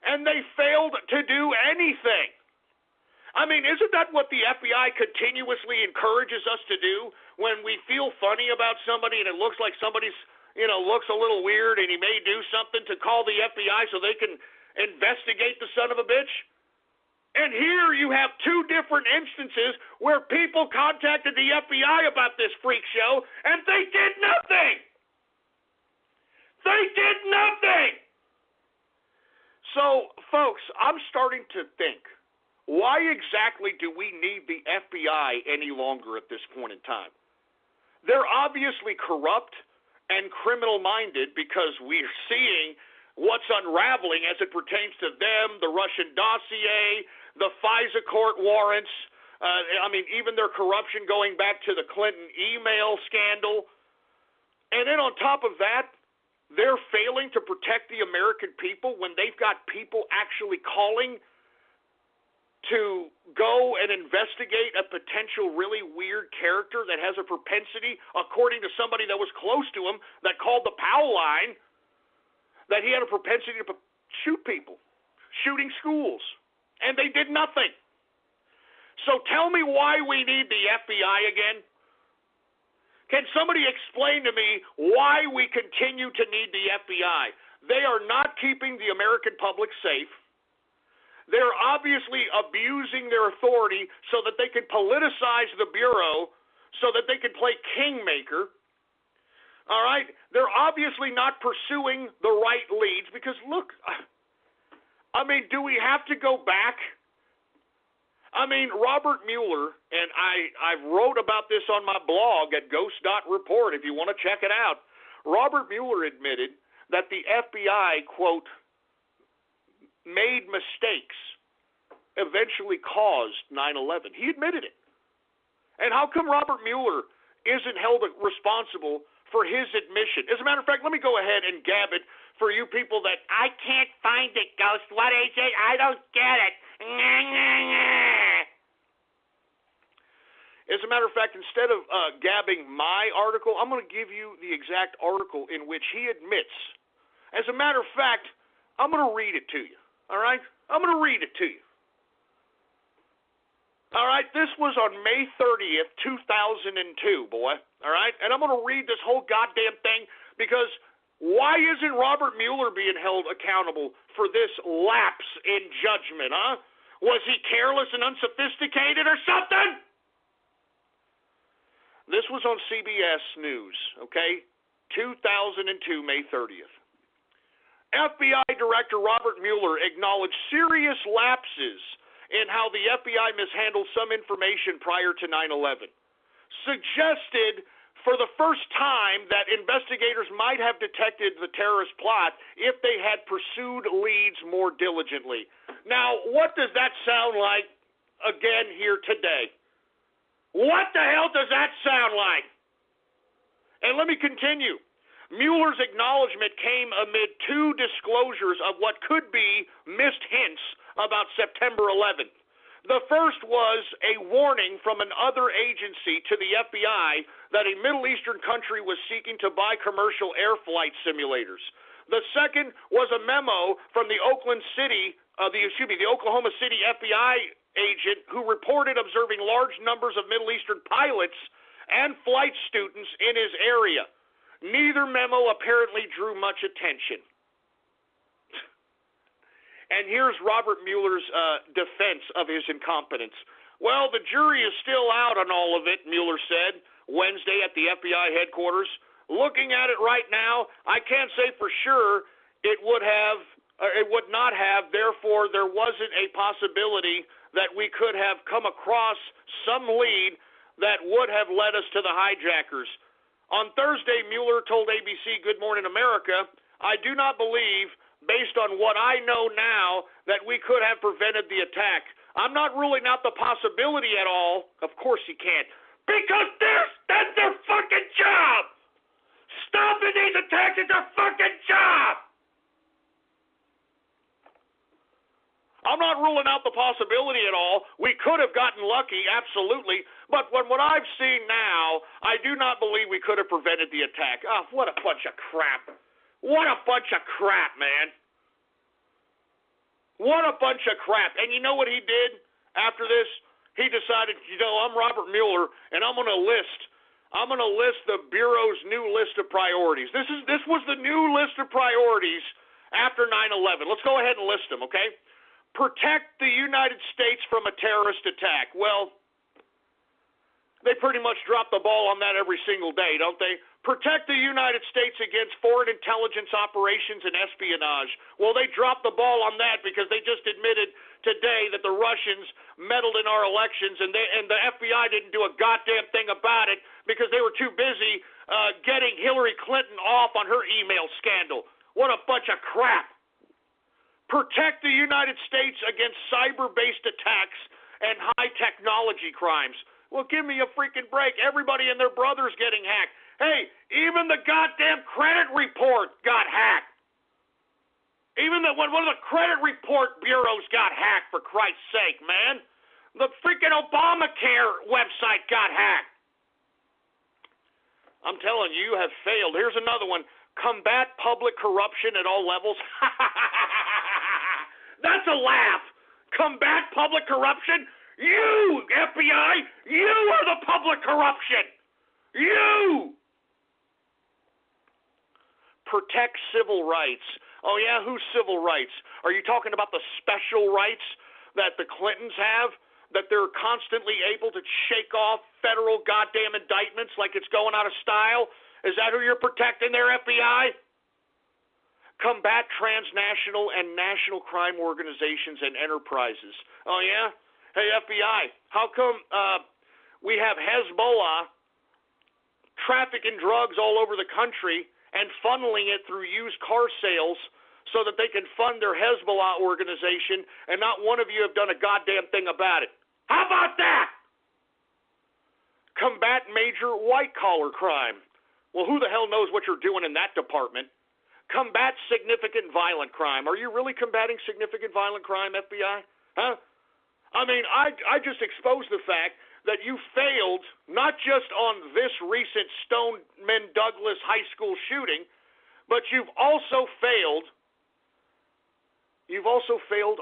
and they failed to do anything. I mean, isn't that what the FBI continuously encourages us to do when we feel funny about somebody and it looks like somebody's, looks a little weird and he may do something, to call the FBI so they can investigate the son of a bitch? And here you have two different instances where people contacted the FBI about this freak show, and they did nothing. They did nothing. So, folks, I'm starting to think, why exactly do we need the FBI any longer at this point in time? They're obviously corrupt and criminal-minded because we're seeing what's unraveling as it pertains to them, the Russian dossier, the FISA court warrants, even their corruption going back to the Clinton email scandal. And then on top of that, they're failing to protect the American people when they've got people actually calling to go and investigate a potential really weird character that has a propensity, according to somebody that was close to him, that called the Powell line, that he had a propensity to shoot people, shooting schools. And they did nothing. So tell me why we need the FBI again. Can somebody explain to me why we continue to need the FBI? They are not keeping the American public safe. They're obviously abusing their authority so that they can politicize the Bureau, so that they can play kingmaker. All right? They're obviously not pursuing the right leads because, look, do we have to go back? Robert Mueller, and I wrote about this on my blog at ghost.report if you want to check it out. Robert Mueller admitted that the FBI, quote, made mistakes eventually caused 9/11. He admitted it. And how come Robert Mueller isn't held responsible for his admission? As a matter of fact, let me go ahead and gab it for you people that, I can't find it, Ghost. What, AJ? I don't get it. As a matter of fact, instead of gabbing my article, I'm going to give you the exact article in which he admits. As a matter of fact, I'm going to read it to you. All right? I'm going to read it to you. All right? This was on May 30th, 2002, boy. All right? And I'm going to read this whole goddamn thing because why isn't Robert Mueller being held accountable for this lapse in judgment, huh? Was he careless and unsophisticated or something? This was on CBS News, okay? 2002, May 30th. FBI Director Robert Mueller acknowledged serious lapses in how the FBI mishandled some information prior to 9/11. Suggested for the first time that investigators might have detected the terrorist plot if they had pursued leads more diligently. Now, what does that sound like again here today? What the hell does that sound like? And let me continue. Mueller's acknowledgement came amid two disclosures of what could be missed hints about September 11th. The first was a warning from another agency to the FBI that a Middle Eastern country was seeking to buy commercial air flight simulators. The second was a memo from the Oklahoma City FBI agent who reported observing large numbers of Middle Eastern pilots and flight students in his area. Neither memo apparently drew much attention. And here's Robert Mueller's defense of his incompetence. Well, the jury is still out on all of it, Mueller said Wednesday at the FBI headquarters. Looking at it right now, I can't say for sure it would not have, therefore there wasn't a possibility that we could have come across some lead that would have led us to the hijackers. On Thursday, Mueller told ABC Good Morning America, I do not believe, based on what I know now, that we could have prevented the attack. I'm not ruling out the possibility at all. Of course he can't. Because that's their fucking job! Stopping these attacks is their fucking job! I'm not ruling out the possibility at all. We could have gotten lucky, absolutely. But from what I've seen now, I do not believe we could have prevented the attack. Oh, what a bunch of crap. What a bunch of crap, man. What a bunch of crap. And you know what he did after this? He decided, I'm Robert Mueller, and I'm going to list the Bureau's new list of priorities. This was the new list of priorities after 9/11. Let's go ahead and list them, okay? Protect the United States from a terrorist attack. Well, they pretty much drop the ball on that every single day, don't they? Protect the United States against foreign intelligence operations and espionage. Well, they dropped the ball on that because they just admitted today that the Russians meddled in our elections, and the FBI didn't do a goddamn thing about it because they were too busy getting Hillary Clinton off on her email scandal. What a bunch of crap. Protect the United States against cyber-based attacks and high technology crimes. Well, give me a freaking break. Everybody and their brother's getting hacked. Hey, even the goddamn credit report got hacked. Even one of the credit report bureaus got hacked, for Christ's sake, man. The freaking Obamacare website got hacked. I'm telling you, you have failed. Here's another one. Combat public corruption at all levels. That's a laugh. Combat public corruption? You, FBI, you are the public corruption. You. Protect civil rights. Oh, yeah, whose civil rights? Are you talking about the special rights that the Clintons have? That they're constantly able to shake off federal goddamn indictments like it's going out of style? Is that who you're protecting there, FBI? Combat transnational and national crime organizations and enterprises. Oh, yeah? Hey, FBI, how come we have Hezbollah trafficking drugs all over the country and funneling it through used car sales so that they can fund their Hezbollah organization, and not one of you have done a goddamn thing about it? How about that? Combat major white-collar crime. Well, who the hell knows what you're doing in that department? Combat significant violent crime. Are you really combating significant violent crime, FBI? Huh? I mean, I just exposed the fact that you failed not just on this recent Stoneman Douglas high school shooting, but you've also failed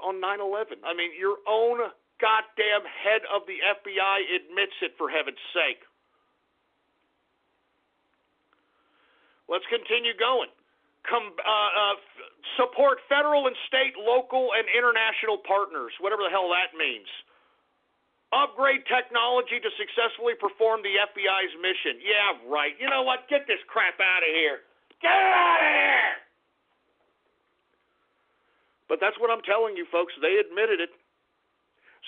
on 9/11. I mean, your own goddamn head of the FBI admits it, for heaven's sake. Let's continue going. Support federal and state, local, and international partners, whatever the hell that means. Upgrade technology to successfully perform the FBI's mission. Yeah, right. You know what? Get this crap out of here. Get it out of here! But that's what I'm telling you, folks. They admitted it.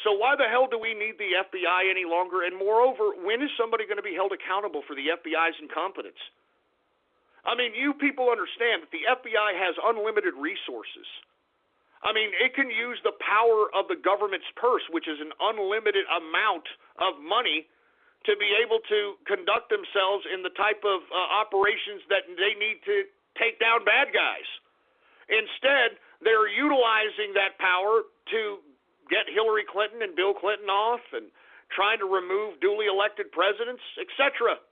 So why the hell do we need the FBI any longer? And moreover, when is somebody going to be held accountable for the FBI's incompetence? I mean, you people understand that the FBI has unlimited resources. I mean, it can use the power of the government's purse, which is an unlimited amount of money, to be able to conduct themselves in the type of operations that they need to take down bad guys. Instead, they're utilizing that power to get Hillary Clinton and Bill Clinton off and trying to remove duly elected presidents, etc.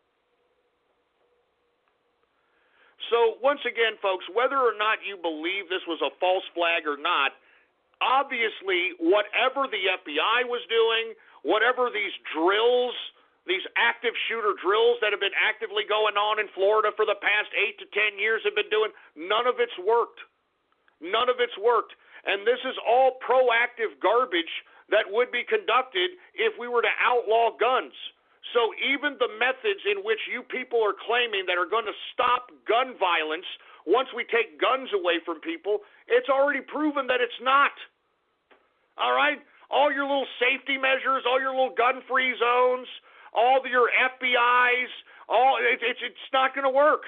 So, once again, folks, whether or not you believe this was a false flag or not, obviously, whatever the FBI was doing, whatever these drills, these active shooter drills that have been actively going on in Florida for the past 8 to 10 years have been doing, none of it's worked. None of it's worked. And this is all proactive garbage that would be conducted if we were to outlaw guns. So even the methods in which you people are claiming that are going to stop gun violence once we take guns away from people, it's already proven that it's not. All right? All your little safety measures, all your little gun-free zones, all your FBIs, it's not going to work.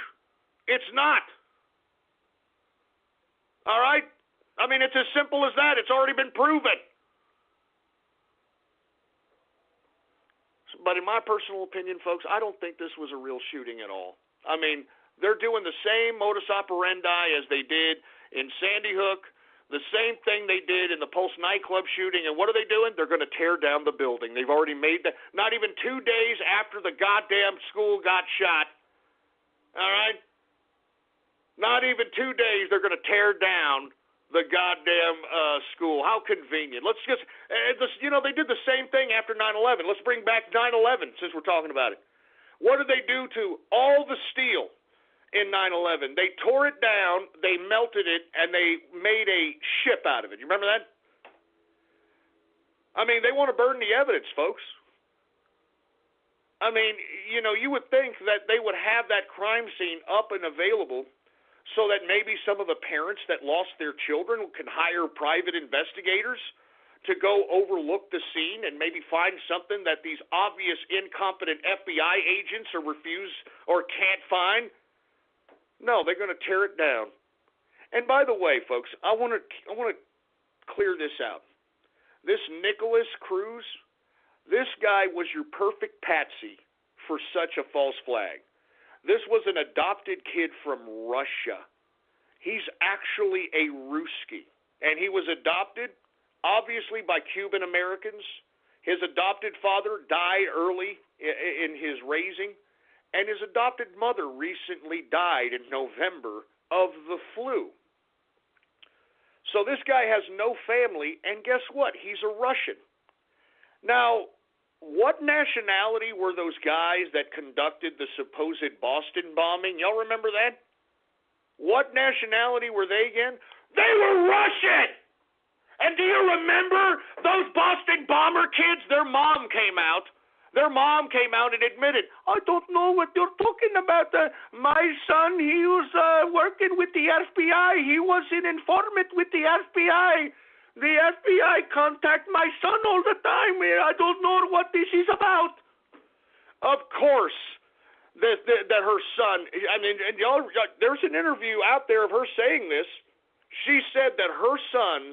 It's not. All right? I mean, it's as simple as that. It's already been proven. But in my personal opinion, folks, I don't think this was a real shooting at all. I mean, they're doing the same modus operandi as they did in Sandy Hook, the same thing they did in the Pulse nightclub shooting. And what are they doing? They're going to tear down the building. They've already made that. Not even 2 days after the goddamn school got shot. All right? Not even 2 days, they're going to tear down the goddamn school. How convenient. Let's just, they did the same thing after 9/11. Let's bring back 9/11 since we're talking about it. What did they do to all the steel in 9/11? They tore it down, they melted it, and they made a ship out of it. You remember that? I mean, they want to burn the evidence, folks. I mean, you would think that they would have that crime scene up and available so that maybe some of the parents that lost their children can hire private investigators to go overlook the scene and maybe find something that these obvious incompetent FBI agents or refuse or can't find. No, they're going to tear it down. And by the way, folks, I want to clear this out. This Nicholas Cruz, this guy was your perfect patsy for such a false flag. This was an adopted kid from Russia. He's actually a Ruski, and he was adopted, obviously, by Cuban Americans. His adopted father died early in his raising, and his adopted mother recently died in November of the flu. So this guy has no family, and guess what? He's a Russian. Now, what nationality were those guys that conducted the supposed Boston bombing? Y'all remember that? What nationality were they again? They were Russian! And do you remember those Boston bomber kids? Their mom came out and admitted, I don't know what you're talking about. My son, he was working with the FBI. He was an informant with the FBI. The FBI contact my son all the time. I don't know what this is about. Of course, that her son. I mean, and y'all, there's an interview out there of her saying this. She said that her sons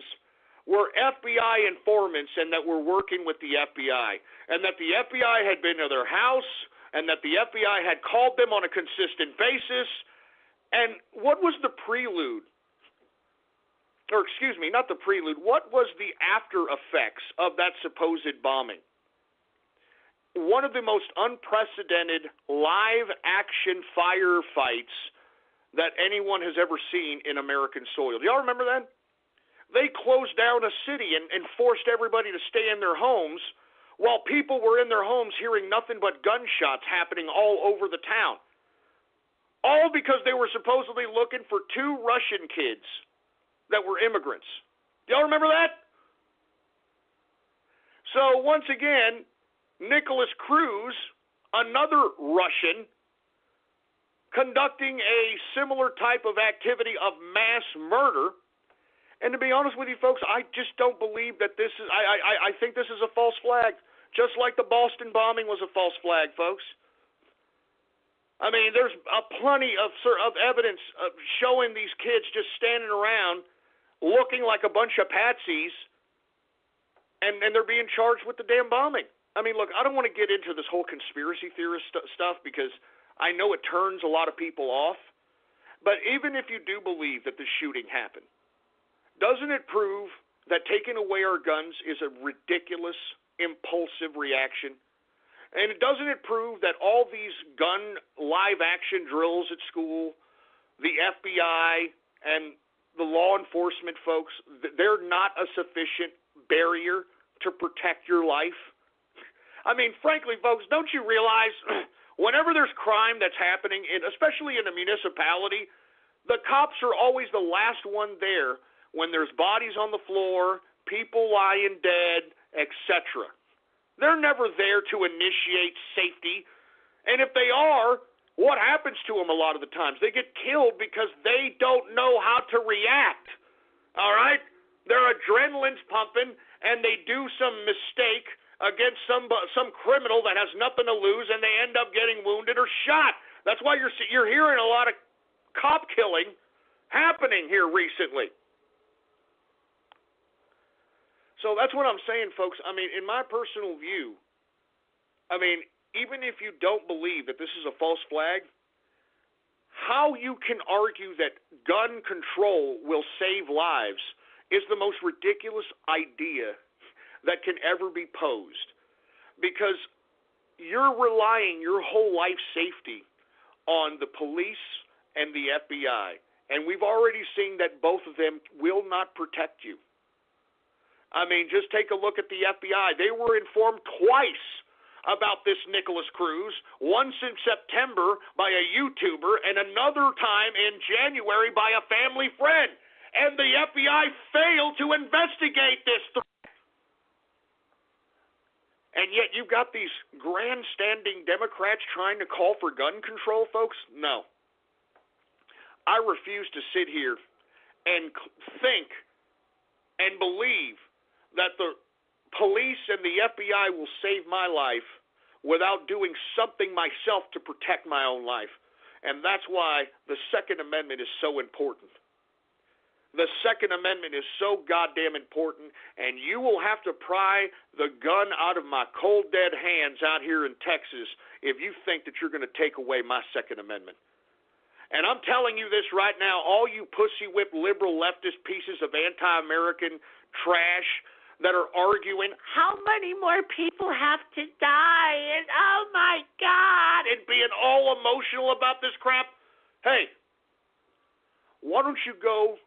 were FBI informants and that were working with the FBI, and that the FBI had been to their house, and that the FBI had called them on a consistent basis. And what was the prelude? Or excuse me, not the prelude. What was the after effects of that supposed bombing? One of the most unprecedented live action firefights that anyone has ever seen in American soil. Do y'all remember that? They closed down a city and forced everybody to stay in their homes while people were in their homes hearing nothing but gunshots happening all over the town. All because they were supposedly looking for 2 Russian kids that were immigrants. Do y'all remember that? So once again, Nicholas Cruz, another Russian, conducting a similar type of activity of mass murder. And to be honest with you folks, I just don't believe that this is, I think this is a false flag, just like the Boston bombing was a false flag, folks. I mean, there's plenty of evidence of showing these kids just standing around looking like a bunch of patsies, and they're being charged with the damn bombing. I mean, look, I don't want to get into this whole conspiracy theorist stuff because I know it turns a lot of people off. But even if you do believe that the shooting happened, doesn't it prove that taking away our guns is a ridiculous, impulsive reaction? And doesn't it prove that all these gun live-action drills at school, the FBI, and the law enforcement folks, they're not a sufficient barrier to protect your life? I mean, frankly, folks, don't you realize whenever there's crime that's happening, especially in a municipality, the cops are always the last one there when there's bodies on the floor, people lying dead, etc. They're never there to initiate safety. And if they are, what happens to them a lot of the times? They get killed because they don't know how to react. All right? Their adrenaline's pumping, and they do some mistake against some criminal that has nothing to lose, and they end up getting wounded or shot. That's why you're hearing a lot of cop killing happening here recently. So that's what I'm saying, folks. I mean, in my personal view, I mean, even if you don't believe that this is a false flag, how you can argue that gun control will save lives is the most ridiculous idea that can ever be posed. Because you're relying your whole life safety on the police and the FBI. And we've already seen that both of them will not protect you. I mean, just take a look at the FBI. They were informed twice about this Nicholas Cruz, once in September by a YouTuber and another time in January by a family friend. And the FBI failed to investigate this threat. And yet you've got these grandstanding Democrats trying to call for gun control, folks? No. I refuse to sit here and think and believe that the police and the FBI will save my life without doing something myself to protect my own life. And that's why the Second Amendment is so important. The Second Amendment is so goddamn important, and you will have to pry the gun out of my cold, dead hands out here in Texas if you think that you're going to take away my Second Amendment. And I'm telling you this right now, all you pussy-whipped liberal leftist pieces of anti-American trash that are arguing, how many more people have to die, and oh my God, and being all emotional about this crap. Hey, why don't you go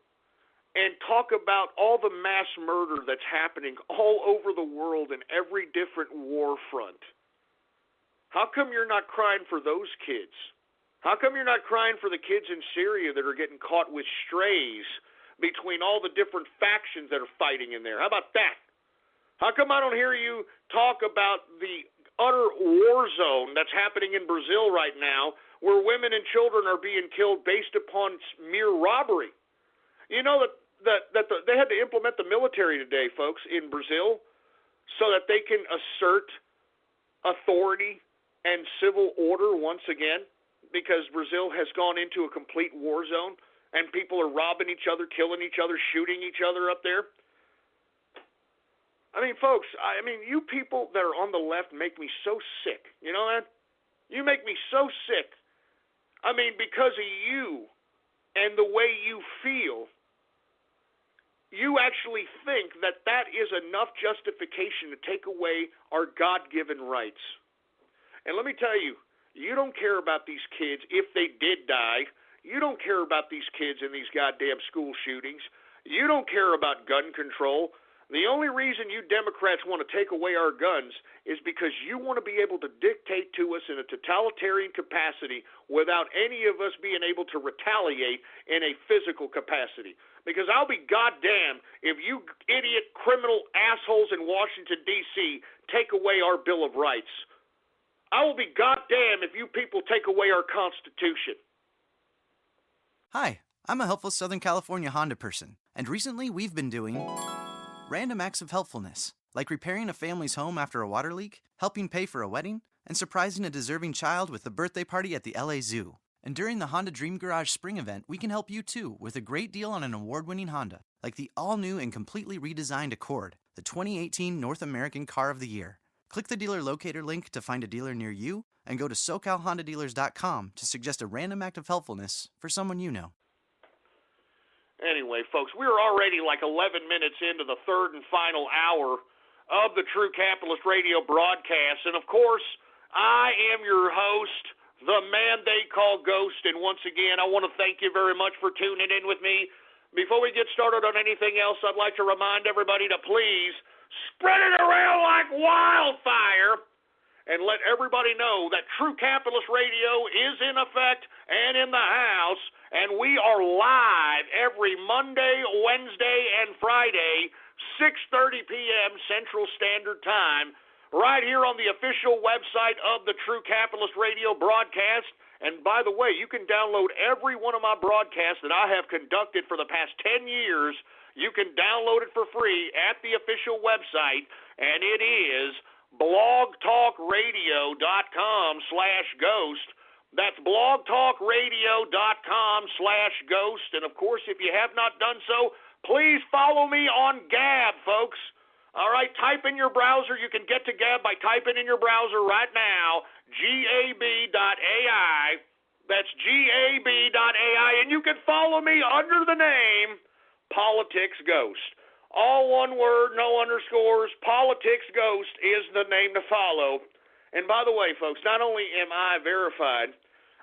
and talk about all the mass murder that's happening all over the world in every different war front? How come you're not crying for those kids? How come you're not crying for the kids in Syria that are getting caught with strays between all the different factions that are fighting in there? How about that? How come I don't hear you talk about the utter war zone that's happening in Brazil right now, where women and children are being killed based upon mere robbery? You know that they had to implement the military today, folks, in Brazil, so that they can assert authority and civil order once again, because Brazil has gone into a complete war zone and people are robbing each other, killing each other, shooting each other up there. I mean, folks, you people that are on the left make me so sick. You know that? You make me so sick. I mean, because of you and the way you feel, you actually think that that is enough justification to take away our God-given rights. And let me tell you, you don't care about these kids if they did die. You don't care about these kids in these goddamn school shootings. You don't care about gun control. The only reason you Democrats want to take away our guns is because you want to be able to dictate to us in a totalitarian capacity without any of us being able to retaliate in a physical capacity. Because I'll be goddamn if you idiot criminal assholes in Washington, D.C. take away our Bill of Rights. I will be goddamn if you people take away our Constitution. Hi, I'm a helpful Southern California Honda person, and recently we've been doing random acts of helpfulness, like repairing a family's home after a water leak, helping pay for a wedding, and surprising a deserving child with a birthday party at the LA Zoo. And during the Honda Dream Garage Spring event, we can help you too with a great deal on an award-winning Honda, like the all-new and completely redesigned Accord, the 2018 North American Car of the Year. Click the dealer locator link to find a dealer near you, and go to SoCalHondaDealers.com to suggest a random act of helpfulness for someone you know. Anyway, folks, we're already like 11 minutes into the third and final hour of the True Capitalist Radio broadcast. And, of course, I am your host, the man they call Ghost. And once again, I want to thank you very much for tuning in with me. Before we get started on anything else, I'd like to remind everybody to please spread it around like wildfire and let everybody know that True Capitalist Radio is in effect and in the house, and we are live every Monday, Wednesday, and Friday, 6:30 p.m. Central Standard Time, right here on the official website of the True Capitalist Radio broadcast. And by the way, you can download every one of my broadcasts that I have conducted for the past 10 years. You can download it for free at the official website, and it is blogtalkradio.com/ghost. That's blogtalkradio.com/ghost. And of course, if you have not done so, please follow me on Gab, folks. All right, type in your browser. You can get to Gab by typing in your browser right now, gab.ai. That's gab.ai. And you can follow me under the name Politics Ghost. All one word, no underscores. Politics Ghost is the name to follow. And by the way, folks, not only am I verified,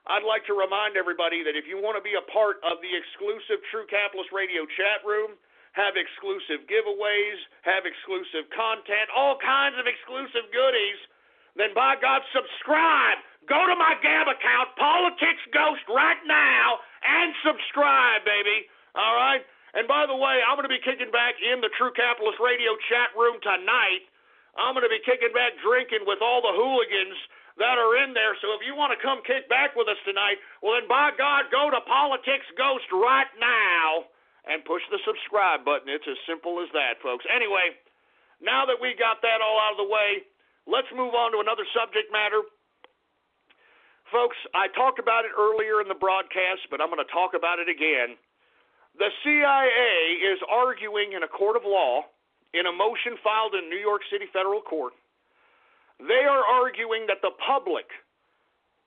I'd like to remind everybody that if you want to be a part of the exclusive True Capitalist Radio chat room, have exclusive giveaways, have exclusive content, all kinds of exclusive goodies, then by God, subscribe. Go to my Gab account, Politics Ghost, right now, and subscribe, baby. All right? And by the way, I'm going to be kicking back in the True Capitalist Radio chat room tonight. I'm going to be kicking back drinking with all the hooligans that are in there. So if you want to come kick back with us tonight, well, then by God, go to Politics Ghost right now and push the subscribe button. It's as simple as that, folks. Anyway, now that we got that all out of the way, let's move on to another subject matter. Folks, I talked about it earlier in the broadcast, but I'm going to talk about it again. The CIA is arguing in a court of law in a motion filed in New York City federal court. They are arguing that the public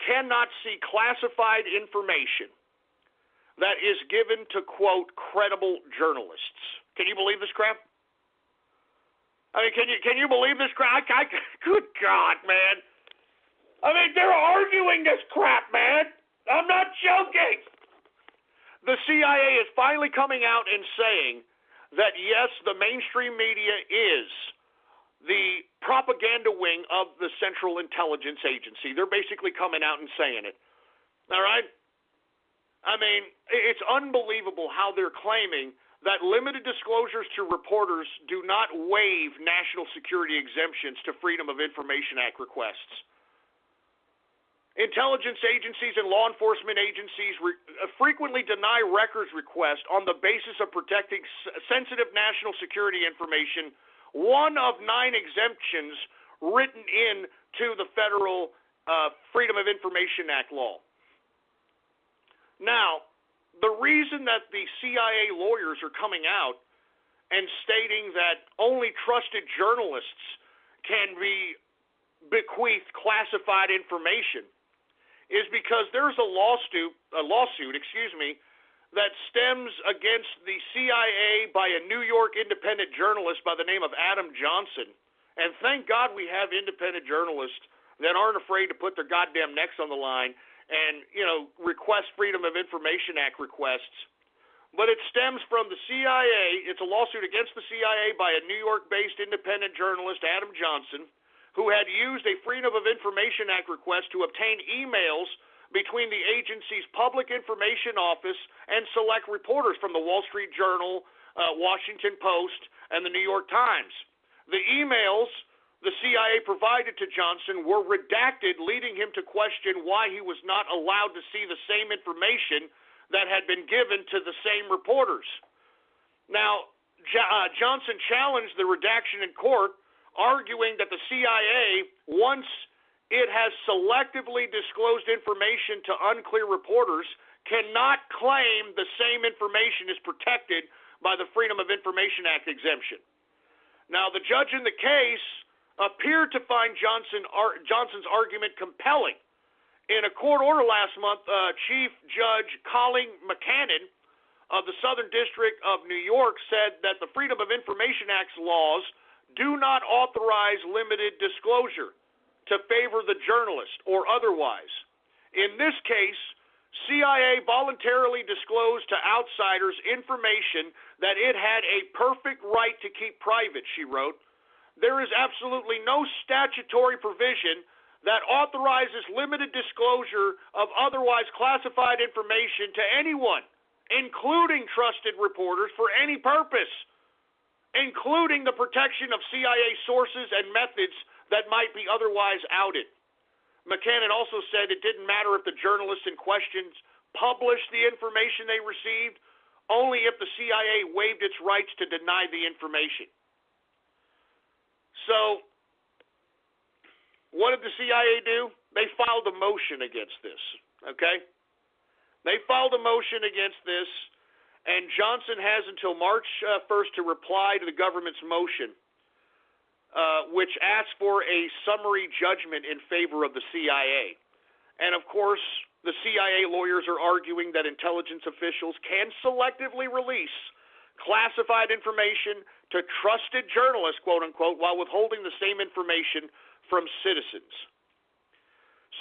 cannot see classified information that is given to, quote, credible journalists. Can you believe this crap? I mean, can you believe this crap? Good God, man. I mean, they're arguing this crap, man. I'm not joking. The CIA is finally coming out and saying that, yes, the mainstream media is the propaganda wing of the Central Intelligence Agency. They're basically coming out and saying it. All right? I mean, it's unbelievable how they're claiming that limited disclosures to reporters do not waive national security exemptions to Freedom of Information Act requests. Intelligence agencies and law enforcement agencies frequently deny records requests on the basis of protecting sensitive national security information, one of 9 exemptions written into the federal Freedom of Information Act law. Now, the reason that the CIA lawyers are coming out and stating that only trusted journalists can be bequeathed classified information is because there's a lawsuit, that stems against the CIA by a New York independent journalist by the name of Adam Johnson. And thank God we have independent journalists that aren't afraid to put their goddamn necks on the line and, request Freedom of Information Act requests. But it stems from the CIA. It's a lawsuit against the CIA by a New York-based independent journalist, Adam Johnson, who had used a Freedom of Information Act request to obtain emails between the agency's Public Information Office and select reporters from the Wall Street Journal, Washington Post, and the New York Times. The emails the CIA provided to Johnson were redacted, leading him to question why he was not allowed to see the same information that had been given to the same reporters. Now, Johnson challenged the redaction in court, arguing that the CIA, once it has selectively disclosed information to unclear reporters, cannot claim the same information is protected by the Freedom of Information Act exemption. Now, the judge in the case appeared to find Johnson's argument compelling. In a court order last month, Chief Judge Colleen McCannon of the Southern District of New York said that the Freedom of Information Act's laws do not authorize limited disclosure to favor the journalist or otherwise. In this case, CIA voluntarily disclosed to outsiders information that it had a perfect right to keep private, she wrote. There is absolutely no statutory provision that authorizes limited disclosure of otherwise classified information to anyone, including trusted reporters, for any purpose. including the protection of CIA sources and methods that might be otherwise outed. McCann also said it didn't matter if the journalists in question published the information they received, only if the CIA waived its rights to deny the information. So, what did the CIA do? They filed a motion against this, okay? They filed a motion against this, and Johnson has until March 1st to reply to the government's motion, which asks for a summary judgment in favor of the CIA. And, of course, the CIA lawyers are arguing that intelligence officials can selectively release classified information to trusted journalists, quote-unquote, while withholding the same information from citizens.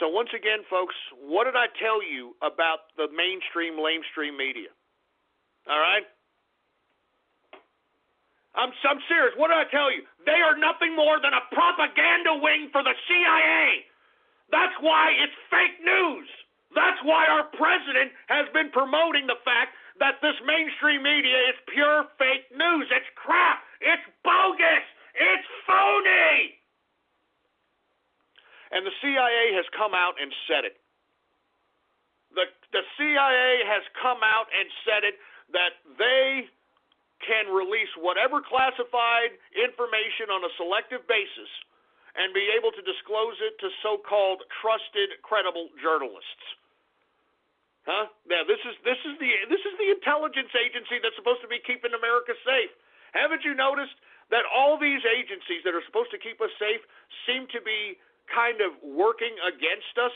So once again, folks, what did I tell you about the mainstream, lamestream media? All right? I'm serious. What did I tell you? They are nothing more than a propaganda wing for the CIA. That's why it's fake news. That's why our president has been promoting the fact that this mainstream media is pure fake news. It's crap. It's bogus. It's phony. And the CIA has come out and said it. The CIA has come out and said it, that they can release whatever classified information on a selective basis and be able to disclose it to so-called trusted, credible journalists. Huh? Now, this is the intelligence agency that's supposed to be keeping America safe. Haven't you noticed that all these agencies that are supposed to keep us safe seem to be kind of working against us?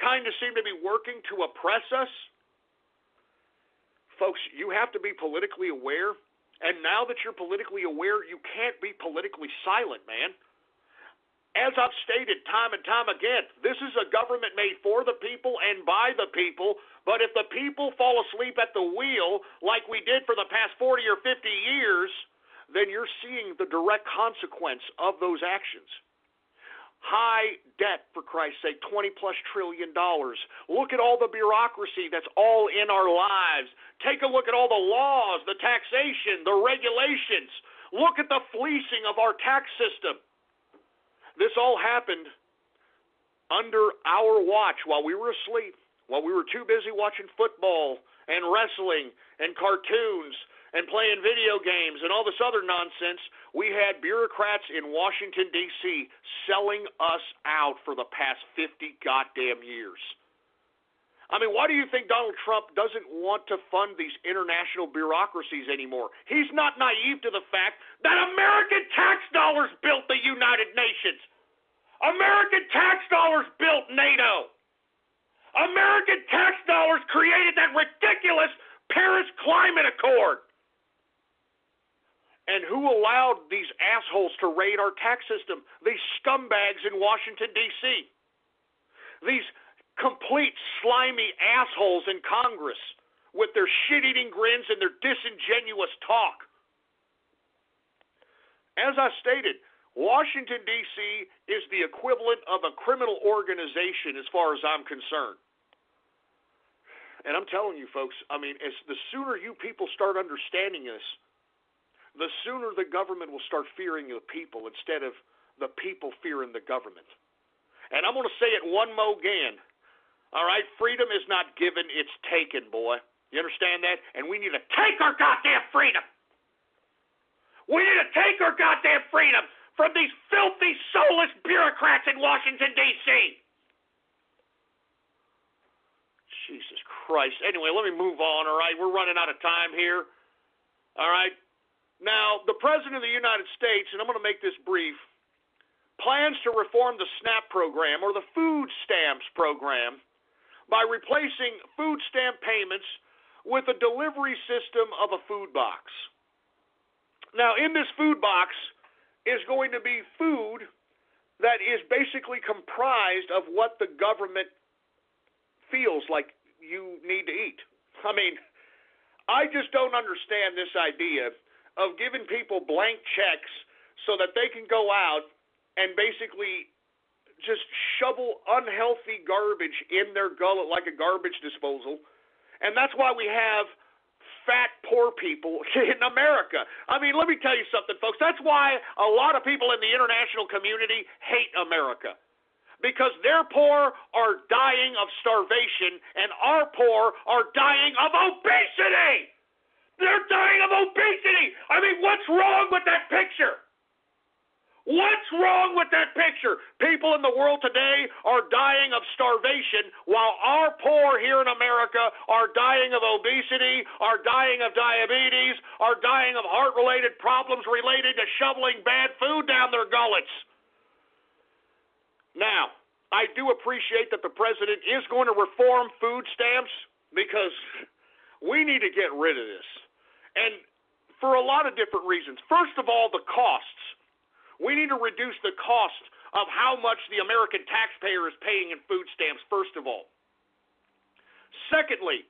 Kind of seem to be working to oppress us? Folks, you have to be politically aware, and now that you're politically aware, you can't be politically silent, man. As I've stated time and time again, this is a government made for the people and by the people, but if the people fall asleep at the wheel like we did for the past 40 or 50 years, then you're seeing the direct consequence of those actions. High debt, for Christ's sake, $20+ trillion. Look at all the bureaucracy that's all in our lives. Take a look at all the laws, the taxation, the regulations. Look at the fleecing of our tax system. This all happened under our watch while we were asleep, while we were too busy watching football and wrestling and cartoons and playing video games and all this other nonsense. We had bureaucrats in Washington, D.C. selling us out for the past 50 goddamn years. I mean, why do you think Donald Trump doesn't want to fund these international bureaucracies anymore? He's not naive to the fact that American tax dollars built the United Nations. American tax dollars built NATO. American tax dollars created that ridiculous Paris Climate Accord. And who allowed these assholes to raid our tax system? These scumbags in Washington, D.C. These complete slimy assholes in Congress with their shit-eating grins and their disingenuous talk. As I stated, Washington, D.C. is the equivalent of a criminal organization as far as I'm concerned. And I'm telling you, folks, I mean, the sooner you people start understanding this, the sooner the government will start fearing the people instead of the people fearing the government. And I'm going to say it one more again. All right, freedom is not given, it's taken, boy. You understand that? And we need to take our goddamn freedom. We need to take our goddamn freedom from these filthy, soulless bureaucrats in Washington, D.C. Jesus Christ. Anyway, let me move on, all right? We're running out of time here. All right? Now, the President of the United States, and I'm going to make this brief, plans to reform the SNAP program, or the food stamps program, by replacing food stamp payments with a delivery system of a food box. Now, in this food box is going to be food that is basically comprised of what the government feels like you need to eat. I mean, I just don't understand this idea of giving people blank checks so that they can go out and basically just shovel unhealthy garbage in their gullet like a garbage disposal. And that's why we have fat, poor people in America. I mean, let me tell you something, folks. That's why a lot of people in the international community hate America. Because their poor are dying of starvation, and our poor are dying of obesity. They're dying of obesity. I mean, what's wrong with that picture? What's wrong with that picture? People in the world today are dying of starvation, while our poor here in America are dying of obesity, are dying of diabetes, are dying of heart-related problems related to shoveling bad food down their gullets. Now, I do appreciate that the president is going to reform food stamps because we need to get rid of this. And for a lot of different reasons. First of all, the costs. We need to reduce the cost of how much the American taxpayer is paying in food stamps, first of all. Secondly,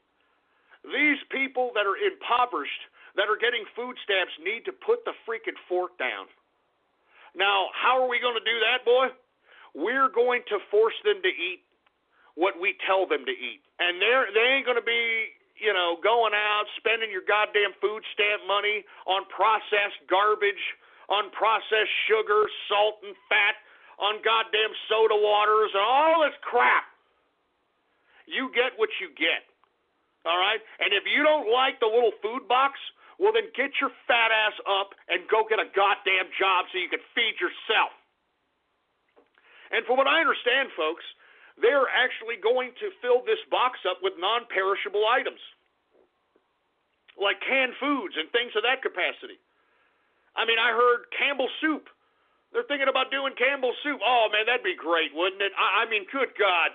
these people that are impoverished, that are getting food stamps, need to put the freaking fork down. Now, how are we going to do that, boy? We're going to force them to eat what we tell them to eat. And they ain't going to be, going out spending your goddamn food stamp money on processed garbage, on processed sugar, salt, and fat, on goddamn soda waters, and all this crap. You get what you get, all right? And if you don't like the little food box, well, then get your fat ass up and go get a goddamn job so you can feed yourself. And from what I understand, folks, they're actually going to fill this box up with non-perishable items, like canned foods and things of that capacity. I mean, I heard Campbell soup. They're thinking about doing Campbell soup. Oh, man, that'd be great, wouldn't it? I mean, good God.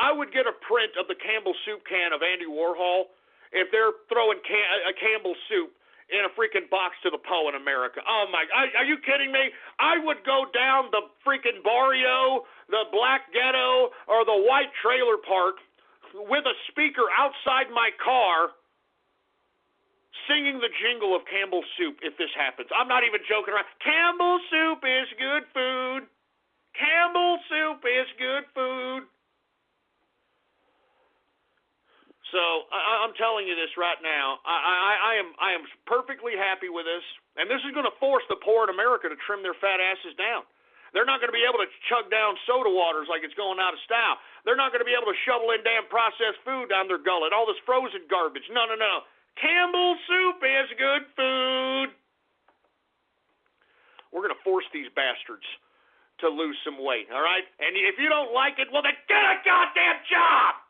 I would get a print of the Campbell soup can of Andy Warhol if they're throwing a Campbell soup in a freaking box to the Poe in America. Oh, my, are you kidding me? I would go down the freaking barrio, the black ghetto, or the white trailer park with a speaker outside my car singing the jingle of Campbell soup if this happens. I'm not even joking around. Campbell soup is good food. Campbell soup is good food. So I'm telling you this right now. I am perfectly happy with this, and this is going to force the poor in America to trim their fat asses down. They're not going to be able to chug down soda waters like it's going out of style. They're not going to be able to shovel in damn processed food down their gullet, all this frozen garbage. No. Campbell soup is good food. We're going to force these bastards to lose some weight, all right? And if you don't like it, well, then get a goddamn job.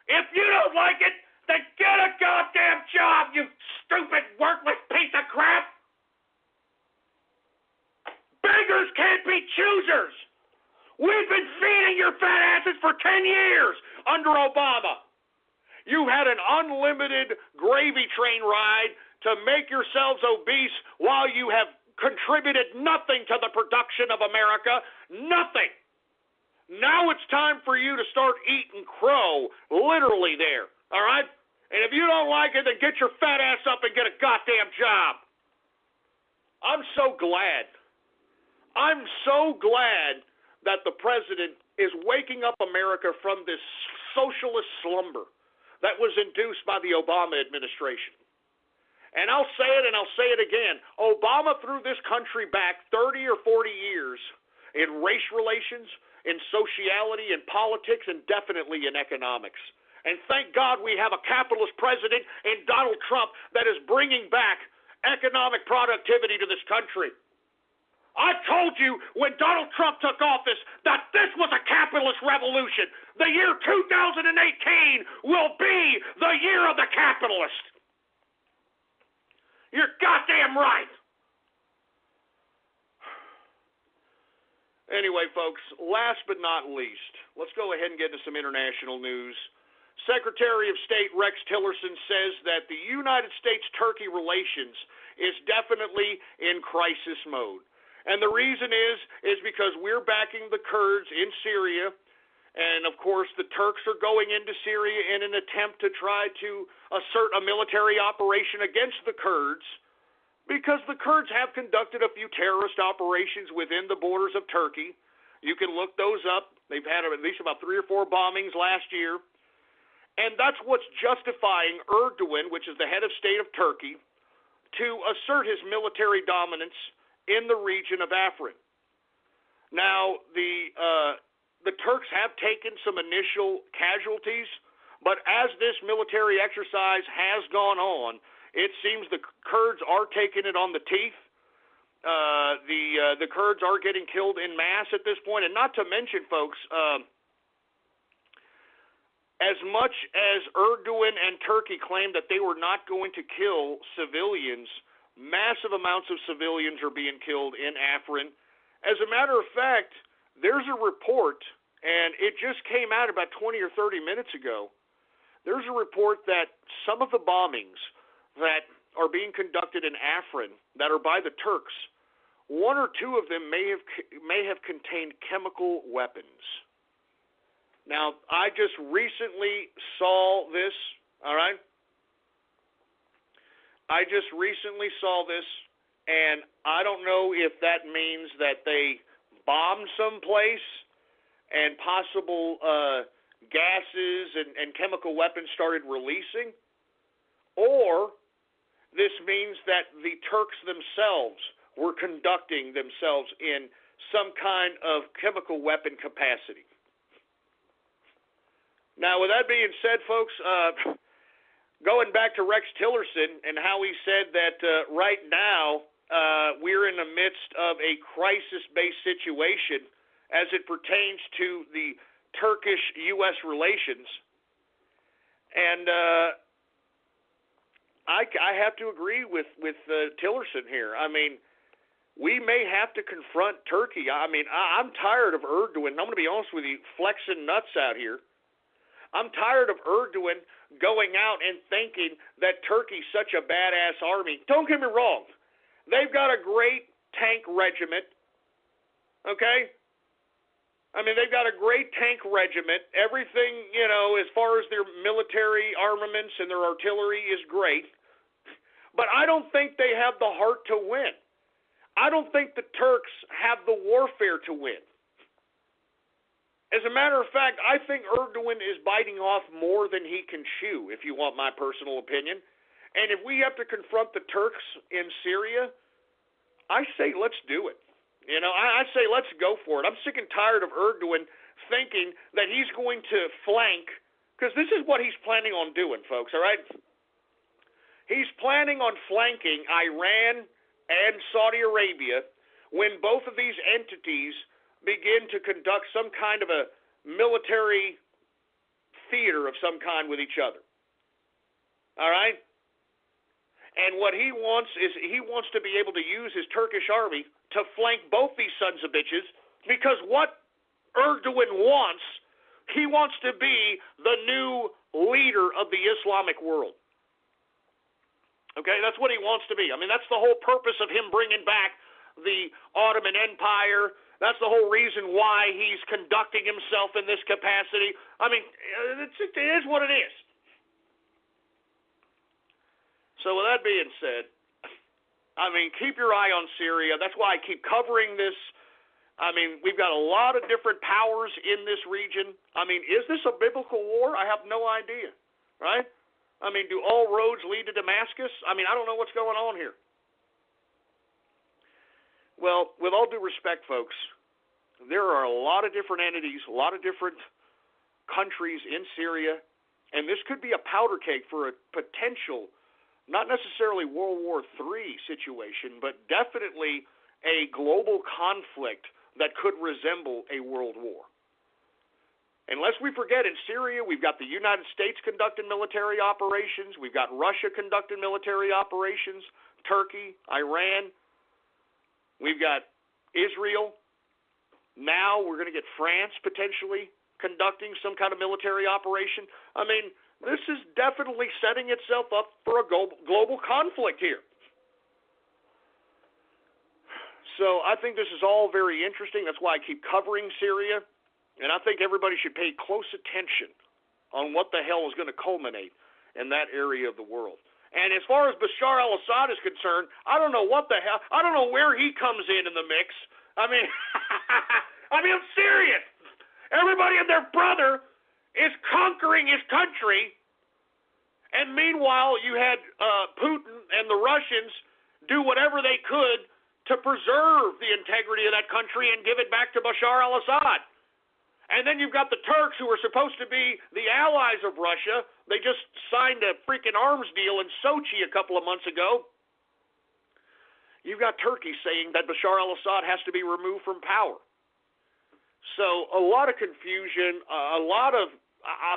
If you don't like it, then get a goddamn job, you stupid, worthless piece of crap! Beggars can't be choosers! We've been feeding your fat asses for 10 years under Obama. You had an unlimited gravy train ride to make yourselves obese while you have contributed nothing to the production of America. Nothing. Now it's time for you to start eating crow, literally there, all right? And if you don't like it, then get your fat ass up and get a goddamn job. I'm so glad that the president is waking up America from this socialist slumber that was induced by the Obama administration. And I'll say it and I'll say it again. Obama threw this country back 30 or 40 years in race relations, in sociality, in politics, and definitely in economics. And thank God we have a capitalist president in Donald Trump that is bringing back economic productivity to this country. I told you when Donald Trump took office that this was a capitalist revolution. The year 2018 will be the year of the capitalist. You're goddamn right. Anyway, folks, last but not least, let's go ahead and get into some international news. Secretary of State Rex Tillerson says that the United States-Turkey relations is definitely in crisis mode. And the reason is because we're backing the Kurds in Syria, and of course the Turks are going into Syria in an attempt to try to assert a military operation against the Kurds, because the Kurds have conducted a few terrorist operations within the borders of Turkey. You can look those up. They've had at least about 3 or 4 bombings last year. And that's what's justifying Erdogan, which is the head of state of Turkey, to assert his military dominance in the region of Afrin. Now, the Turks have taken some initial casualties, but as this military exercise has gone on, it seems the Kurds are taking it on the teeth. The Kurds are getting killed en masse at this point, and not to mention, folks, as much as Erdogan and Turkey claim that they were not going to kill civilians, massive amounts of civilians are being killed in Afrin. As a matter of fact, there's a report, and it just came out about 20 or 30 minutes ago. There's a report that some of the bombings that are being conducted in Afrin that are by the Turks, one or two of them may have contained chemical weapons. Now, I just recently saw this, all right? I just recently saw this, and I don't know if that means that they bombed someplace and possible gases and chemical weapons started releasing, or this means that the Turks themselves were conducting themselves in some kind of chemical weapon capacity. Now, with that being said, folks, going back to Rex Tillerson and how he said that right now we're in the midst of a crisis-based situation as it pertains to the Turkish-U.S. relations. And I have to agree with Tillerson here. I mean, we may have to confront Turkey. I mean, I'm tired of Erdogan. I'm going to be honest with you, flexing nuts out here. I'm tired of Erdogan going out and thinking that Turkey's such a badass army. Don't get me wrong. They've got a great tank regiment, okay? I mean, they've got a great tank regiment. Everything, as far as their military armaments and their artillery is great. But I don't think they have the heart to win. I don't think the Turks have the warfare to win. As a matter of fact, I think Erdogan is biting off more than he can chew, if you want my personal opinion. And if we have to confront the Turks in Syria, I say let's do it. I say let's go for it. I'm sick and tired of Erdogan thinking that he's going to flank, because this is what he's planning on doing, folks, all right? He's planning on flanking Iran and Saudi Arabia when both of these entities begin to conduct some kind of a military theater of some kind with each other. All right? And what he wants is he wants to be able to use his Turkish army to flank both these sons of bitches, because what Erdogan wants, he wants to be the new leader of the Islamic world. Okay? That's what he wants to be. I mean, that's the whole purpose of him bringing back the Ottoman Empire. That's the whole reason why he's conducting himself in this capacity. I mean, it is what it is. So with that being said, I mean, keep your eye on Syria. That's why I keep covering this. I mean, we've got a lot of different powers in this region. I mean, is this a biblical war? I have no idea, right? I mean, do all roads lead to Damascus? I mean, I don't know what's going on here. Well, with all due respect, folks, there are a lot of different entities, a lot of different countries in Syria, and this could be a powder cake for a potential, not necessarily World War III situation, but definitely a global conflict that could resemble a world war. And lest we forget, in Syria, we've got the United States conducting military operations, we've got Russia conducting military operations, Turkey, Iran, we've got Israel. Now we're going to get France potentially conducting some kind of military operation. I mean, this is definitely setting itself up for a global conflict here. So I think this is all very interesting. That's why I keep covering Syria. And I think everybody should pay close attention on what the hell is going to culminate in that area of the world. And as far as Bashar al-Assad is concerned, I don't know what the hell. I don't know where he comes in the mix. I mean, I'm serious. Everybody and their brother is conquering his country. And meanwhile, you had Putin and the Russians do whatever they could to preserve the integrity of that country and give it back to Bashar al-Assad. And then you've got the Turks, who are supposed to be the allies of Russia. They just signed a freaking arms deal in Sochi a couple of months ago. You've got Turkey saying that Bashar al-Assad has to be removed from power. So a lot of confusion, a lot of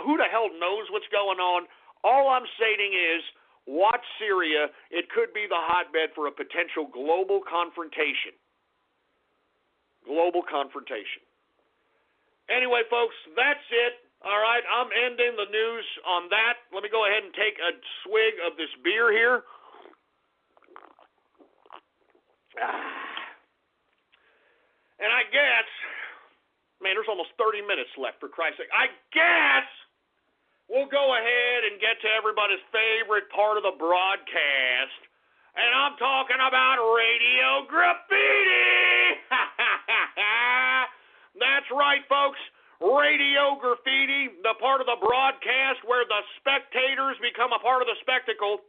who the hell knows what's going on. All I'm stating is, watch Syria. It could be the hotbed for a potential global confrontation. Global confrontation. Anyway, folks, that's it. All right, I'm ending the news on that. Let me go ahead and take a swig of this beer here. And I guess, man, there's almost 30 minutes left, for Christ's sake. I guess we'll go ahead and get to everybody's favorite part of the broadcast, and I'm talking about radio graffiti. That's right, folks. Radio graffiti, the part of the broadcast where the spectators become a part of the spectacle.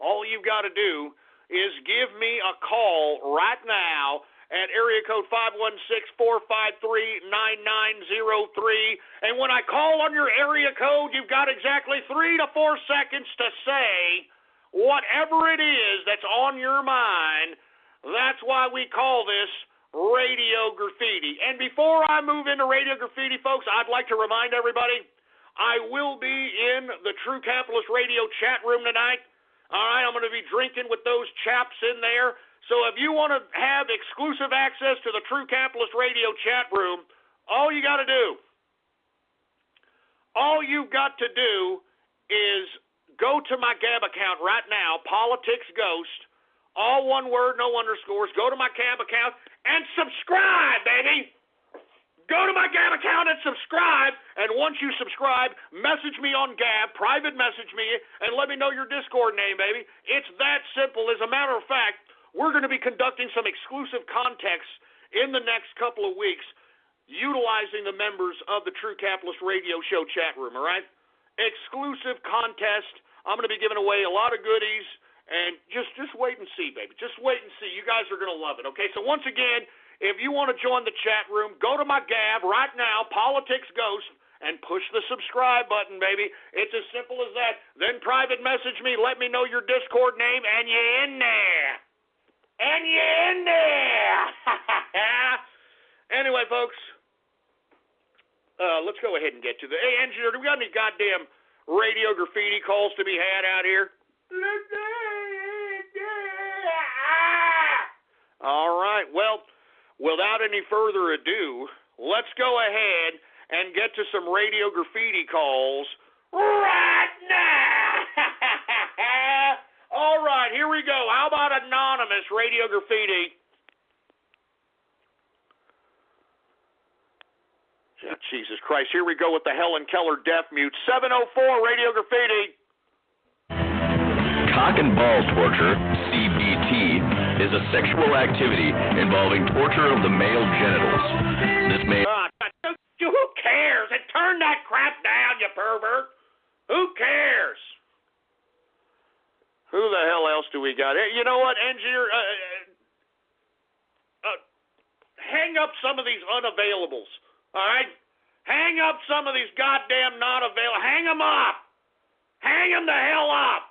All you've got to do is give me a call right now at area code 516-453-9903. And when I call on your area code, you've got exactly 3 to 4 seconds to say whatever it is that's on your mind. That's why we call this radio graffiti. And before I move into radio graffiti, folks, I'd like to remind everybody, I will be in the True Capitalist Radio chat room tonight. All right, I'm going to be drinking with those chaps in there. So if you want to have exclusive access to the True Capitalist Radio chat room, all you've got to do is go to my Gab account right now, Politics Ghost, all one word, no underscores. Go to my Gab account and subscribe, baby. Go to my Gab account and subscribe, and once you subscribe, message me on Gab, private message me, and let me know your Discord name, baby. It's that simple. As a matter of fact, we're going to be conducting some exclusive contests in the next couple of weeks utilizing the members of the True Capitalist Radio Show chat room, all right? Exclusive contest. I'm going to be giving away a lot of goodies, and just wait and see, baby. Just wait and see. You guys are going to love it, okay? So once again, if you want to join the chat room, go to my Gab right now, Politics Ghost, and push the subscribe button, baby. It's as simple as that. Then private message me, let me know your Discord name, and you're in there. And you're in there. Anyway, folks, let's go ahead and get to the... Hey, engineer, do we got any goddamn radio graffiti calls to be had out here? All right, well, without any further ado, let's go ahead and get to some radio graffiti calls right now. All right, here we go. How about anonymous radio graffiti? Oh, Jesus Christ, here we go with the Helen Keller death mute. 704 radio graffiti. Cock and ball torture, CBT, is a sexual activity involving torture of the male genitals. This may... who cares? And turn that crap down, you pervert. Who cares? Who the hell else do we got? Hey, you know what, engineer? Hang up some of these unavailables, all right? Hang up some of these goddamn not available. Hang them up. Hang them the hell up.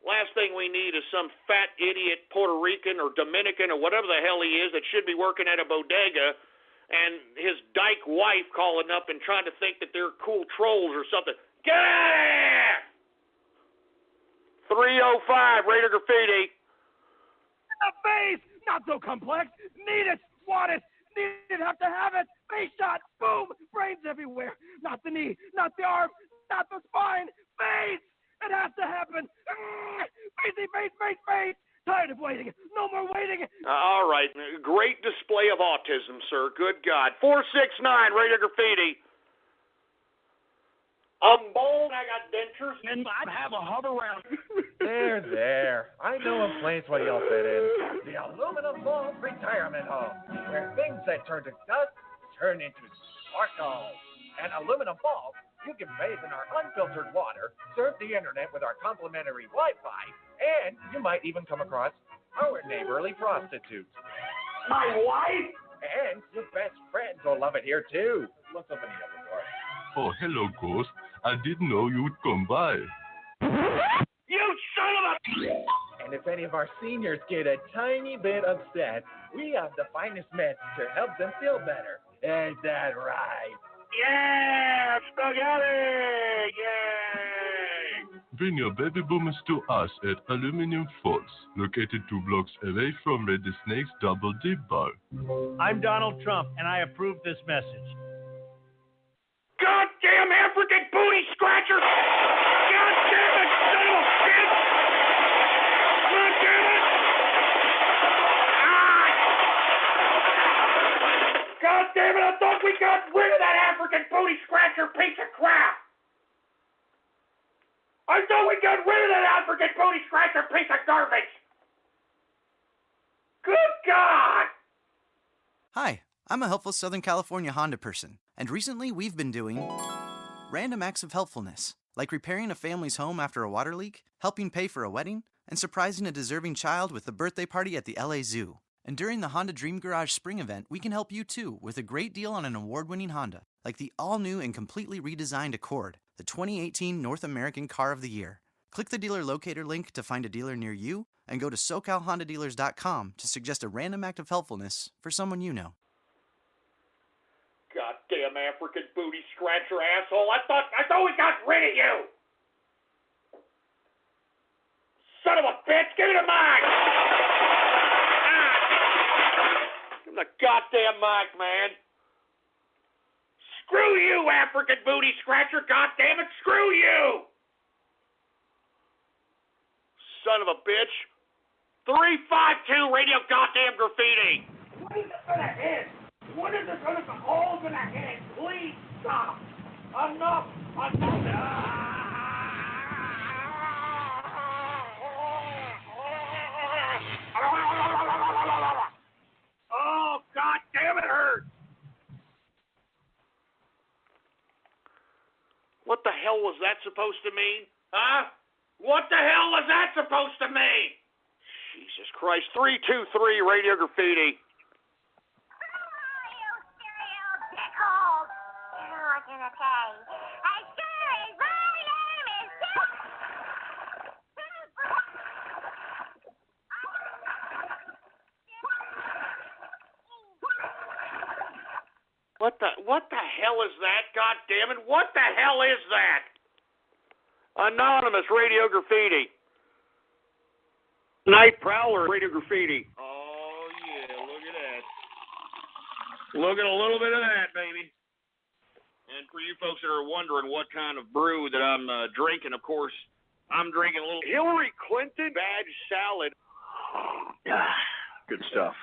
Last thing we need is some fat idiot Puerto Rican or Dominican or whatever the hell he is that should be working at a bodega and his dyke wife calling up and trying to think that they're cool trolls or something. Get out of here! 305, Radio Graffiti. In the face! Not so complex. Need it, want it, need it, have to have it. Face shot, boom, brains everywhere. Not the knee, not the arm, not the spine. Face! It has to happen. Face. Tired of waiting. No more waiting. All right. Great display of autism, sir. Good God. 469, Radio Graffiti. I'm bold. I got dentures. And I have a hover round. There. I know a place where you'll fit in. The Aluminum Vault Retirement Home, where things that turn to dust turn into Archive. And aluminum balls, you can bathe in our unfiltered water, surf the internet with our complimentary Wi-Fi, and you might even come across our neighborly prostitute. My wife? And your best friends will love it here, too. Let's open the other door. Oh, hello, Ghost. I didn't know you would come by. You son of a... And if any of our seniors get a tiny bit upset, we have the finest meds to help them feel better. Is that right? Yeah, spaghetti! Yay! Bring your baby boomers to us at Aluminium Falls, located 2 blocks away from where the Snakes Double Dip Bar. I'm Donald Trump, and I approve this message. Goddamn African booty scratcher! Goddamn it, son of a bitch! Goddamn it! Ah! Goddamn it, I thought we got rid of that African booty scratcher piece of crap! I thought we got rid of that African booty scratcher piece of garbage! Good God! Hi, I'm a helpful Southern California Honda person, and recently we've been doing random acts of helpfulness, like repairing a family's home after a water leak, helping pay for a wedding, and surprising a deserving child with a birthday party at the LA Zoo. And during the Honda Dream Garage Spring event, we can help you too with a great deal on an award-winning Honda, like the all-new and completely redesigned Accord, the 2018 North American Car of the Year. Click the dealer locator link to find a dealer near you, and go to SoCalHondaDealers.com to suggest a random act of helpfulness for someone you know. Goddamn African booty scratcher asshole. I thought we got rid of you. Son of a bitch, give me the mic. Give me the goddamn mic, man. Screw you, African booty scratcher, goddamn it, screw you. Son of a bitch. 352 Radio Goddamn Graffiti. When is it gonna hit? When is it all gonna hit? Please stop. Enough. Oh, God damn it hurts. What the hell was that supposed to mean? Huh? What the hell was that supposed to mean? Jesus Christ. 323 Radio Graffiti. What the hell is that? God damn it. What the hell is that? Anonymous Radio Graffiti. Night Prowler Radio Graffiti. Oh, yeah. Look at that. Look at a little bit of that, baby. And for you folks that are wondering what kind of brew that I'm drinking, of course, I'm drinking a little Hillary Clinton badge salad. Good stuff.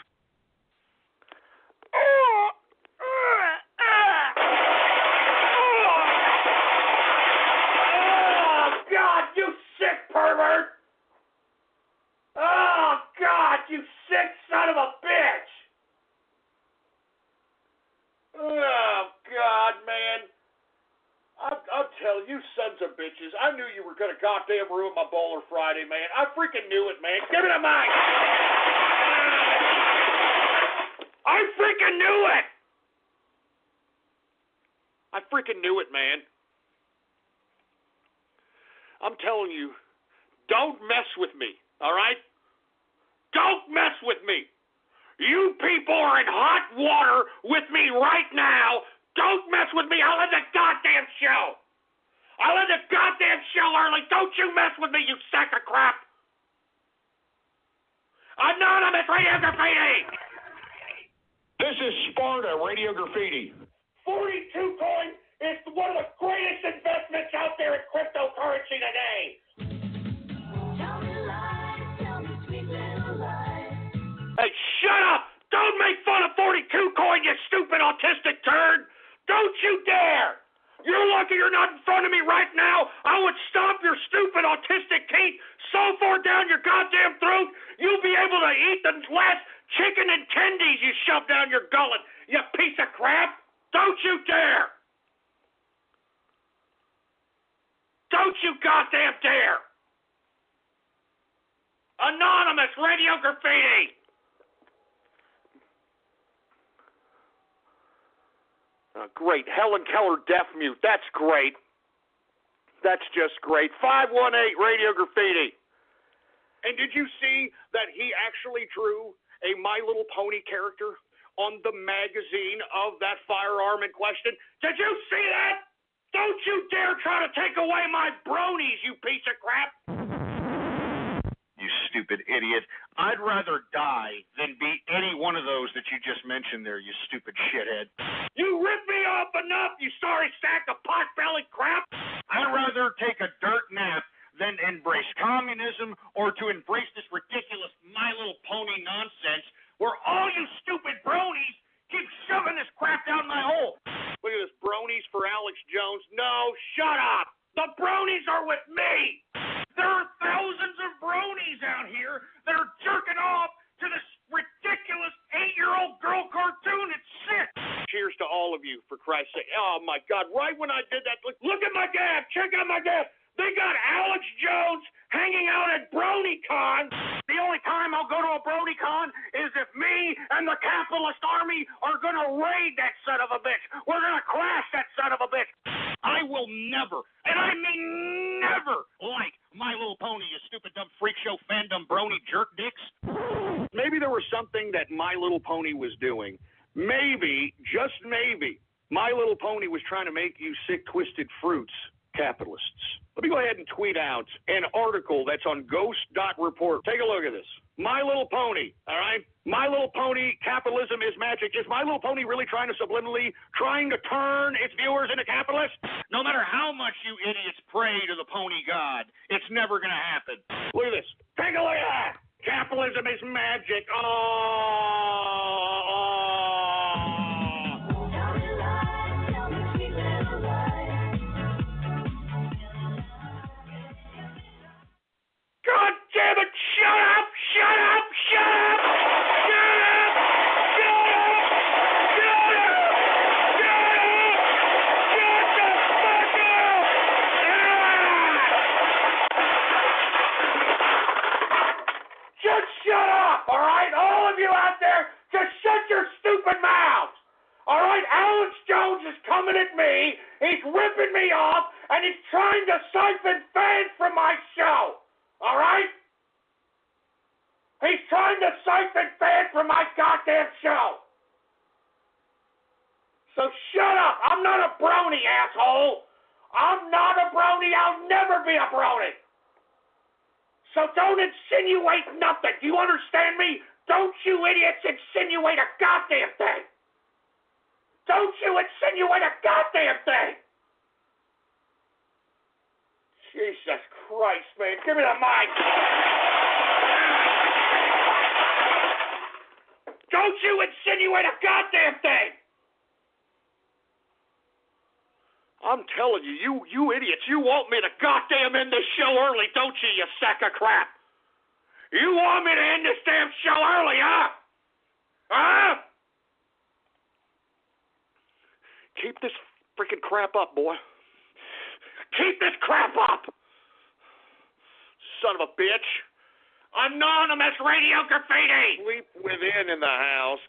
Pervert! Oh, God, you sick son of a bitch! Oh, God, man. I'm telling you, sons of bitches, I knew you were going to goddamn ruin my Bowler Friday, man. I freaking knew it, man. Give me the mic! I freaking knew it! I freaking knew it, man. I'm telling you, don't mess with me, all right? Don't mess with me. You people are in hot water with me right now. Don't mess with me. I'll end the goddamn show. I'll end the goddamn show early. Don't you mess with me, you sack of crap. Anonymous Radio Graffiti. This is Sparta Radio Graffiti. 42 Coin is one of the greatest investments out there in cryptocurrency today. Hey, shut up! Don't make fun of 42 Coin, you stupid autistic turd! Don't you dare! You're lucky you're not in front of me right now. I would stomp your stupid autistic teeth so far down your goddamn throat, you'll be able to eat the last chicken and tendies you shoved down your gullet, you piece of crap! Don't you dare! Don't you goddamn dare! Anonymous Radio Graffiti! Great. Helen Keller deaf mute. That's great. That's just great. 518 Radio Graffiti. And did you see that he actually drew a My Little Pony character on the magazine of that firearm in question? Did you see that? Don't you dare try to take away my bronies, you piece of crap! You stupid idiot. I'd rather die than be any one of those that you just mentioned there, you stupid shithead. You ripped me off enough, you sorry sack of pot-bellied crap! I'd rather take a dirt nap than embrace communism or to embrace this ridiculous My Little Pony nonsense where all you stupid bronies keep shoving this crap down my hole. Look at this, bronies for Alex Jones. No, shut up! The bronies are with me! There are thousands of bronies out here that are jerking off to this ridiculous 8-year-old girl cartoon. It's sick. Cheers to all of you, for Christ's sake. Oh, my God. Right when I did that, look at my gab. Check out my gab. They got Alex Jones hanging out at BronyCon. The only time I'll go to a BronyCon is if me and the capitalist army are going to raid that son of a bitch. We're going to crash that son of a bitch. I will never, and I mean never, like My Little Pony, you stupid dumb freak show fandom brony jerk dicks. Maybe there was something that My Little Pony was doing. Maybe, just maybe, My Little Pony was trying to make you sick, twisted fruits capitalists. Let me go ahead and tweet out an article that's on ghost.report. Take a look at this. My Little Pony, all right? My Little Pony, capitalism is magic. Is My Little Pony really trying to subliminally turn its viewers into capitalists? No matter how much you idiots pray to the pony god, it's never going to happen. Look at this. Take a look at that. Capitalism is magic. God damn it! Shut up! Shut up! Shut up! Shut up! Shut up! Shut up! Shut up! Shut the fuck up! Just shut up, all right? All of you out there, just shut your stupid mouths. All right? Alex Jones is coming at me. He's ripping me off, and he's trying to siphon fans from my show. All right? He's trying to siphon fans from my goddamn show. So shut up. I'm not a brony, asshole. I'm not a brony. I'll never be a brony. So don't insinuate nothing. Do you understand me? Don't you idiots insinuate a goddamn thing. Don't you insinuate a goddamn thing. Jesus Christ, man. Give me the mic. Don't you insinuate a goddamn thing. I'm telling you, you idiots, you want me to goddamn end this show early, don't you, you sack of crap? You want me to end this damn show early, huh? Huh? Keep this freaking crap up, boy. Keep this crap up! Son of a bitch. Anonymous Radio Graffiti! Sleep within in the house.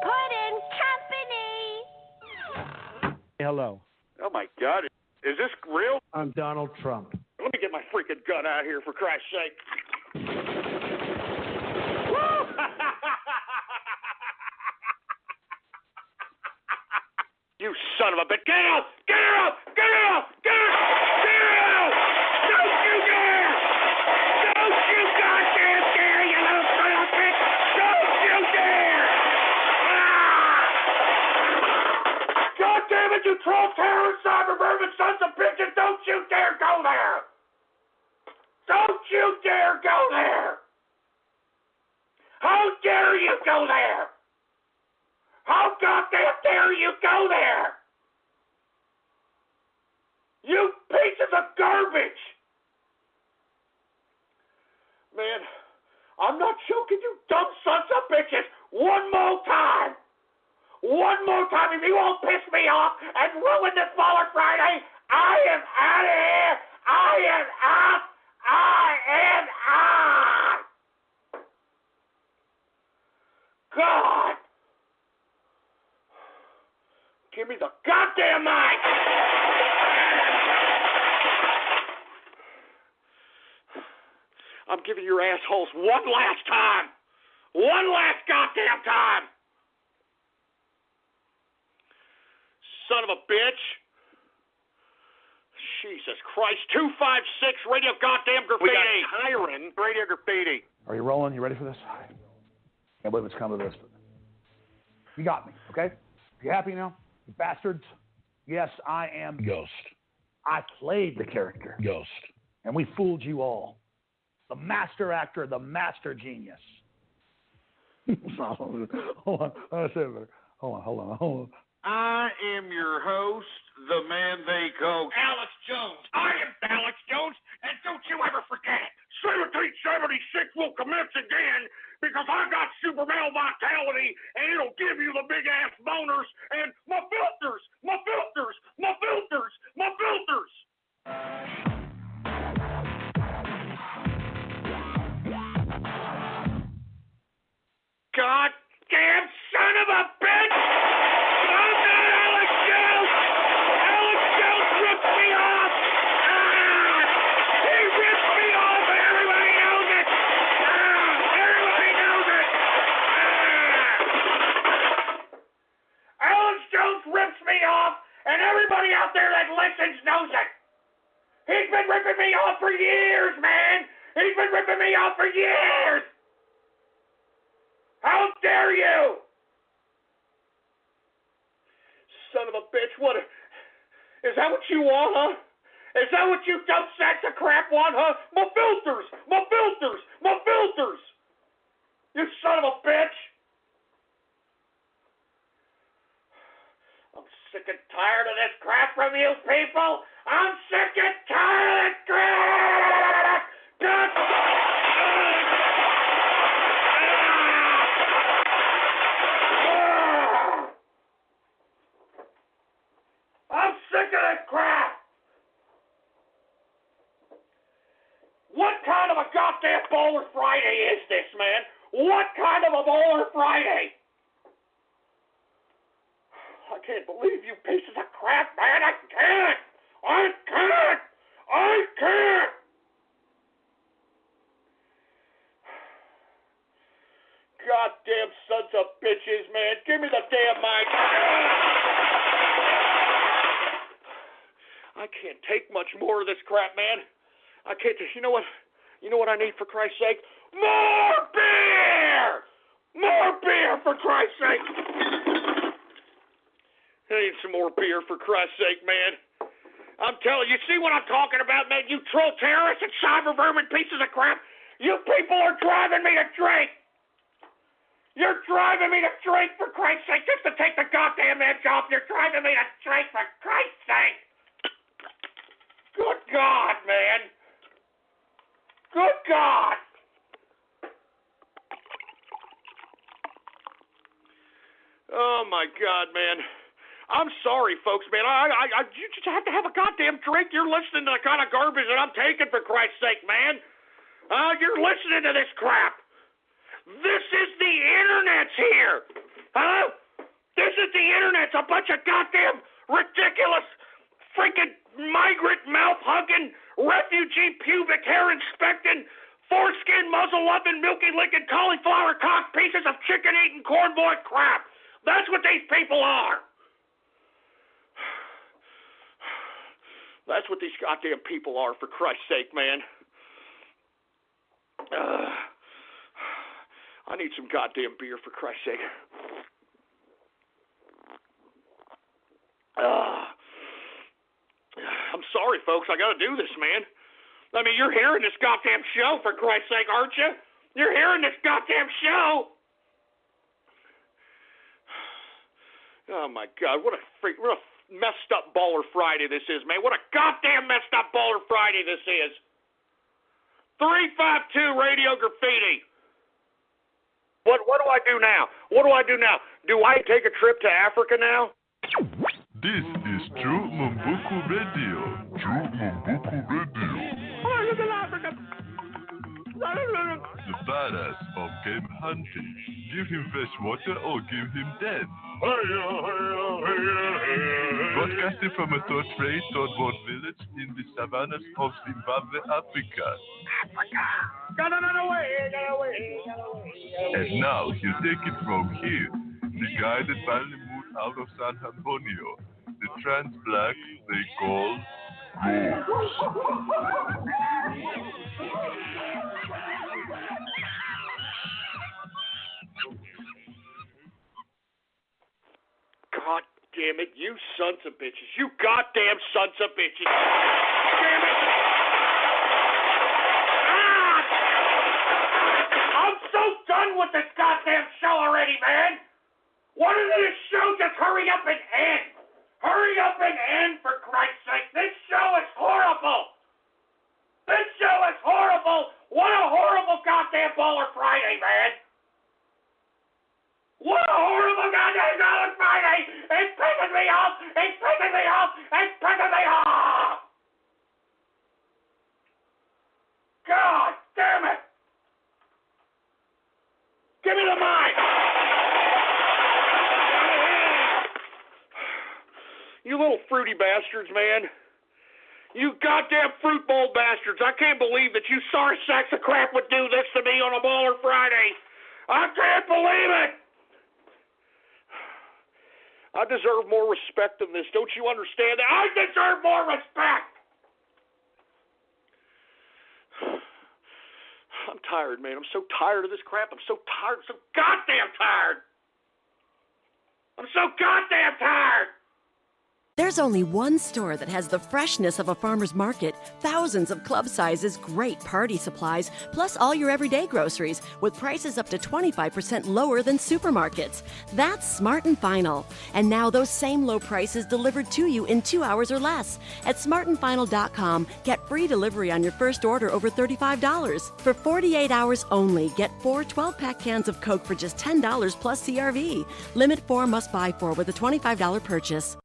Put in company! Hello. Oh, my God. Is this real? I'm Donald Trump. Let me get my freaking gun out here, for Christ's sake. You son of a bitch. Get out! Get out! Get out! Get out! Get out! Don't you dare! Don't you goddamn dare, you little son of a bitch! Don't you dare! God damn it, you troll terrorist cyber vermin sons of bitches! Don't you dare go there! Don't you dare go there! How dare you go there! How goddamn dare you go there! You pieces of garbage! Man, I'm not joking, you dumb sons of bitches! One more time! One one more time, if you won't piss me off and ruin this Baller Friday, I am out of here. I am out. I am out. God. Give me the goddamn mic. I'm giving your assholes one last time. One last goddamn time. Son of a bitch. Jesus Christ. 256 Radio Goddamn Graffiti. We got Tyron Radio Graffiti. Are you rolling? You ready for this? Can't believe it's come to this. You got me, okay? You happy now? You bastards? Yes, I am Ghost. I played the character. Ghost. And we fooled you all. The master actor, the master genius. Hold on. I'll say it better. Hold on. I am your host, the man they call Alex Jones. I am Alex Jones, and don't you ever forget it. 1776 will commence again because I got super male vitality, and it'll give you the big ass boners and my filters. God damn son of a bitch! I'm not Alex Jones! Alex Jones ripped me off! He ripped me off and everybody knows it! Everybody knows it! Alex Jones rips me off and everybody out there that listens knows it! He's been ripping me off for years, man! He's been ripping me off for years! How dare you! Son of a bitch, is that what you want, huh? Is that what you dumb sacks of crap want, huh? My filters! You son of a bitch! I'm sick and tired of this crap from you people! I'm sick and tired of this crap! I'm sick of this crap! What kind of a goddamn Baller Friday is this, man? What kind of a Baller Friday? I can't believe you pieces of crap, man. I can't! Goddamn sons of bitches, man. Give me the damn mic. I can't take much more of this crap, man. I can't. You know what I need, for Christ's sake? More beer! More beer, for Christ's sake! I need some more beer, for Christ's sake, man. I'm telling you, see what I'm talking about, man? You troll terrorists and cyber vermin pieces of crap. You people are driving me to drink. You're driving me to drink, for Christ's sake, just to take the goddamn edge off. You're driving me to drink, for Christ's sake. Good God, man. Good God. Oh, my God, man. I'm sorry, folks, man. You just have to have a goddamn drink. You're listening to the kind of garbage that I'm taking, for Christ's sake, man. You're listening to this crap. This is the internet's here. Huh? This is the internet's a bunch of goddamn ridiculous freaking migrant mouth-hugging, refugee pubic hair inspecting, foreskin muzzle loving, milky licking, cauliflower cock pieces of chicken eating cornboy crap. That's what these people are. That's what these goddamn people are, for Christ's sake, man. I need some goddamn beer, for Christ's sake. I'm sorry, folks. I got to do this, man. I mean, you're hearing this goddamn show, for Christ's sake, aren't you? You're hearing this goddamn show. Oh, my God. What a messed up Baller Friday this is, man. What a goddamn messed up Baller Friday this is. 352 Radio Graffiti. What do I do now? What do I do now? Do I take a trip to Africa now? This is True Mumbuku Radio. True Mumbuku Radio. The badass of game hunting. Give him fresh water or give him dead. Broadcasting from a third-rate third-world village in the savannas of Zimbabwe, Africa. Got away. And now he'll take it from here. The guy that finally moved out of San Antonio. The trans black they call Ghost. God damn it, you sons of bitches. You goddamn sons of bitches. Damn it. I'm so done with this goddamn show already, man. Why doesn't this show just hurry up and end? Hurry up and end, for Christ's sake. This show is horrible. This show is horrible. What a horrible goddamn Baller Friday, man. What a horrible goddamn Baller Friday. It's pissing me off. It's pissing me off. It's pissing me off. God damn it. Give me the mic. You little fruity bastards, man. You goddamn fruit bowl bastards. I can't believe that you sorry sacks of crap would do this to me on a Baller Friday. I can't believe it. I deserve more respect than this. Don't you understand that? I deserve more respect. I'm tired, man. I'm so tired of this crap. I'm so tired. So goddamn tired. I'm so goddamn tired. There's only one store that has the freshness of a farmer's market, thousands of club sizes, great party supplies, plus all your everyday groceries, with prices up to 25% lower than supermarkets. That's Smart & Final. And now those same low prices delivered to you in 2 hours or less. At smartandfinal.com, get free delivery on your first order over $35. For 48 hours only, get 4 12-pack cans of Coke for just $10 plus CRV. Limit 4, must buy 4 with a $25 purchase.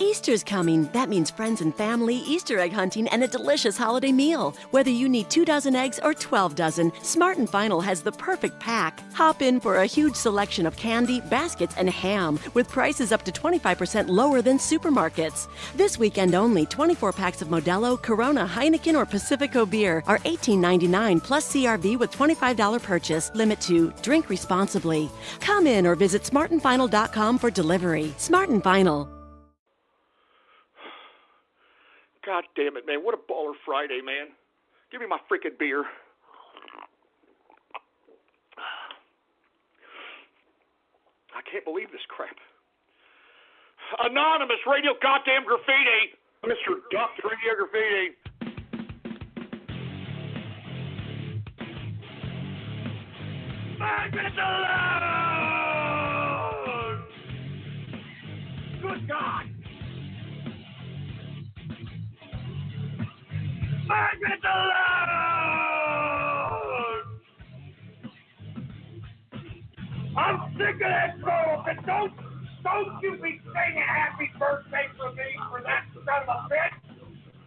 Easter's coming. That means friends and family, Easter egg hunting, and a delicious holiday meal. Whether you need 2 dozen eggs or 12 dozen, Smart & Final has the perfect pack. Hop in for a huge selection of candy, baskets, and ham, with prices up to 25% lower than supermarkets. This weekend only, 24 packs of Modelo, Corona, Heineken, or Pacifico beer are $18.99 plus CRV with $25 purchase. Limit to drink responsibly. Come in or visit smartandfinal.com for delivery. Smart & Final. God damn it, man. What a Baller Friday, man. Give me my freaking beer. I can't believe this crap. Anonymous Radio Goddamn Graffiti. Mr. Duck Radio Graffiti. Magnets alone! Good God! Magnets alone! I'm sick of that smoke, and don't you be singing happy birthday for me for that son of a bitch.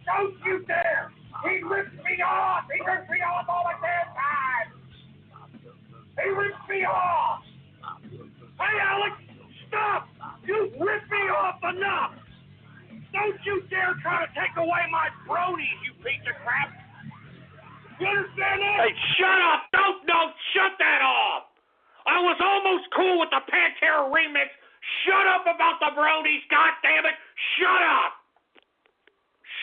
Don't you dare! He rips me off! He rips me off all the damn time! He rips me off! Hey, Alex, stop! You've ripped me off enough! Don't you dare try to take away my bronies, you piece of crap! You understand that? Hey, shut up! Don't shut that off! I was almost cool with the Pantera remix. Shut up about the bronies, goddammit! Shut up!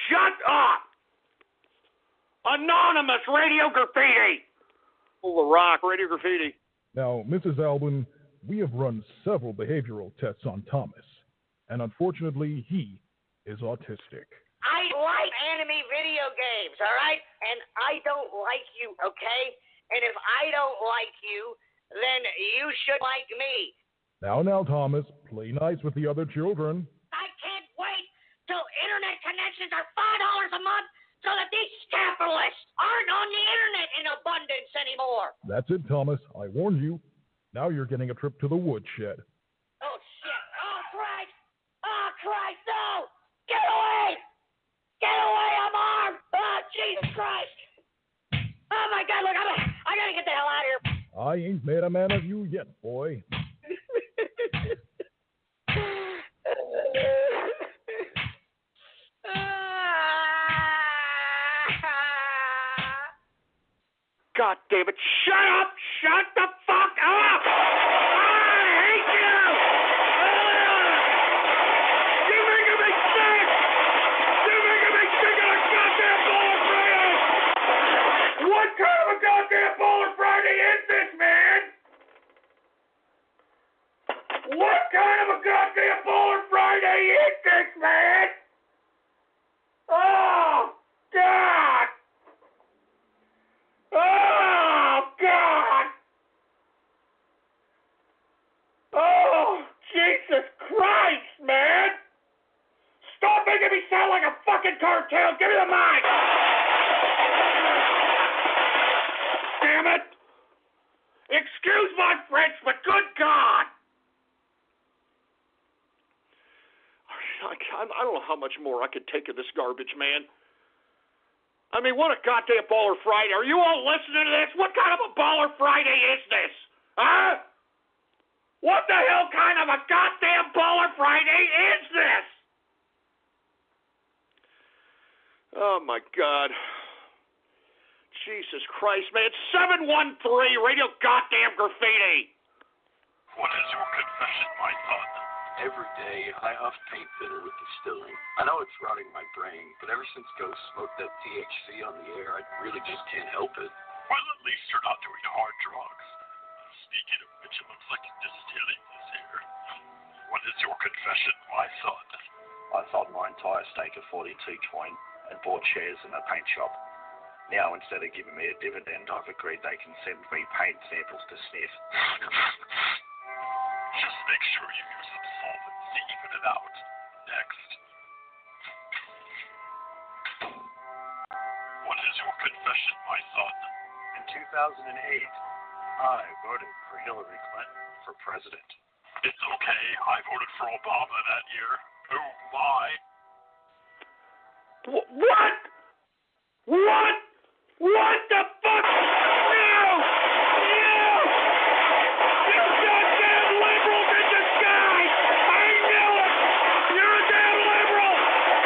Shut up! Anonymous Radio Graffiti! The Rock Radio Graffiti. Now, Mrs. Albin, we have run several behavioral tests on Thomas, and unfortunately, he is autistic. I like anime video games, all right? And I don't like you, okay? And if I don't like you, then you should like me. Now, Thomas, play nice with the other children. I can't wait till internet connections are $5 a month so that these capitalists aren't on the internet in abundance anymore. That's it, Thomas. I warned you. Now you're getting a trip to the woodshed. Oh, shit. Oh, Christ. Oh, Christ, no. Get away. Get away. I'm armed. Oh, Jesus Christ. Oh, my God. Look, I got to get the hell out of here. I ain't made a man of you yet, boy. God damn it. Shut up. Shut the fuck up. I hate you. You're making me sick. You're making me sick of a goddamn Baller Friday. What kind of a goddamn Baller Friday is this, man? What kind of a goddamn Baller Friday is this, man? Oh, God. Oh, God. Oh, Jesus Christ, man. Stop making me sound like a fucking cartel. Give me the mic. Damn it. Excuse my French, but good God. I don't know how much more I could take of this garbage, man. I mean, what a goddamn Baller Friday. Are you all listening to this? What kind of a Baller Friday is this? Huh? What the hell kind of a goddamn Baller Friday is this? Oh, my God. Jesus Christ, man. 713 Radio Goddamn Graffiti. What is your confession, my son? Every day, I huff paint thinner with distilling. I know it's rotting my brain, but ever since Ghost smoked that THC on the air, I really just can't help it. Well, at least you're not doing hard drugs. Speaking of which, it looks like you're distilling this here. What is your confession, my son? I sold my entire stake of 42 coin and bought shares in a paint shop. Now, instead of giving me a dividend, I've agreed they can send me paint samples to sniff. Just make sure you use some solvent to even it out. Next. What is your confession, my son? In 2008, I voted for Hillary Clinton for president. It's okay. I voted for Obama that year. Oh, my. What? What? What the fuck? No! You goddamn liberals in disguise! I knew it! You're a damn liberal!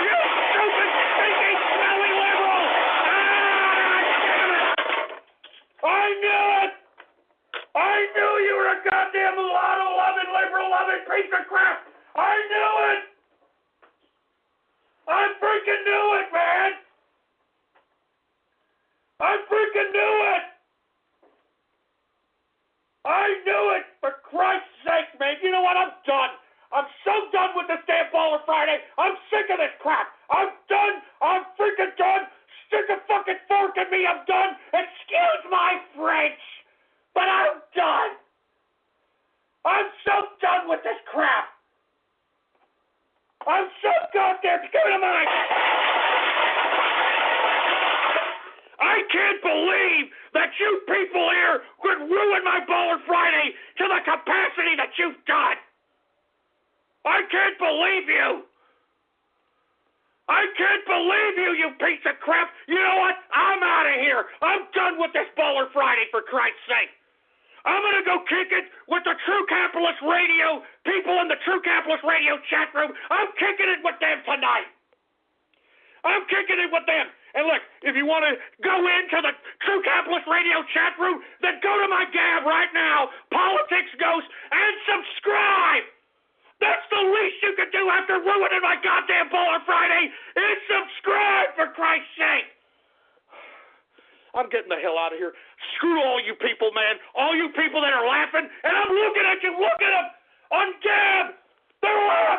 You stupid, stinky, smelly liberal! Damn it! I knew it! I knew you were a goddamn mulatto-loving, liberal-loving piece of crap! I knew it! I freaking knew it, man! I freaking knew it! I knew it, for Christ's sake, man. You know what? I'm done. I'm so done with this damn Baller Friday. I'm sick of this crap. I'm done. I'm freaking done. Stick a fucking fork in me. I'm done. Excuse my French, but I'm done. I'm so done with this crap. I'm so goddamn. Give me the mic. I can't believe that you people here could ruin my Baller Friday to the capacity that you've done. I can't believe you. I can't believe you, you piece of crap. You know what? I'm out of here. I'm done with this Baller Friday, for Christ's sake. I'm going to go kick it with the True Capitalist Radio, people in the True Capitalist Radio chat room. I'm kicking it with them tonight. I'm kicking it with them. And look, if you want to go into the True Capitalist Radio chat room, then go to my Gab right now, Politics Ghost, and subscribe. That's the least you can do after ruining my goddamn Baller Friday is subscribe, for Christ's sake. I'm getting the hell out of here. Screw all you people, man. All you people that are laughing, and I'm looking at you. Look at them on Gab. They're laughing.